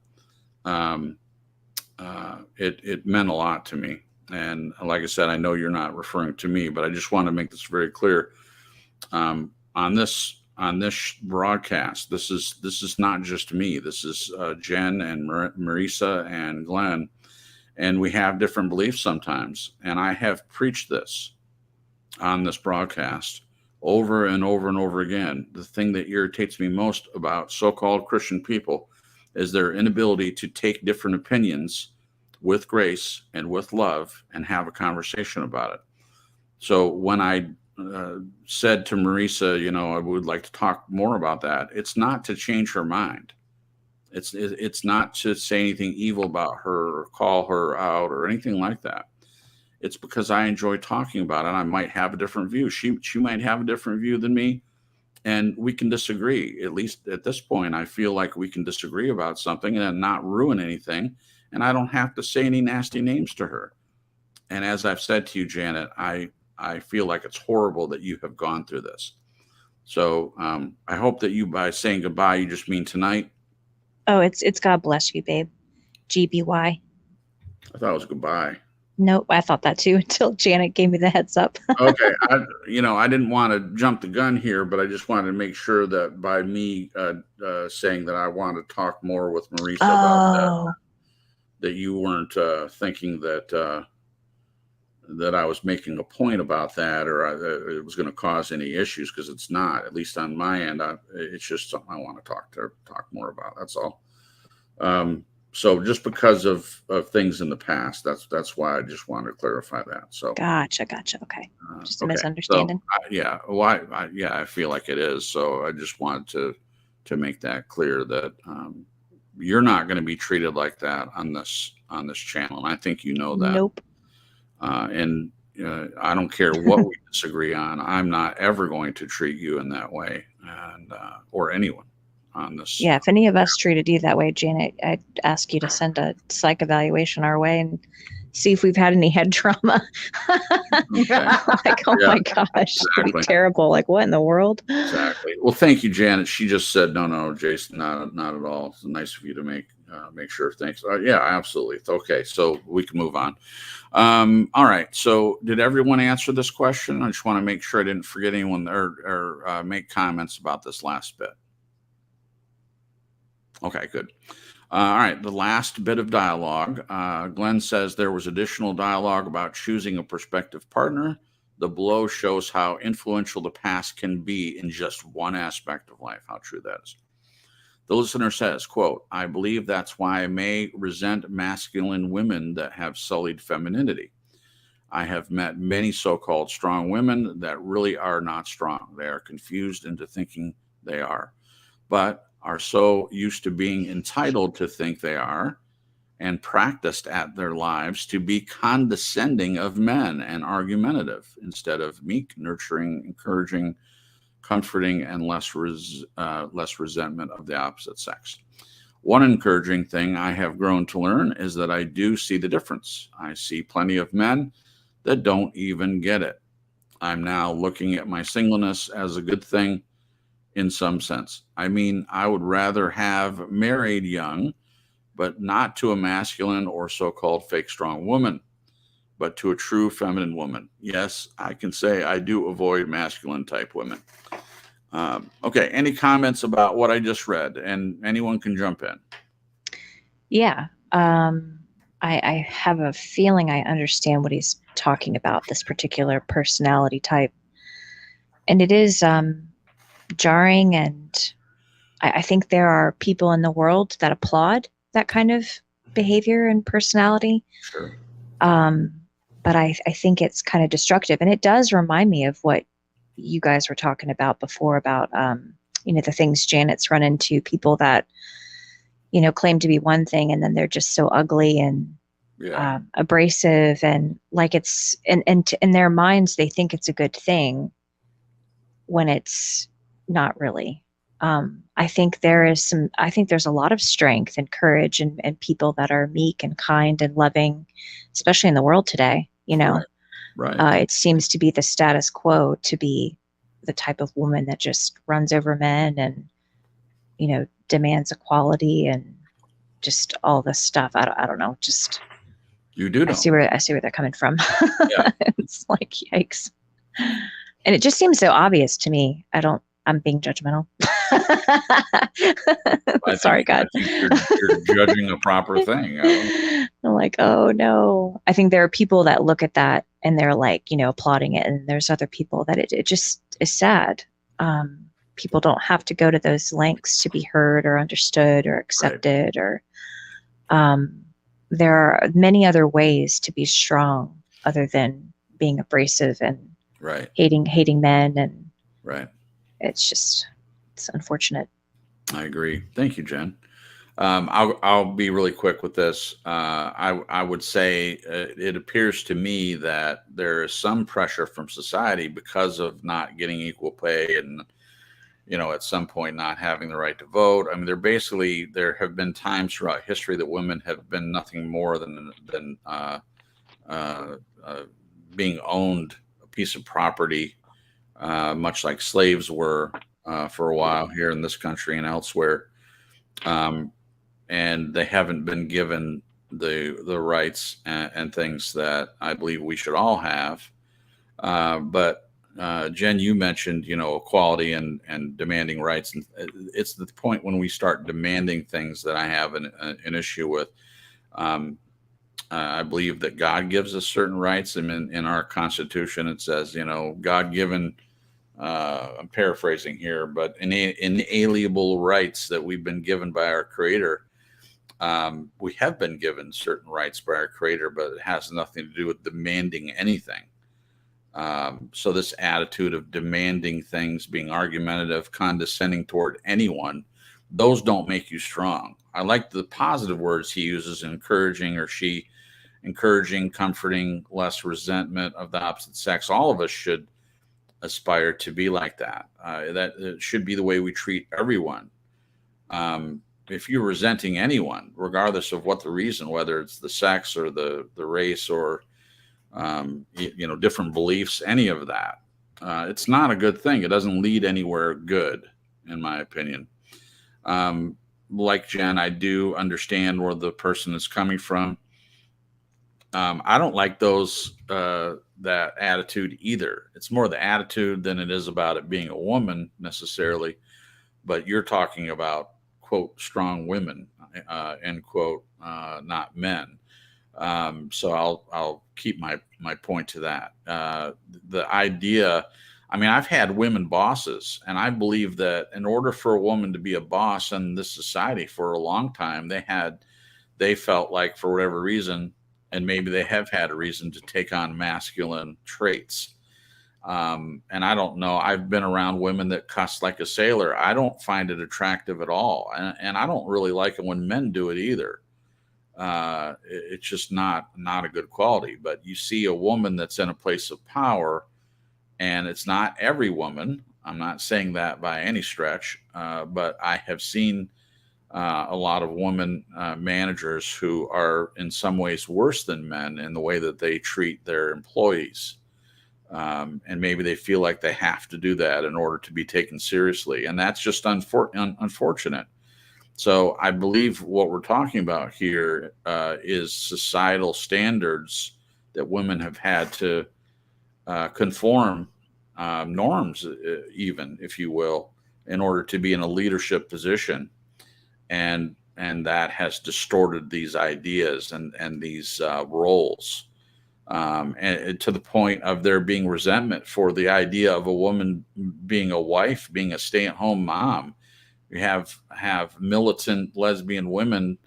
It meant a lot to me. And like I said, I know you're not referring to me, but I just want to make this very clear. On this broadcast, this is not just me. This is Jen and Marisa and Glenn, and we have different beliefs sometimes. And I have preached this on this broadcast over and over and over again. The thing that irritates me most about so-called Christian people is their inability to take different opinions with grace and with love and have a conversation about it. So when I said to Marisa, I would like to talk more about that, it's not to change her mind. It's not to say anything evil about her or call her out or anything like that. It's because I enjoy talking about it. I might have a different view. She might have a different view than me, and we can disagree. At least at this point, I feel like we can disagree about something and not ruin anything. And I don't have to say any nasty names to her. And as I've said to you, Janet, I feel like it's horrible that you have gone through this. So I hope that you, by saying goodbye, you just mean tonight. Oh, it's God bless you, babe. GBY. I thought it was goodbye. Nope, I thought that too until Janet gave me the heads up. Okay, I didn't want to jump the gun here, but I just wanted to make sure that by me saying that I want to talk more with Marisa about that you weren't thinking that that I was making a point about that, or it was going to cause any issues, because it's not. At least on my end, it's just something I want to talk more about. That's all. So just because of things in the past, that's why I just wanted to clarify that. So Gotcha. Okay, just a misunderstanding. So, I feel like it is. So I just wanted to make that clear that you're not going to be treated like that on this channel, and I think you know that. Nope. And I don't care what we disagree on. I'm not ever going to treat you in that way, and or anyone on this. Yeah, if any of us treated you that way, Janet, I'd ask you to send a psych evaluation our way and see if we've had any head trauma. Like, oh my gosh, it'd be terrible. Like, what in the world? Exactly. Well, thank you, Janet. She just said, no, Jason, not at all. It's nice of you to make sure. Thanks. Yeah, absolutely. Okay, so we can move on. All right. So did everyone answer this question? I just want to make sure I didn't forget anyone or make comments about this last bit. Okay, good. All right. The last bit of dialogue. Glenn says there was additional dialogue about choosing a prospective partner. The below shows how influential the past can be in just one aspect of life. How true that is. The listener says, quote, I believe that's why I may resent masculine women that have sullied femininity. I have met many so-called strong women that really are not strong. They are confused into thinking they are, but are so used to being entitled to think they are and practiced at their lives to be condescending of men and argumentative instead of meek, nurturing, encouraging, comforting, and less resentment of the opposite sex. One encouraging thing I have grown to learn is that I do see the difference. I see plenty of men that don't even get it. I'm now looking at my singleness as a good thing in some sense. I mean, I would rather have married young, but not to a masculine or so-called fake strong woman, but to a true feminine woman. Yes, I can say I do avoid masculine type women. Okay, any comments about what I just read? And anyone can jump in. Yeah, I have a feeling I understand what he's talking about, this particular personality type. And it is jarring, and I think there are people in the world that applaud that kind of behavior and personality. Sure. But I think it's kind of destructive. And it does remind me of what you guys were talking about before about, the things Janet's run into, people that, claim to be one thing and then they're just so ugly and abrasive, and like it's, and in their minds, they think it's a good thing when it's not really. I think there's a lot of strength and courage and people that are meek and kind and loving, especially in the world today, Right. It seems to be the status quo to be the type of woman that just runs over men and, demands equality and just all this stuff. I don't know. Just you do know. I see where they're coming from. Yeah. It's like, yikes. And it just seems so obvious to me. I'm being judgmental. Sorry, God. I think you're judging a proper thing. I'm like, oh no. I think there are people that look at that and they're like, applauding it. And there's other people that it just is sad. People don't have to go to those lengths to be heard or understood or accepted, or there are many other ways to be strong other than being abrasive and Right. hating men, and Right. it's unfortunate. I agree. Thank you, Jen. I'll be really quick with this. I would say it appears to me that there is some pressure from society because of not getting equal pay and, at some point not having the right to vote. I mean, there have been times throughout history that women have been nothing more than being owned a piece of property, much like slaves were for a while here in this country and elsewhere. And they haven't been given the rights and things that I believe we should all have. But Jen, you mentioned, equality and demanding rights, and it's the point when we start demanding things that I have an issue with. I believe that God gives us certain rights, and in our Constitution it says, God given. I'm paraphrasing here, but inalienable rights that we've been given by our Creator. We have been given certain rights by our Creator, but it has nothing to do with demanding anything. So this attitude of demanding things, being argumentative, condescending toward anyone, those don't make you strong. I like the positive words he uses, encouraging, or she, encouraging, comforting, less resentment of the opposite sex. All of us should aspire to be like that. That it should be the way we treat everyone. If you're resenting anyone, regardless of what the reason, whether it's the sex or the race or different beliefs, any of that, it's not a good thing. It doesn't lead anywhere good, in my opinion. Like Jen, I do understand where the person is coming from. I don't like that attitude either. It's more the attitude than it is about it being a woman necessarily. But you're talking about, quote, strong women, end quote, not men. So I'll keep my point to that. The idea, I mean, I've had women bosses, and I believe that in order for a woman to be a boss in this society for a long time, they felt like, for whatever reason, and maybe they have had a reason, to take on masculine traits. And I don't know. I've been around women that cuss like a sailor. I don't find it attractive at all. And I don't really like it when men do it either. It's just not a good quality. But you see a woman that's in a place of power, and it's not every woman. I'm not saying that by any stretch, but I have seen a lot of women managers who are in some ways worse than men in the way that they treat their employees. And maybe they feel like they have to do that in order to be taken seriously. And that's just unfortunate. So I believe what we're talking about here is societal standards that women have had to conform norms, even, if you will, in order to be in a leadership position. And that has distorted these ideas and these roles. And to the point of there being resentment for the idea of a woman being a wife, being a stay-at-home mom. You have militant lesbian women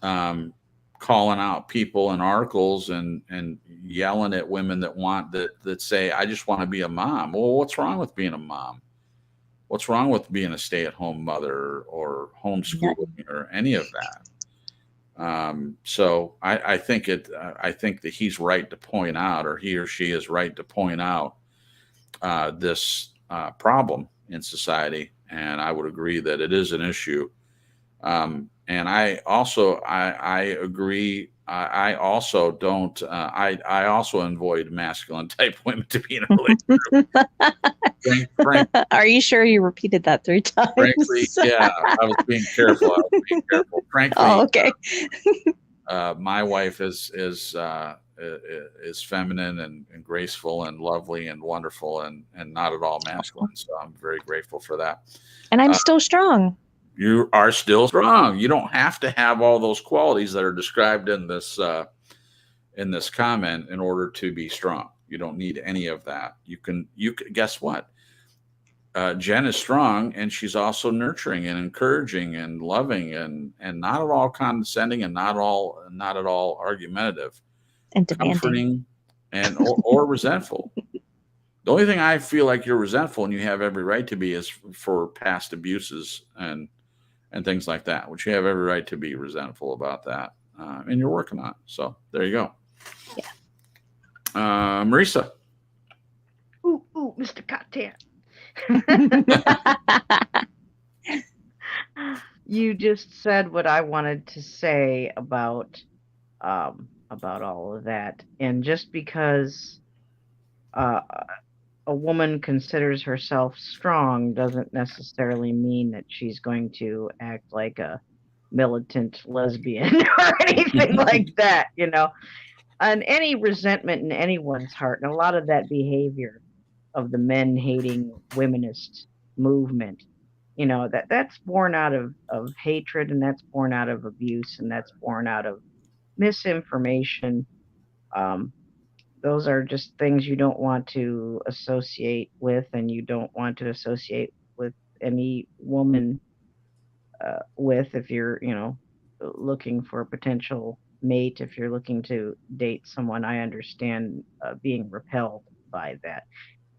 calling out people in articles and yelling at women that say, I just want to be a mom. Well, what's wrong with being a mom? What's wrong with being a stay-at-home mother or homeschooling or any of that? So I think that he's right to point out, or he or she is right to point out this problem in society. And I would agree that it is an issue. And I also agree. I also don't. I also avoid masculine type women to be in a relationship. Are you sure you repeated that 3 times? Frankly, yeah, I was being careful. Frankly, oh, okay. My wife is feminine and graceful and lovely and wonderful and not at all masculine. So I'm very grateful for that. And I'm still strong. You are still strong. You don't have to have all those qualities that are described in this comment in order to be strong. You don't need any of that. You can guess what? Jen is strong, and she's also nurturing and encouraging and loving and not at all condescending and not at all argumentative, And demanding. comforting, and or resentful. The only thing I feel like you're resentful and you have every right to be is for past abuses and things like that, which you have every right to be resentful about that, and you're working on it. So there you go. Yeah. Marisa. Ooh, Mr. Cocktail. You just said what I wanted to say about all of that, and just because a woman considers herself strong doesn't necessarily mean that she's going to act like a militant lesbian or anything like that, and any resentment in anyone's heart, and a lot of that behavior of the men hating womanist movement, that's born out of hatred, and that's born out of abuse, and that's born out of misinformation. Those are just things you don't want to associate with, and you don't want to associate with any woman with, if you're, looking for a potential mate, if you're looking to date someone. I understand being repelled by that.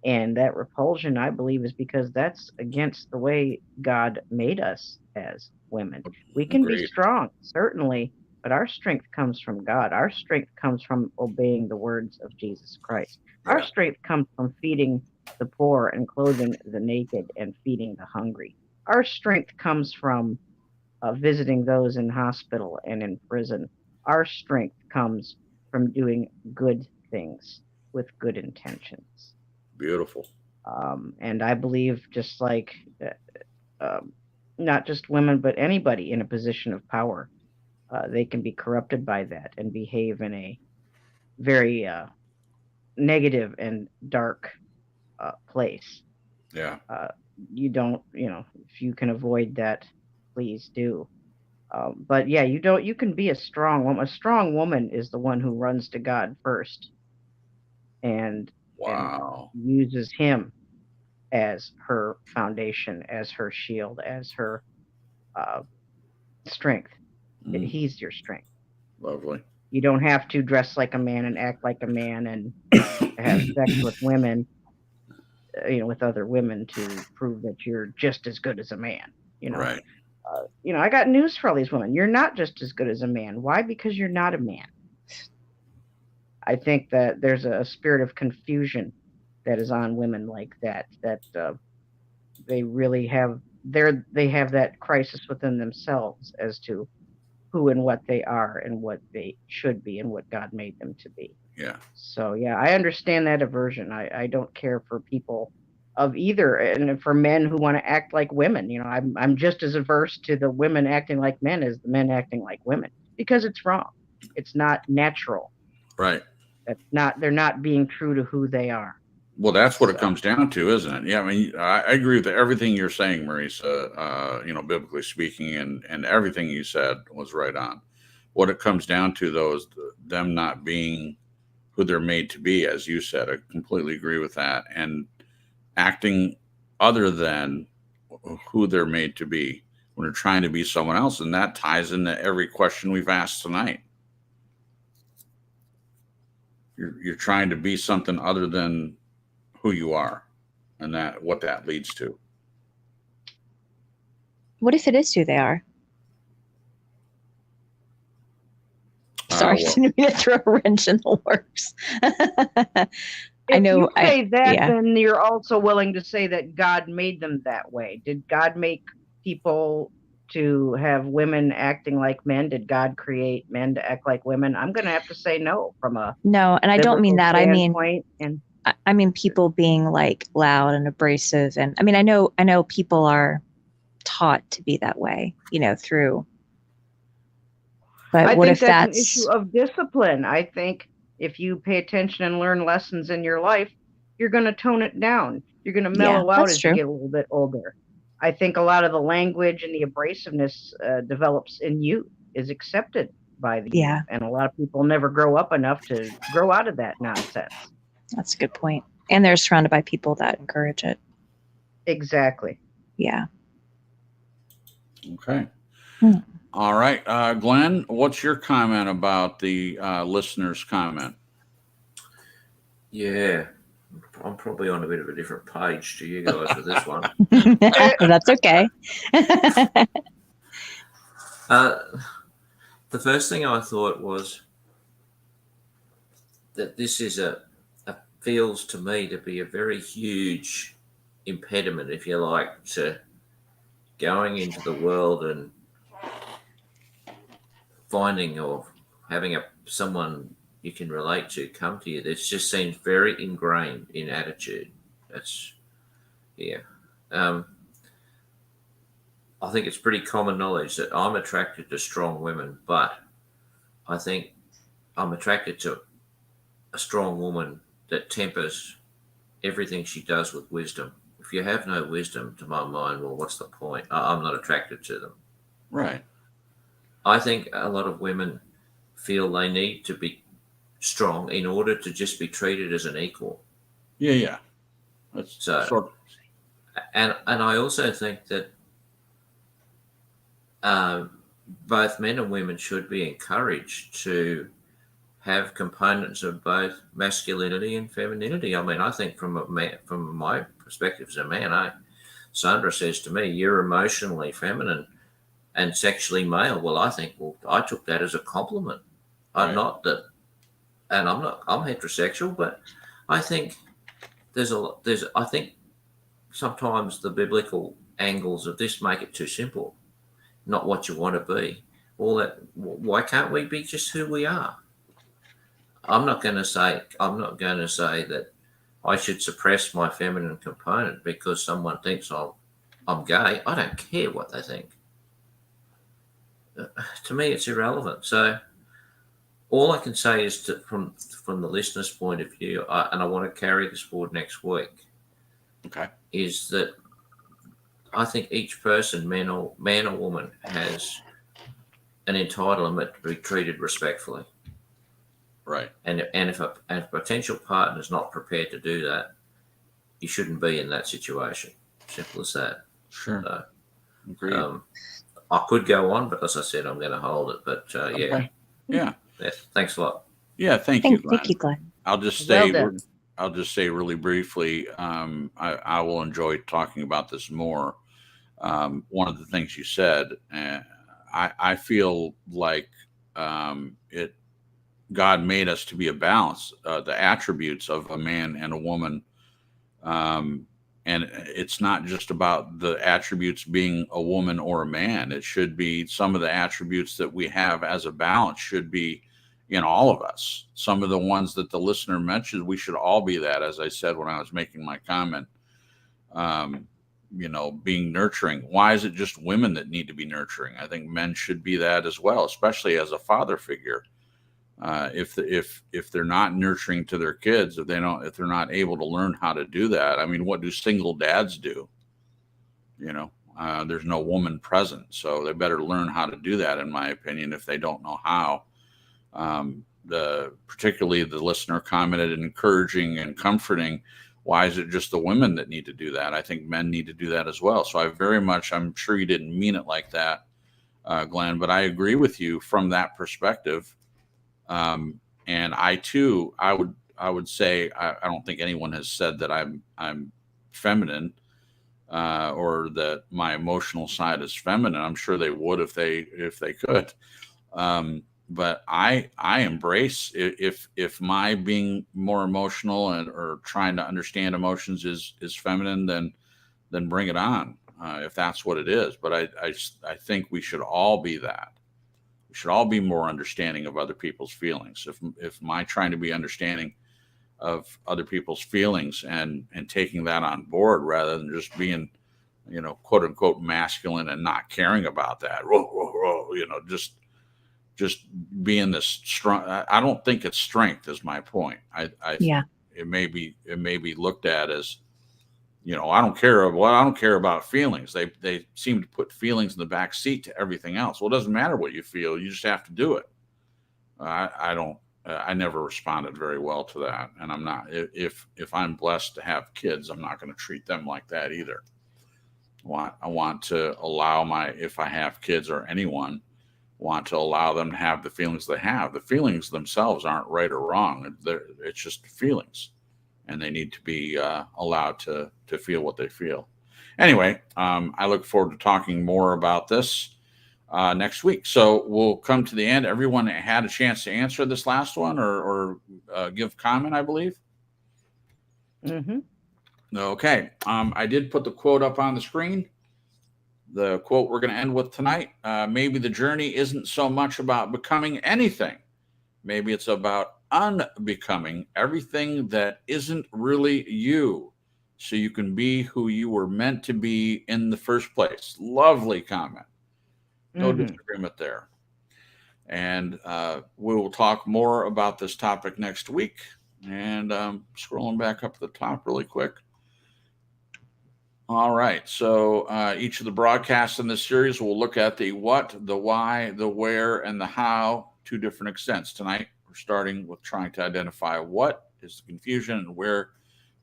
And that repulsion, I believe, is because that's against the way God made us as women. We can be strong, certainly, but our strength comes from God. Our strength comes from obeying the words of Jesus Christ. Yeah. Our strength comes from feeding the poor and clothing the naked and feeding the hungry. Our strength comes from visiting those in hospital and in prison. Our strength comes from doing good things with good intentions. Beautiful. And I believe, just like not just women, but anybody in a position of power, they can be corrupted by that and behave in a very negative and dark place. Yeah. You don't, if you can avoid that, please do. But yeah, you can be a strong woman. A strong woman is the one who runs to God first and uses him as her foundation, as her shield, as her strength. He's your strength. Lovely. You don't have to dress like a man and act like a man and have sex with women, with other women to prove that you're just as good as a man. Right. I got news for all these women. You're not just as good as a man. Why? Because you're not a man. I think that there's a spirit of confusion that is on women like that they really have that crisis within themselves as to who and what they are and what they should be and what God made them to be. Yeah. So yeah, I understand that aversion. I don't care for people of either, and for men who want to act like women. I'm just as averse to the women acting like men as the men acting like women, because it's wrong. It's not natural. Right. They're not being true to who they are. Well, that's what it comes down to, isn't it? Yeah, I mean, I agree with everything you're saying, Marisa. Biblically speaking, and everything you said was right on. What it comes down to, though, is them not being who they're made to be, as you said. I completely agree with that, and acting other than who they're made to be when they're trying to be someone else, and that ties into every question we've asked tonight. You're trying to be something other than who you are, and what that leads to. What if it is who they are? Sorry, I didn't mean to throw a wrench in the works. If you say that, then you're also willing to say that God made them that way. Did God make people to have women acting like men? Did God create men to act like women? I'm going to have to say no from a and I don't mean that. I mean people being like loud and abrasive, and I mean I know people are taught to be that way, through. But I what think if that's an issue of discipline. I think if you pay attention and learn lessons in your life, you're going to tone it down. You're going to mellow out as you get a little bit older. I think a lot of the language and the abrasiveness develops in youth, is accepted by the youth, and a lot of people never grow up enough to grow out of that nonsense. That's a good point. And they're surrounded by people that encourage it. Exactly. Yeah. Okay. Hmm. All right. Glenn, what's your comment about the listener's comment? Yeah, I'm probably on a bit of a different page to you guys with this one. That's okay. The first thing I thought was that this is feels to me to be a very huge impediment, if you like, to going into the world and finding or having someone you can relate to come to you. This just seems very ingrained in attitude. That's yeah. Um, I think it's pretty common knowledge that I'm attracted to strong women, but I think I'm attracted to a strong woman that tempers everything she does with wisdom. If you have no wisdom, to my mind, well, what's the point? I'm not attracted to them. Right. I think a lot of women feel they need to be strong in order to just be treated as an equal. Yeah. That's So, sort and I also think that both men and women should be encouraged to have components of both masculinity and femininity. I mean, I think from my perspective as a man, Sandra says to me, "You're emotionally feminine and sexually male." Well, I took that as a compliment. I'm Right. not that, and I'm heterosexual, but I think I think sometimes the biblical angles of this make it too simple. Not what you want to be. All that. Why can't we be just who we are? I'm not going to say that I should suppress my feminine component because someone thinks I'm gay. I don't care what they think. To me, it's irrelevant. So all I can say is from the listener's point of view, and I want to carry this forward next week, okay. is that I think each person, man or woman, has an entitlement to be treated respectfully. Right. And if a potential partner is not prepared to do that, you shouldn't be in that situation. Simple as that. Sure. So, Agreed. I could go on, but as I said, I'm going to hold it. But Okay. Yeah. Thanks a lot. Yeah. Thank you, Glenn. Thank you, Glenn. I'll just Well say done. I'll just say really briefly. I will enjoy talking about this more. One of the things you said, I feel like it. God made us to be a balance. The attributes of a man and a woman, and it's not just about the attributes being a woman or a man. It should be some of the attributes that we have as a balance should be in all of us. Some of the ones that the listener mentioned, we should all be that. As I said when I was making my comment, being nurturing. Why is it just women that need to be nurturing? I think men should be that as well, especially as a father figure. If they're not nurturing to their kids, if they're not able to learn how to do that, I mean, what do single dads do? There's no woman present, so they better learn how to do that, in my opinion, if they don't know how. Particularly the listener commented encouraging and comforting. Why is it just the women that need to do that? I think men need to do that as well. So I'm sure you didn't mean it like that, Glenn, but I agree with you from that perspective. And I too, I would say, I don't think anyone has said that I'm feminine, or that my emotional side is feminine. I'm sure they would if they could. But I embrace if my being more emotional or trying to understand emotions is feminine, then bring it on, if that's what it is. But I think we should all be that. We should all be more understanding of other people's feelings. If my trying to be understanding of other people's feelings and taking that on board rather than just being, quote unquote masculine and not caring about that, just being this strong. I don't think it's strength is my point. Yeah. It may be looked at as, I don't care. Well, I don't care about feelings. They seem to put feelings in the back seat to everything else. Well, it doesn't matter what you feel. You just have to do it. I don't. I never responded very well to that, and I'm not. If I'm blessed to have kids, I'm not going to treat them like that either. I want to allow if I have kids or anyone, want to allow them to have the feelings they have. The feelings themselves aren't right or wrong. It's just feelings, and they need to be allowed to feel what they feel. Anyway, I look forward to talking more about this next week. So we'll come to the end. Everyone had a chance to answer this last one or give comment, I believe. Mm-hmm. Okay. I did put the quote up on the screen. The quote we're going to end with tonight. Maybe the journey isn't so much about becoming anything. Maybe it's about unbecoming everything that isn't really you, so you can be who you were meant to be in the first place. Lovely comment. No disagreement there. And we will talk more about this topic next week. And scrolling back up to the top really quick. All right. So each of the broadcasts in this series will look at the what, the why, the where, and the how to different extents. Tonight, we're starting with trying to identify what is the confusion and where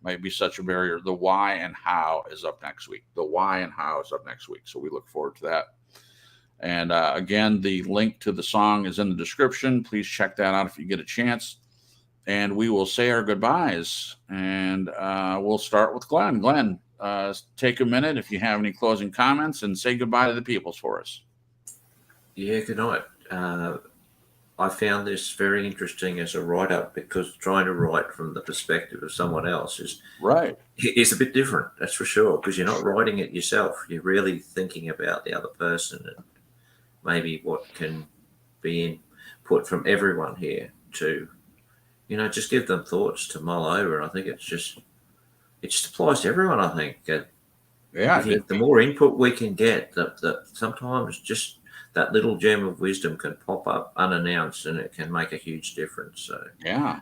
might be such a barrier. The why and how is up next week. The why and how is up next week. So we look forward to that. And again, the link to the song is in the description. Please check that out if you get a chance. And we will say our goodbyes. And we'll start with Glenn. Glenn, take a minute if you have any closing comments and say goodbye to the peoples for us. Yeah, good night. I found this very interesting as a write-up because trying to write from the perspective of someone else is a bit different, that's for sure, because you're not writing it yourself. You're really thinking about the other person and maybe what can be input from everyone here to, just give them thoughts to mull over. I think it just applies to everyone, I think. I think the more input we can get, that sometimes just that little gem of wisdom can pop up unannounced and it can make a huge difference. So yeah,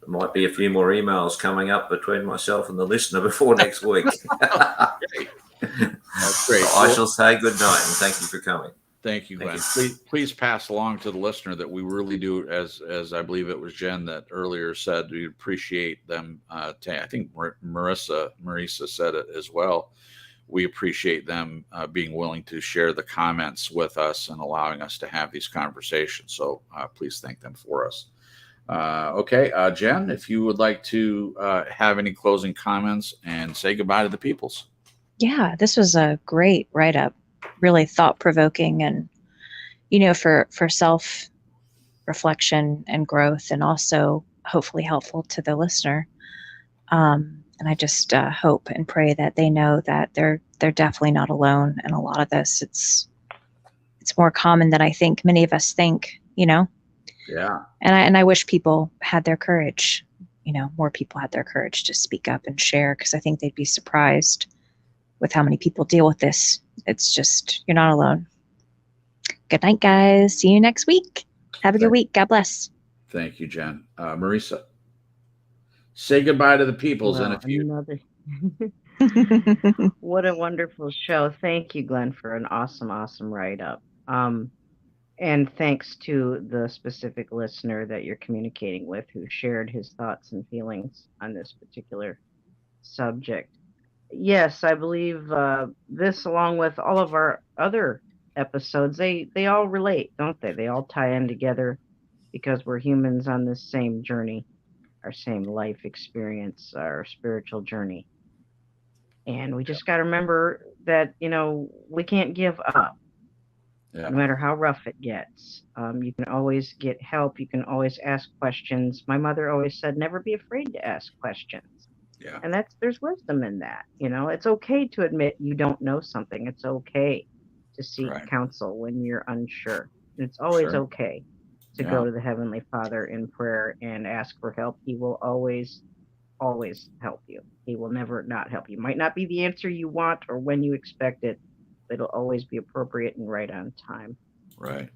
there might be a few more emails coming up between myself and the listener before next week. That's great. I shall say good night and thank you for coming. Thank you, Glenn. Please pass along to the listener that we really do, as I believe it was Jen that earlier said, we appreciate them. I think Marisa said it as well. We appreciate them being willing to share the comments with us and allowing us to have these conversations. So please thank them for us. Okay, Jen, if you would like to have any closing comments and say goodbye to the peoples. Yeah, this was a great write-up, really thought-provoking and, for self-reflection and growth, and also hopefully helpful to the listener. And I just hope and pray that they know that they're definitely not alone in a lot of this. It's more common than I think many of us think, Yeah. And I wish people had their courage, more people had their courage to speak up and share, because I think they'd be surprised with how many people deal with this. It's just, you're not alone. Good night, guys. See you next week. Have a good week. God bless. Thank you, Jen. Marisa, say goodbye to the peoples. Well, And if you what a wonderful show. Thank you, Glenn, for an awesome write-up. And thanks to the specific listener that you're communicating with who shared his thoughts and feelings on this particular subject. Yes, I believe this, along with all of our other episodes, they all relate, don't they? They all tie in together because we're humans on this same journey, our same life experience, our spiritual journey. And we just got to remember that, we can't give up. No matter how rough it gets. You can always get help. You can always ask questions. My mother always said, never be afraid to ask questions. Yeah. And there's wisdom in that. It's okay to admit you don't know something. It's okay to seek counsel when you're unsure. It's always okay to go to the Heavenly Father in prayer and ask for help. He will always help you. He will never not help you. Might not be the answer you want or when you expect it. It'll always be appropriate and right on time. Right.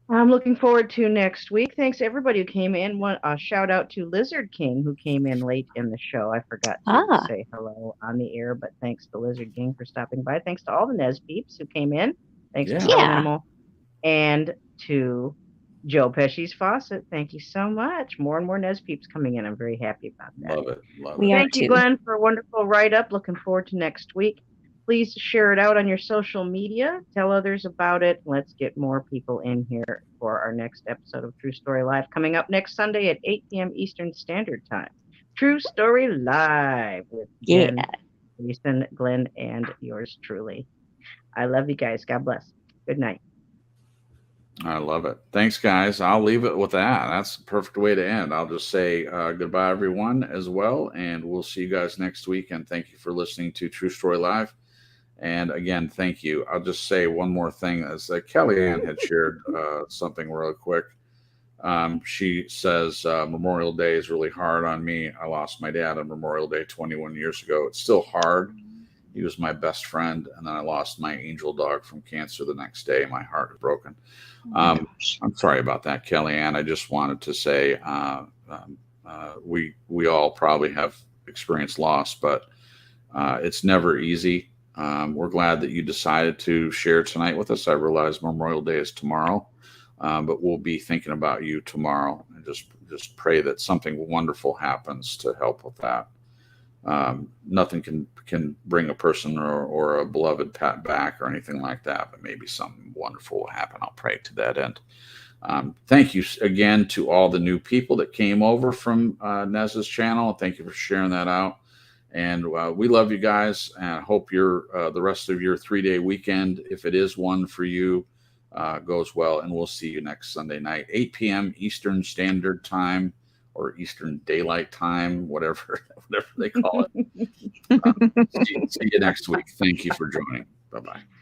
I'm looking forward to next week. Thanks everybody who came in. A shout out to Lizard King who came in late in the show. I forgot to say hello on the air, but thanks to Lizard King for stopping by. Thanks to all the Nez peeps who came in. Thanks to Star Minimal and to Joe Pesci's Faucet. Thank you so much. More and more Nez peeps coming in. I'm very happy about that. Love it. Thank you, Glenn, for a wonderful write-up. Looking forward to next week. Please share it out on your social media. Tell others about it. Let's get more people in here for our next episode of True Story Live, coming up next Sunday at 8 p.m. Eastern Standard Time. True Story Live with Jen, Jason, Glenn, and yours truly. I love you guys. God bless. Good night. I love it. Thanks, guys. I'll leave it with that. That's the perfect way to end. I'll just say goodbye, everyone, as well. And we'll see you guys next week. And thank you for listening to True Story Live. And again, thank you. I'll just say one more thing. As Kellyanne had shared something real quick. She says Memorial Day is really hard on me. I lost my dad on Memorial Day 21 years ago. It's still hard. He was my best friend. And then I lost my angel dog from cancer the next day. My heart is broken. I'm sorry about that, Kellyanne. I just wanted to say we all probably have experienced loss, but it's never easy. We're glad that you decided to share tonight with us. I realize Memorial Day is tomorrow, but we'll be thinking about you tomorrow and just pray that something wonderful happens to help with that. Nothing can bring a person or a beloved pet back or anything like that, but maybe something wonderful will happen. I'll pray to that end. Thank you again to all the new people that came over from Nez's channel. Thank you for sharing that out. And we love you guys, and I hope the rest of your 3-day weekend, if it is one for you, goes well. And we'll see you next Sunday night, 8 p.m. Eastern Standard Time, or Eastern Daylight Time, whatever they call it. See you next week. Thank you for joining. Bye-bye.